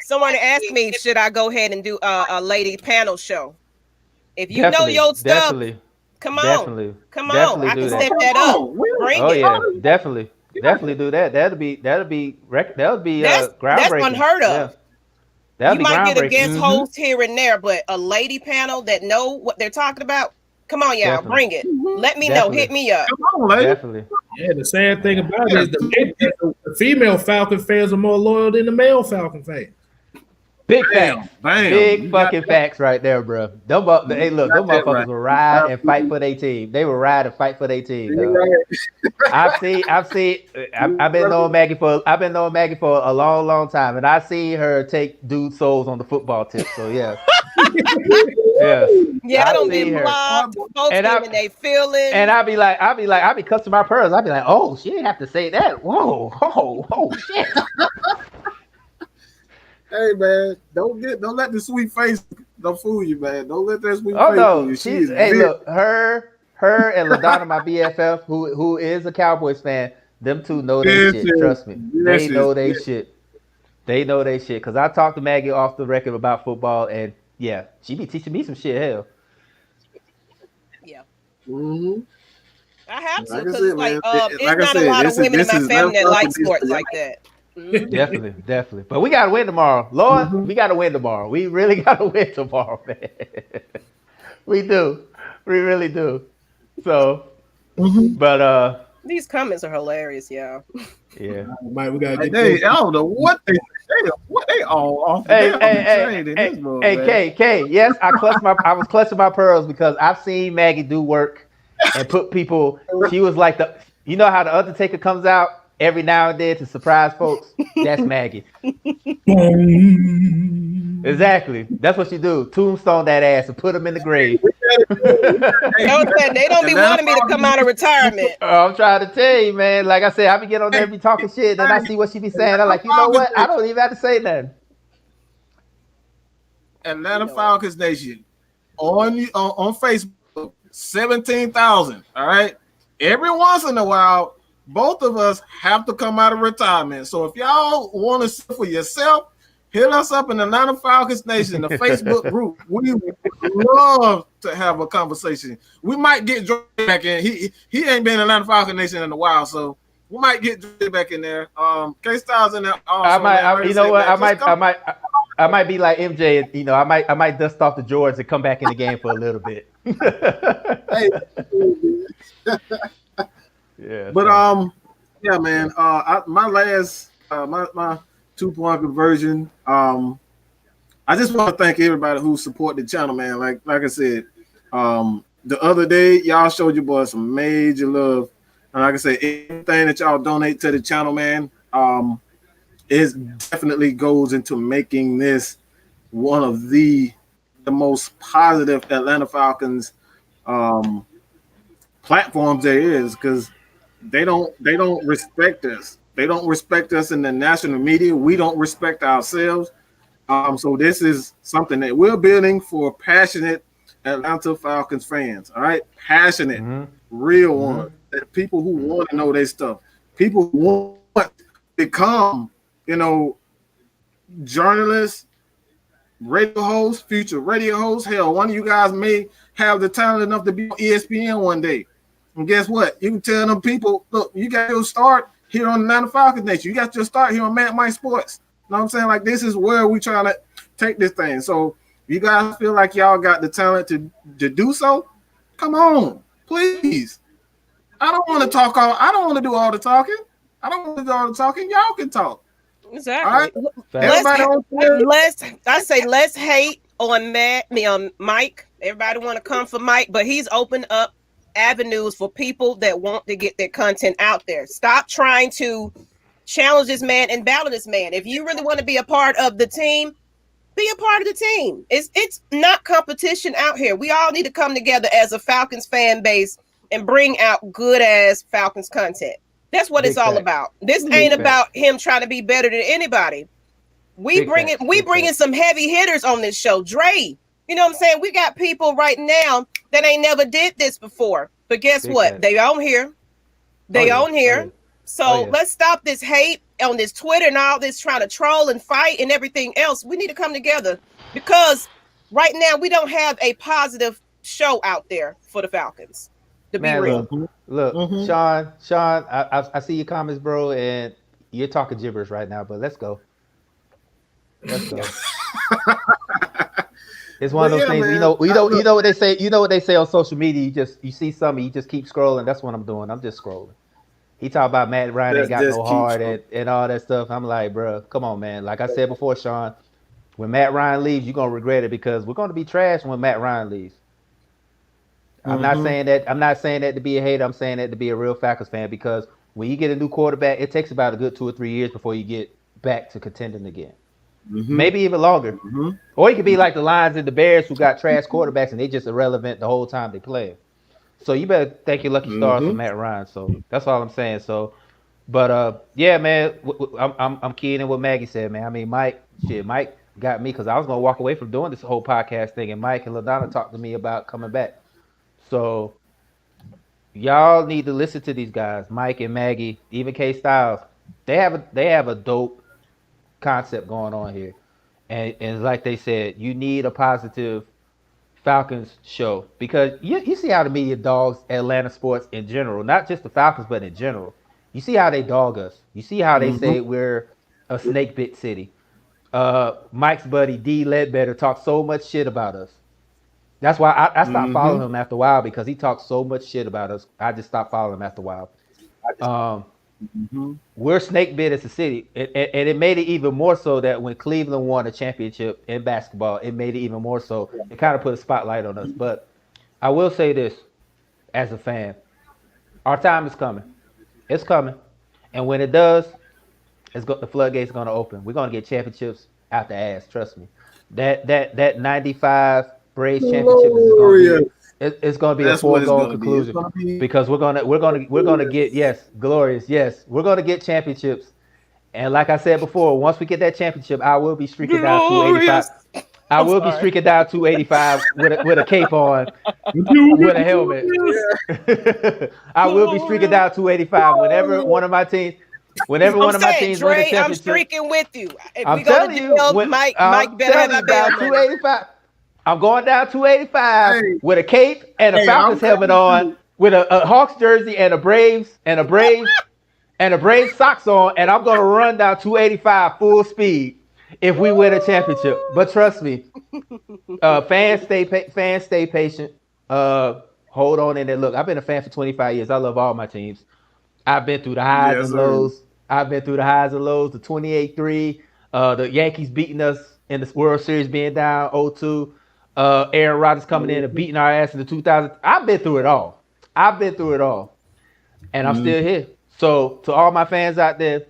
Someone asked me, should I go ahead and do a lady panel show? If you know your stuff, come on. I can step that up. Bring it. Yeah, definitely do that. That'll be groundbreaking. That's unheard of. Yeah. You might get a guest host here and there, but a lady panel that know what they're talking about. Come on, y'all, bring it. Let me know. Hit me up. Come on, lady. Definitely. Yeah, the sad thing about it is the female Falcon fans are more loyal than the male Falcon fans. Big facts. Big fucking facts right there, bro. Hey, look, them motherfuckers will ride and fight for their team. They will ride and fight for their team. I've been knowing Maggie for a long time, and I seen her take dude souls on the football tip. So yeah. Yeah, I don't get blocked. Folks and they feeling. And I be cussing my pearls. I be like, oh, she didn't have to say that. Whoa, shit. Hey man, don't let the sweet face fool you, man. Don't let that sweet face fool you. Look, her and LaDonna, my BFF, who is a Cowboys fan, them two know their shit. Trust me, they know their shit. They know their shit. Cause I talked to Maggie off the record about football, and yeah, she be teaching me some shit. Hell, yeah. Mm-hmm. I have to, because it's not a lot of women in my family that like sports like that. Mm-hmm. Definitely. But we gotta win tomorrow, Lord. We gotta win tomorrow. We really gotta win tomorrow, man. We do. We really do. So, but these comments are hilarious, y'all. Yeah, Mike, we gotta get. I don't know what they all off. Hey, K. Yes, I was clutching my pearls because I've seen Maggie do work and put people. She was like you know how the Undertaker comes out every now and then to surprise folks? That's Maggie. Exactly. That's what she do. Tombstone that ass and put him in the grave. They don't be wanting me to come out of retirement. I'm trying to tell you, man. Like I said, I be getting on there and be talking shit. Then I see what she be saying. I'm like, you know what? I don't even have to say nothing. Atlanta Falcons Nation on Facebook, 17,000. All right. Every once in a while, both of us have to come out of retirement. So if y'all want to see for yourself, hit us up in the Atlanta Falcons Nation, the Facebook group. We would love to have a conversation. We might get Jordan back in. He ain't been in Atlanta Falcons Nation in a while, so we might get Jordan back in there. K-Styles in there. I might be like MJ. You know, I might dust off the Jordans and come back in the game for a little bit. Yeah. But yeah, man. My last my 2-point conversion. I just want to thank everybody who support the channel, man. Like I said, the other day y'all showed your boys some major love, and like I said, anything that y'all donate to the channel, man, it definitely goes into making this one of the most positive Atlanta Falcons platforms there is, because they don't respect us. They don't respect us in the national media. We don't respect ourselves. So this is something that we're building for passionate Atlanta Falcons fans. All right, passionate, real ones. People who want to know their stuff. People who want to become, journalists, radio hosts, future radio hosts. Hell, one of you guys may have the talent enough to be on ESPN one day. And guess what? You can tell them people, look, you got your start here on the Atlanta Falcons Nation. You got your start here on Mad Mike Sports. You know what I'm saying? Like, this is where we trying to take this thing. So you guys feel like y'all got the talent to do so? Come on, please. I don't want to talk I don't want to do all the talking. I don't want to do all the talking. Y'all can talk. Exactly. All right? Let's hate on Mike. Everybody want to come for Mike, but he's opened up avenues for people that want to get their content out there. Stop trying to challenge this man and battle this man. If you really want to be a part of the team, be a part of the team. It's not competition out here. We all need to come together as a Falcons fan base and bring out good ass Falcons content. That's what it's all about. This ain't about him trying to be better than anybody. We bringing some heavy hitters on this show. Dre, you know what I'm saying? We got people right now that ain't never did this before. But guess what? They on here. They on here. So let's stop this hate on this Twitter and all this trying to troll and fight and everything else. We need to come together because right now we don't have a positive show out there for the Falcons. To be real. Look, Sean, I see your comments, bro, and you're talking gibberish right now, but let's go. Let's go. It's one of those things, man. You know what they say. You know what they say on social media. You see something, you just keep scrolling. That's what I'm doing. I'm just scrolling. He talk about Matt Ryan ain't got no heart and all that stuff. I'm like, bro, come on, man. Like I said before, Sean, when Matt Ryan leaves, you're gonna regret it because we're gonna be trash when Matt Ryan leaves. I'm not saying that to be a hater. I'm saying that to be a real Falcons fan because when you get a new quarterback, it takes about a good 2 or 3 years before you get back to contending again. Maybe even longer. Or you could be like the Lions and the Bears who got trash quarterbacks and they just irrelevant the whole time they play. So you better thank your lucky stars for Matt Ryan. So that's all I'm saying. So, but yeah, man, I'm keying in what Maggie said, man. I mean, Mike got me because I was gonna walk away from doing this whole podcast thing, and Mike and LaDonna talked to me about coming back. So y'all need to listen to these guys, Mike and Maggie, even K Styles. They have a dope concept going on here, and like they said, you need a positive Falcons show because you see how the media dogs Atlanta sports in general, not just the Falcons, but in general. You see how they dog us. You see how they say we're a snake bit city. Mike's buddy D Ledbetter talks so much shit about us. That's why I stopped following him after a while because he talks so much shit about us. I just stopped following him after a while. We're snake bit as a city, and it made it even more so that when Cleveland won a championship in basketball, it made it even more so. It kind of put a spotlight on us. But I will say this, as a fan, our time is coming. It's coming, and when it does, the floodgates are going to open. We're going to get championships out the ass. Trust me. That 95 Braves championship is going to be a foregone conclusion because we're gonna get glorious. Yes, we're gonna get championships. And like I said before, once we get that championship, I will be streaking down 285. I will be streaking down 285 with a cape on, with a helmet. I will be streaking down 285 whenever one of my teams. Whenever one of my teams wins a championship, I'm streaking with you. If I'm telling you, Mike better have that down 285. I'm going down 285 with a cape and a Falcons helmet on, with a Hawks jersey and a Braves socks on, and I'm gonna run down 285 full speed if we win a championship. But trust me, fans stay patient. Hold on in there. Look, I've been a fan for 25 years. I love all my teams. I've been through the highs and lows. The 28-3, the Yankees beating us in the World Series, being down 0-2. Aaron Rodgers coming in and beating our ass in the 2000s. I've been through it all. And I'm still here. So to all my fans out there,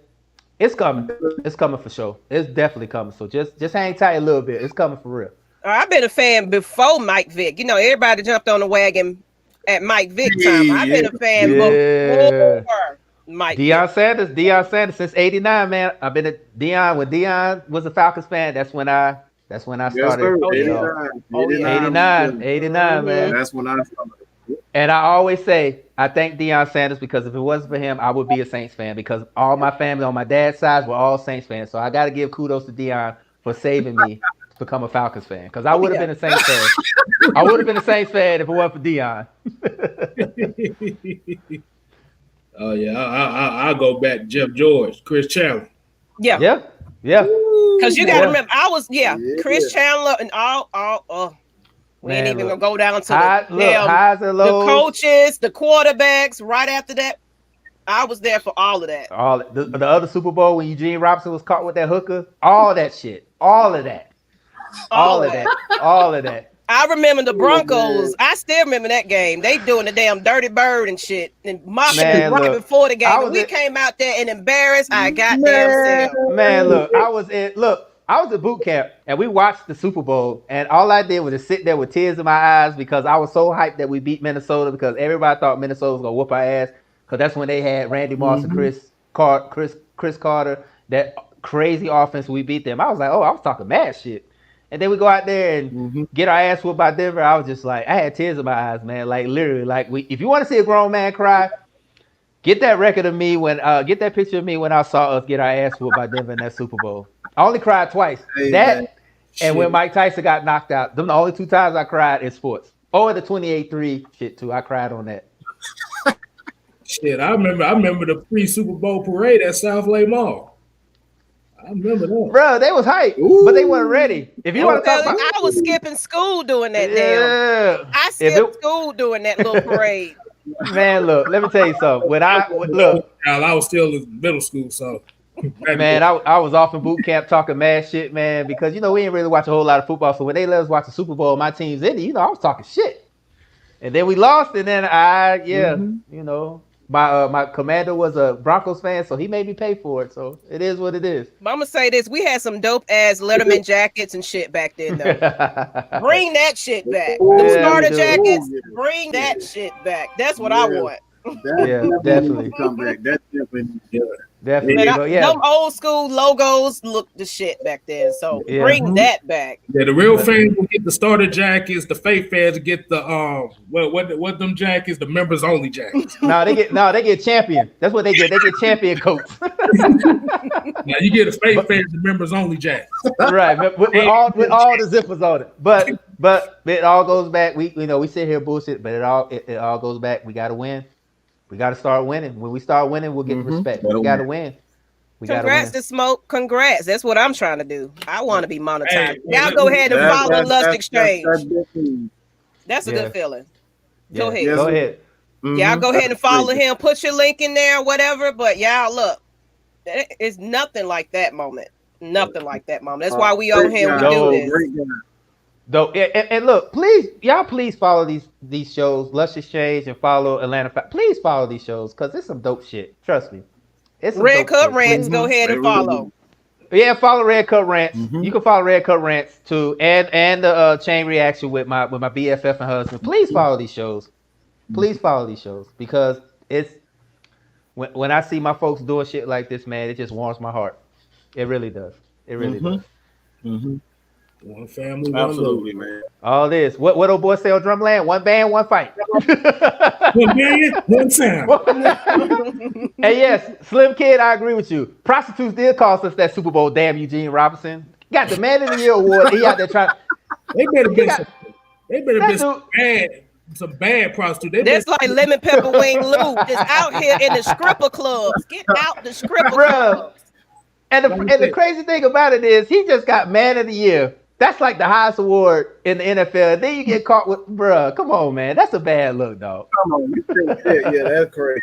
it's coming. It's coming for sure. It's definitely coming. So just hang tight a little bit. It's coming for real. I've been a fan before Mike Vick. You know, everybody jumped on the wagon at Mike Vick time. I've been a fan before Mike Deion Sanders since '89, man. I've been at Deion when Deion was a Falcons fan. That's when I started. 89, man. That's when I started. And I always say, I thank Deion Sanders because if it wasn't for him, I would be a Saints fan because all my family on my dad's side were all Saints fans. So I got to give kudos to Deion for saving me to become a Falcons fan because I would have been a Saints fan. I would have been a Saints fan if it wasn't for Deion. Oh, yeah. I'll go back to Jeff George, Chris Chandler. Yeah. Because you got to remember, Chris Chandler and all. We ain't even gonna go down to the coaches, the quarterbacks. Right after that, I was there for all of that. All the other Super Bowl when Eugene Robinson was caught with that hooker, all that shit, all of that. I remember the Broncos. I still remember that game. They doing the damn Dirty Bird and shit and mocking us right before the game. We came out there and embarrassed. I got damn self. Man, look, I was at boot camp and we watched the Super Bowl, and all I did was just sit there with tears in my eyes because I was so hyped that we beat Minnesota because everybody thought Minnesota was gonna whoop our ass because that's when they had Randy Moss and Chris Carter, that crazy offense. We beat them. I was like, oh, I was talking mad shit. And then we go out there and get our ass whooped by Denver. I was just like, I had tears in my eyes, man. Like literally, like if you want to see a grown man cry, get that record of me get that picture of me when I saw us get our ass whooped by Denver in that Super Bowl. I only cried twice. Hey, that man. and when Mike Tyson got knocked out. Them the only 2 times I cried in sports. Oh, the 28-3 shit too. I cried on that. Shit, I remember the pre-Super Bowl parade at South Lake Mall. I remember that. Bro, they was hype, but they weren't ready. If you want to talk about, I was skipping school doing that damn. I skipped school doing that little parade. Man, look, let me tell you something. I was still in middle school, so man, I was off in boot camp talking mad shit, man, because we didn't really watch a whole lot of football. So when they let us watch the Super Bowl, my team's in it, I was talking shit. And then we lost, and then my commander was a Broncos fan, so he made me pay for it. So it is what it is. I'm gonna say this: we had some dope ass Letterman jackets and shit back then, though. Bring that shit back. The starter jackets, bring that shit back. That's what I want. Definitely. Come back. That's definitely. Them old school logos looked the shit back then. So bring that back. Yeah, the real fans will get the starter jackets. The fake fans get the what them jackets? The members only jackets. they get champion. That's what they get. They get champion coats. Now you get a fake fans, the members only jackets. Right, with all the zippers on it. But it all goes back. We sit here bullshit, but it all goes back. We gotta win. We got to start winning. When we start winning, we'll get respect. We got to win. Congrats to Smoke. Congrats. That's what I'm trying to do. I want to be monetized. Y'all go ahead and follow Lust Exchange. That's a good feeling. Go ahead. Go ahead. Y'all go ahead and follow him. Put your link in there, whatever. But y'all, look, it's nothing like that moment. Nothing like that moment. That's why we owe him to do this. Though, and look, please follow these shows, Lush Exchange, and follow Atlanta. Please follow these shows because it's some dope shit. Trust me, it's some Red Cup Rants. Go ahead and follow. Yeah, follow Red Cup Rants. You can follow Red Cup Rants too, and the Chain Reaction with my BFF and husband. Please follow these shows. Please follow these shows because it's when I see my folks doing shit like this, man, it just warms my heart. It really does. It really does. One family, absolutely, man. All this. What old boy say on Drumland? One band, one fight. One band, one sound. Hey, yes, Slim Kid, I agree with you. Prostitutes did cost us that Super Bowl. Damn, Eugene Robinson got the Man of the Year award. He out there trying. They better be some bad prostitutes. That's like Lemon Pepper Wing Lou is out here in the stripper clubs. Get out the stripper clubs. And the crazy thing about it is he just got Man of the Year. That's like the highest award in the NFL. And then you get caught with, bruh, come on, man. That's a bad look, dog. Come on, you think that's crazy.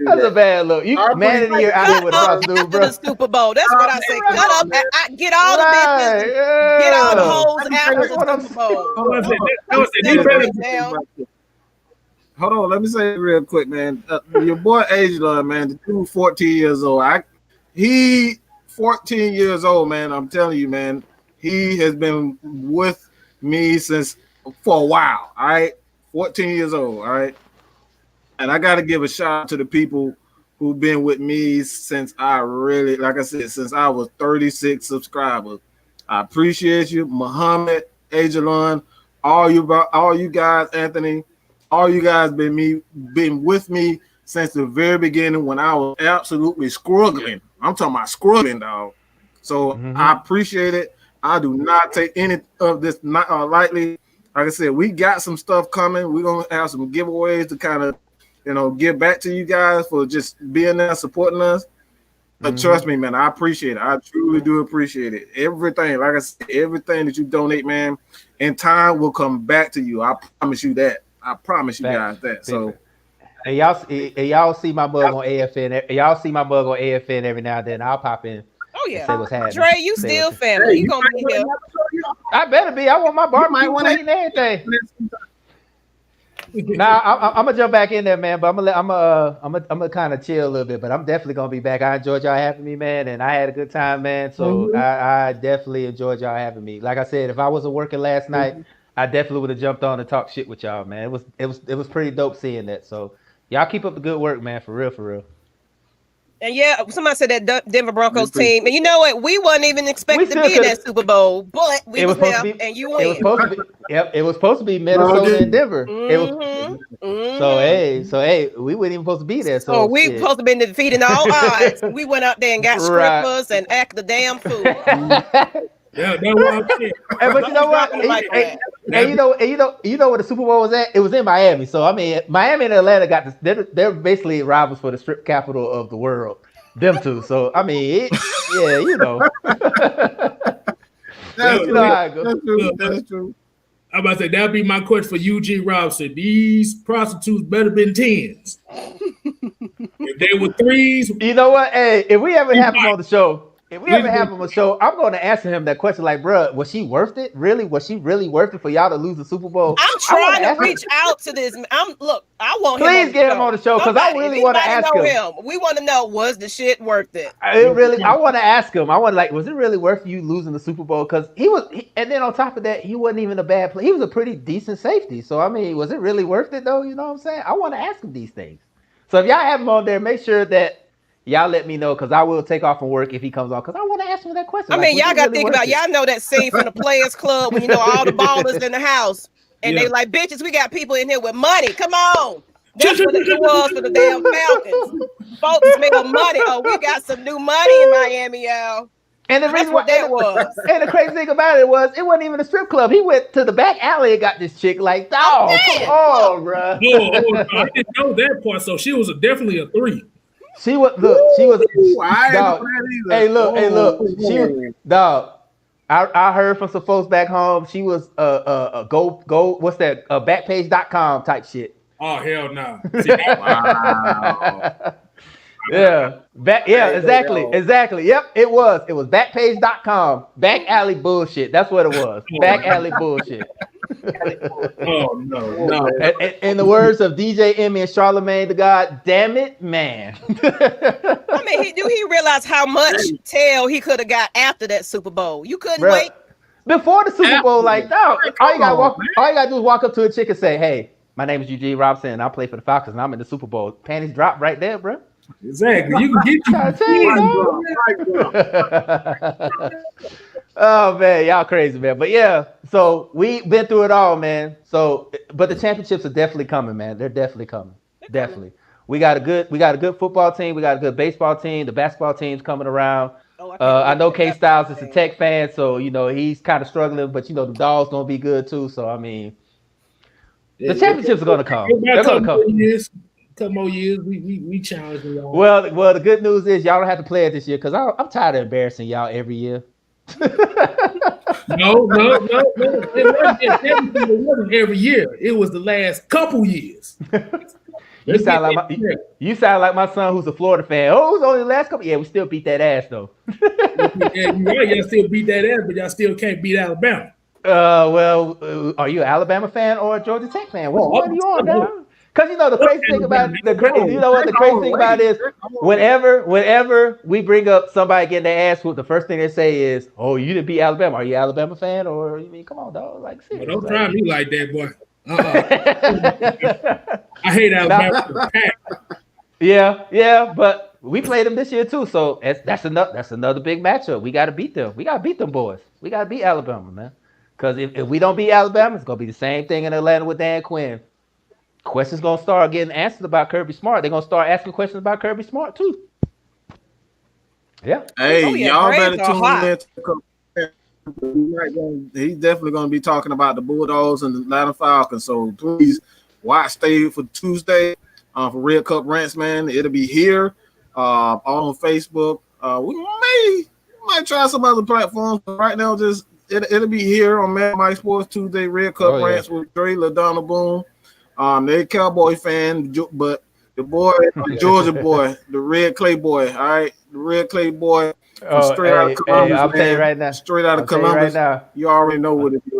That's a bad look. You Man of the Year out here with a prostitute, bro. The Super Bowl. That's what I say. Cut up. Get all the business. Get all the hoes after the Super Bowl. Hold on, let me say it real quick, man. Your boy Angela, man, the dude 14 years old. He 14 years old, man. I'm telling you, man. He has been with me for a while, all right? 14 years old, all right? And I got to give a shout out to the people who've been with me since since I was 36 subscribers. I appreciate you, Muhammad, Ajalon, all you guys, Anthony, all you guys been with me since the very beginning when I was absolutely struggling. I'm talking about struggling, dog. So I appreciate it. I do not take any of this lightly. Like I said, we got some stuff coming. We're going to have some giveaways to kind of, give back to you guys for just being there, supporting us. But trust me, man, I appreciate it. I truly do appreciate it. Everything, like I said, everything that you donate, man, in time will come back to you. I promise you that. I promise you guys that. So, and y'all see my mug on AFN. Y'all see my mug on AFN every now and then. I'll pop in. Oh yeah, say what's happening. Dre, you still family. You gonna be here? I better be. I want my bar plate and everything. Nah, I'm gonna jump back in there, man. But I'm gonna kind of chill a little bit. But I'm definitely gonna be back. I enjoyed y'all having me, man, and I had a good time, man. So I definitely enjoyed y'all having me. Like I said, if I wasn't working last night, I definitely would have jumped on and talked shit with y'all, man. It was pretty dope seeing that. So y'all keep up the good work, man. For real, for real. And yeah, somebody said that Denver Broncos team, and you know what? We wasn't even expected to be in that Super Bowl, but we was there, and you win. It was supposed to be. Yep, it was supposed to be Minnesota and Denver. So hey, we weren't even supposed to be there. So we supposed to be defeating all odds. We went out there and got strippers and act the damn fool. Yeah, that's what I'm saying. But you know what? You know where the Super Bowl was at? It was in Miami. So I mean, Miami and Atlanta got this. They're basically rivals for the strip capital of the world. Them two. So I mean, you know. That's you know how it goes. That's true. I'm about to say that'd be my question for Eugene Robinson. These prostitutes better been 10s. If they were 3s, you know what? Hey, if we ever have him on the show. If we ever have him on the show, I'm going to answer him that question like, bro, was she worth it? Really? Was she really worth it for y'all to lose the Super Bowl? I'm trying to reach out to this. I want him. Please get him on the show because I really want to ask him. We want to know, was the shit worth it? I want to ask him. I want to was it really worth you losing the Super Bowl? Because and then on top of that, he wasn't even a bad player. He was a pretty decent safety. So, I mean, was it really worth it though? You know what I'm saying? I want to ask him these things. So if y'all have him on there, make sure that y'all let me know because I will take off from work if he comes on because I want to ask him that question. I mean, y'all got to think about y'all know that scene from the Players Club when you know all the ballers in the house and they like, bitches, we got people in here with money. Come on. That's what it was for the damn Falcons. Folks smell money. Oh, we got some new money in Miami, y'all. And the reason what that was. And the crazy thing about it wasn't even a strip club. He went to the back alley and got this chick like, come on, bro. No, I didn't know that part. So she was definitely a 3. She was dog. Hey, look. She was dog. I heard from some folks back home. She was a go. What's that? Backpage.com type shit. Oh hell no! Wow. Exactly. Yep, it was Backpage.com. Back alley bullshit. That's what it was. Back alley bullshit. Oh no. In the words of DJ Emmy and Charlamagne the God, damn it, man. I mean, he realized how much tail he could have got after that Super Bowl. You couldn't wait. Before the Super Bowl, like, no, all you gotta do is walk up to a chick and say, hey, my name is Eugene Robinson and I play for the Falcons and I'm in the Super Bowl. Panties drop right there, bro. Exactly. You can get Oh man, y'all crazy, man. But yeah, so we been through it all, man. So, but the championships are definitely coming, man. They're definitely coming. Definitely. We got a good football team. We got a good baseball team. The basketball team's coming around. I know K Styles is a Tech fan, so you know he's kind of struggling, but you know the Dogs gonna be good too. So I mean, the championships are gonna come. They're gonna come. Couple more years, we challenge y'all. Well, the good news is y'all don't have to play it this year because I'm tired of embarrassing y'all every year. No. It wasn't every year. It was the last couple years. You sound like my son who's a Florida fan. Oh, it was only the last couple. Yeah, we still beat that ass though. Y'all still beat that ass, but y'all still can't beat Alabama. Are you an Alabama fan or a Georgia Tech fan? What are you on, dog? Because you know the crazy thing about the crazy thing about it is whenever we bring up somebody getting their ass whooped, the first thing they say is, "Oh, you didn't beat Alabama. Are you an Alabama fan?" Or you mean, come on, dog, like seriously. Well, don't try me like that, boy. I hate Alabama. Yeah, but we played them this year too, so that's another big matchup. We got to beat them. We got to beat them boys. We got to beat Alabama, man. Because if we don't beat Alabama, it's gonna be the same thing in Atlanta with Dan Quinn. Questions gonna start getting answered about Kirby Smart. They're gonna start asking questions about Kirby Smart too. Yeah. Hey, y'all better tune in. He's definitely gonna be talking about the Bulldogs and the Atlanta Falcons. So please stay for Tuesday for Red Cup Rants, man. It'll be here all on Facebook. We might try some other platforms, but right now it'll be here on Mad Mike Sports Tuesday. Red Cup Rants with Dre LaDonna Boone. They're a Cowboy fan, but the boy, the Georgia boy, the Red Clay boy, all right? The Red Clay boy straight out of Columbus. I'll tell you right now. Straight out of Columbus. You already know what it is.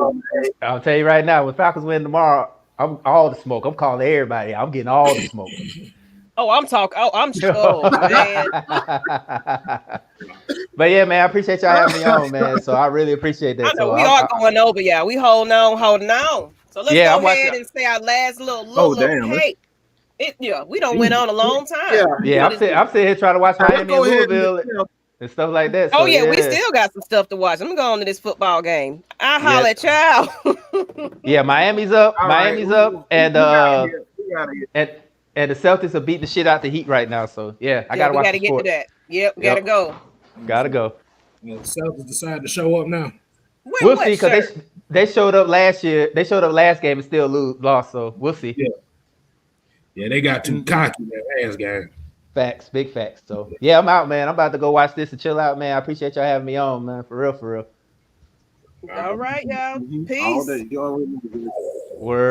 I'll tell you right now, when Falcons win tomorrow, I'm all the smoke. I'm calling everybody. I'm getting all the smoke. Oh, I'm talking. Oh man. But yeah, man, I appreciate y'all having me on, man. So I really appreciate that. I know So we are going over, yeah. We holding on. So let's Yeah, go I'm watching- ahead and say our last little Oh, look. damn. Hey, we don't went on a long time. Yeah. Yeah, I'm sitting here trying to watch Let's Miami go and ahead Louisville and stuff like that. So, Oh yeah, we still got some stuff to watch. I'm going to this football game. I holler at y'all. Yeah, Miami's up. All Miami's right. up, and We gotta get. and the Celtics are beating the shit out the Heat right now. So yeah, I gotta we watch gotta the get to sport. that. Yep, gotta go. Gotta go. You know, the Celtics decide to show up now. We'll see because they showed up last year. They showed up last game and still lost. So we'll see. Yeah, they got too cocky that last game. Facts, big facts. So yeah, I'm out, man. I'm about to go watch this and chill out, man. I appreciate y'all having me on, man. For real, for real. All right, y'all. Peace. All day. You already know. Word.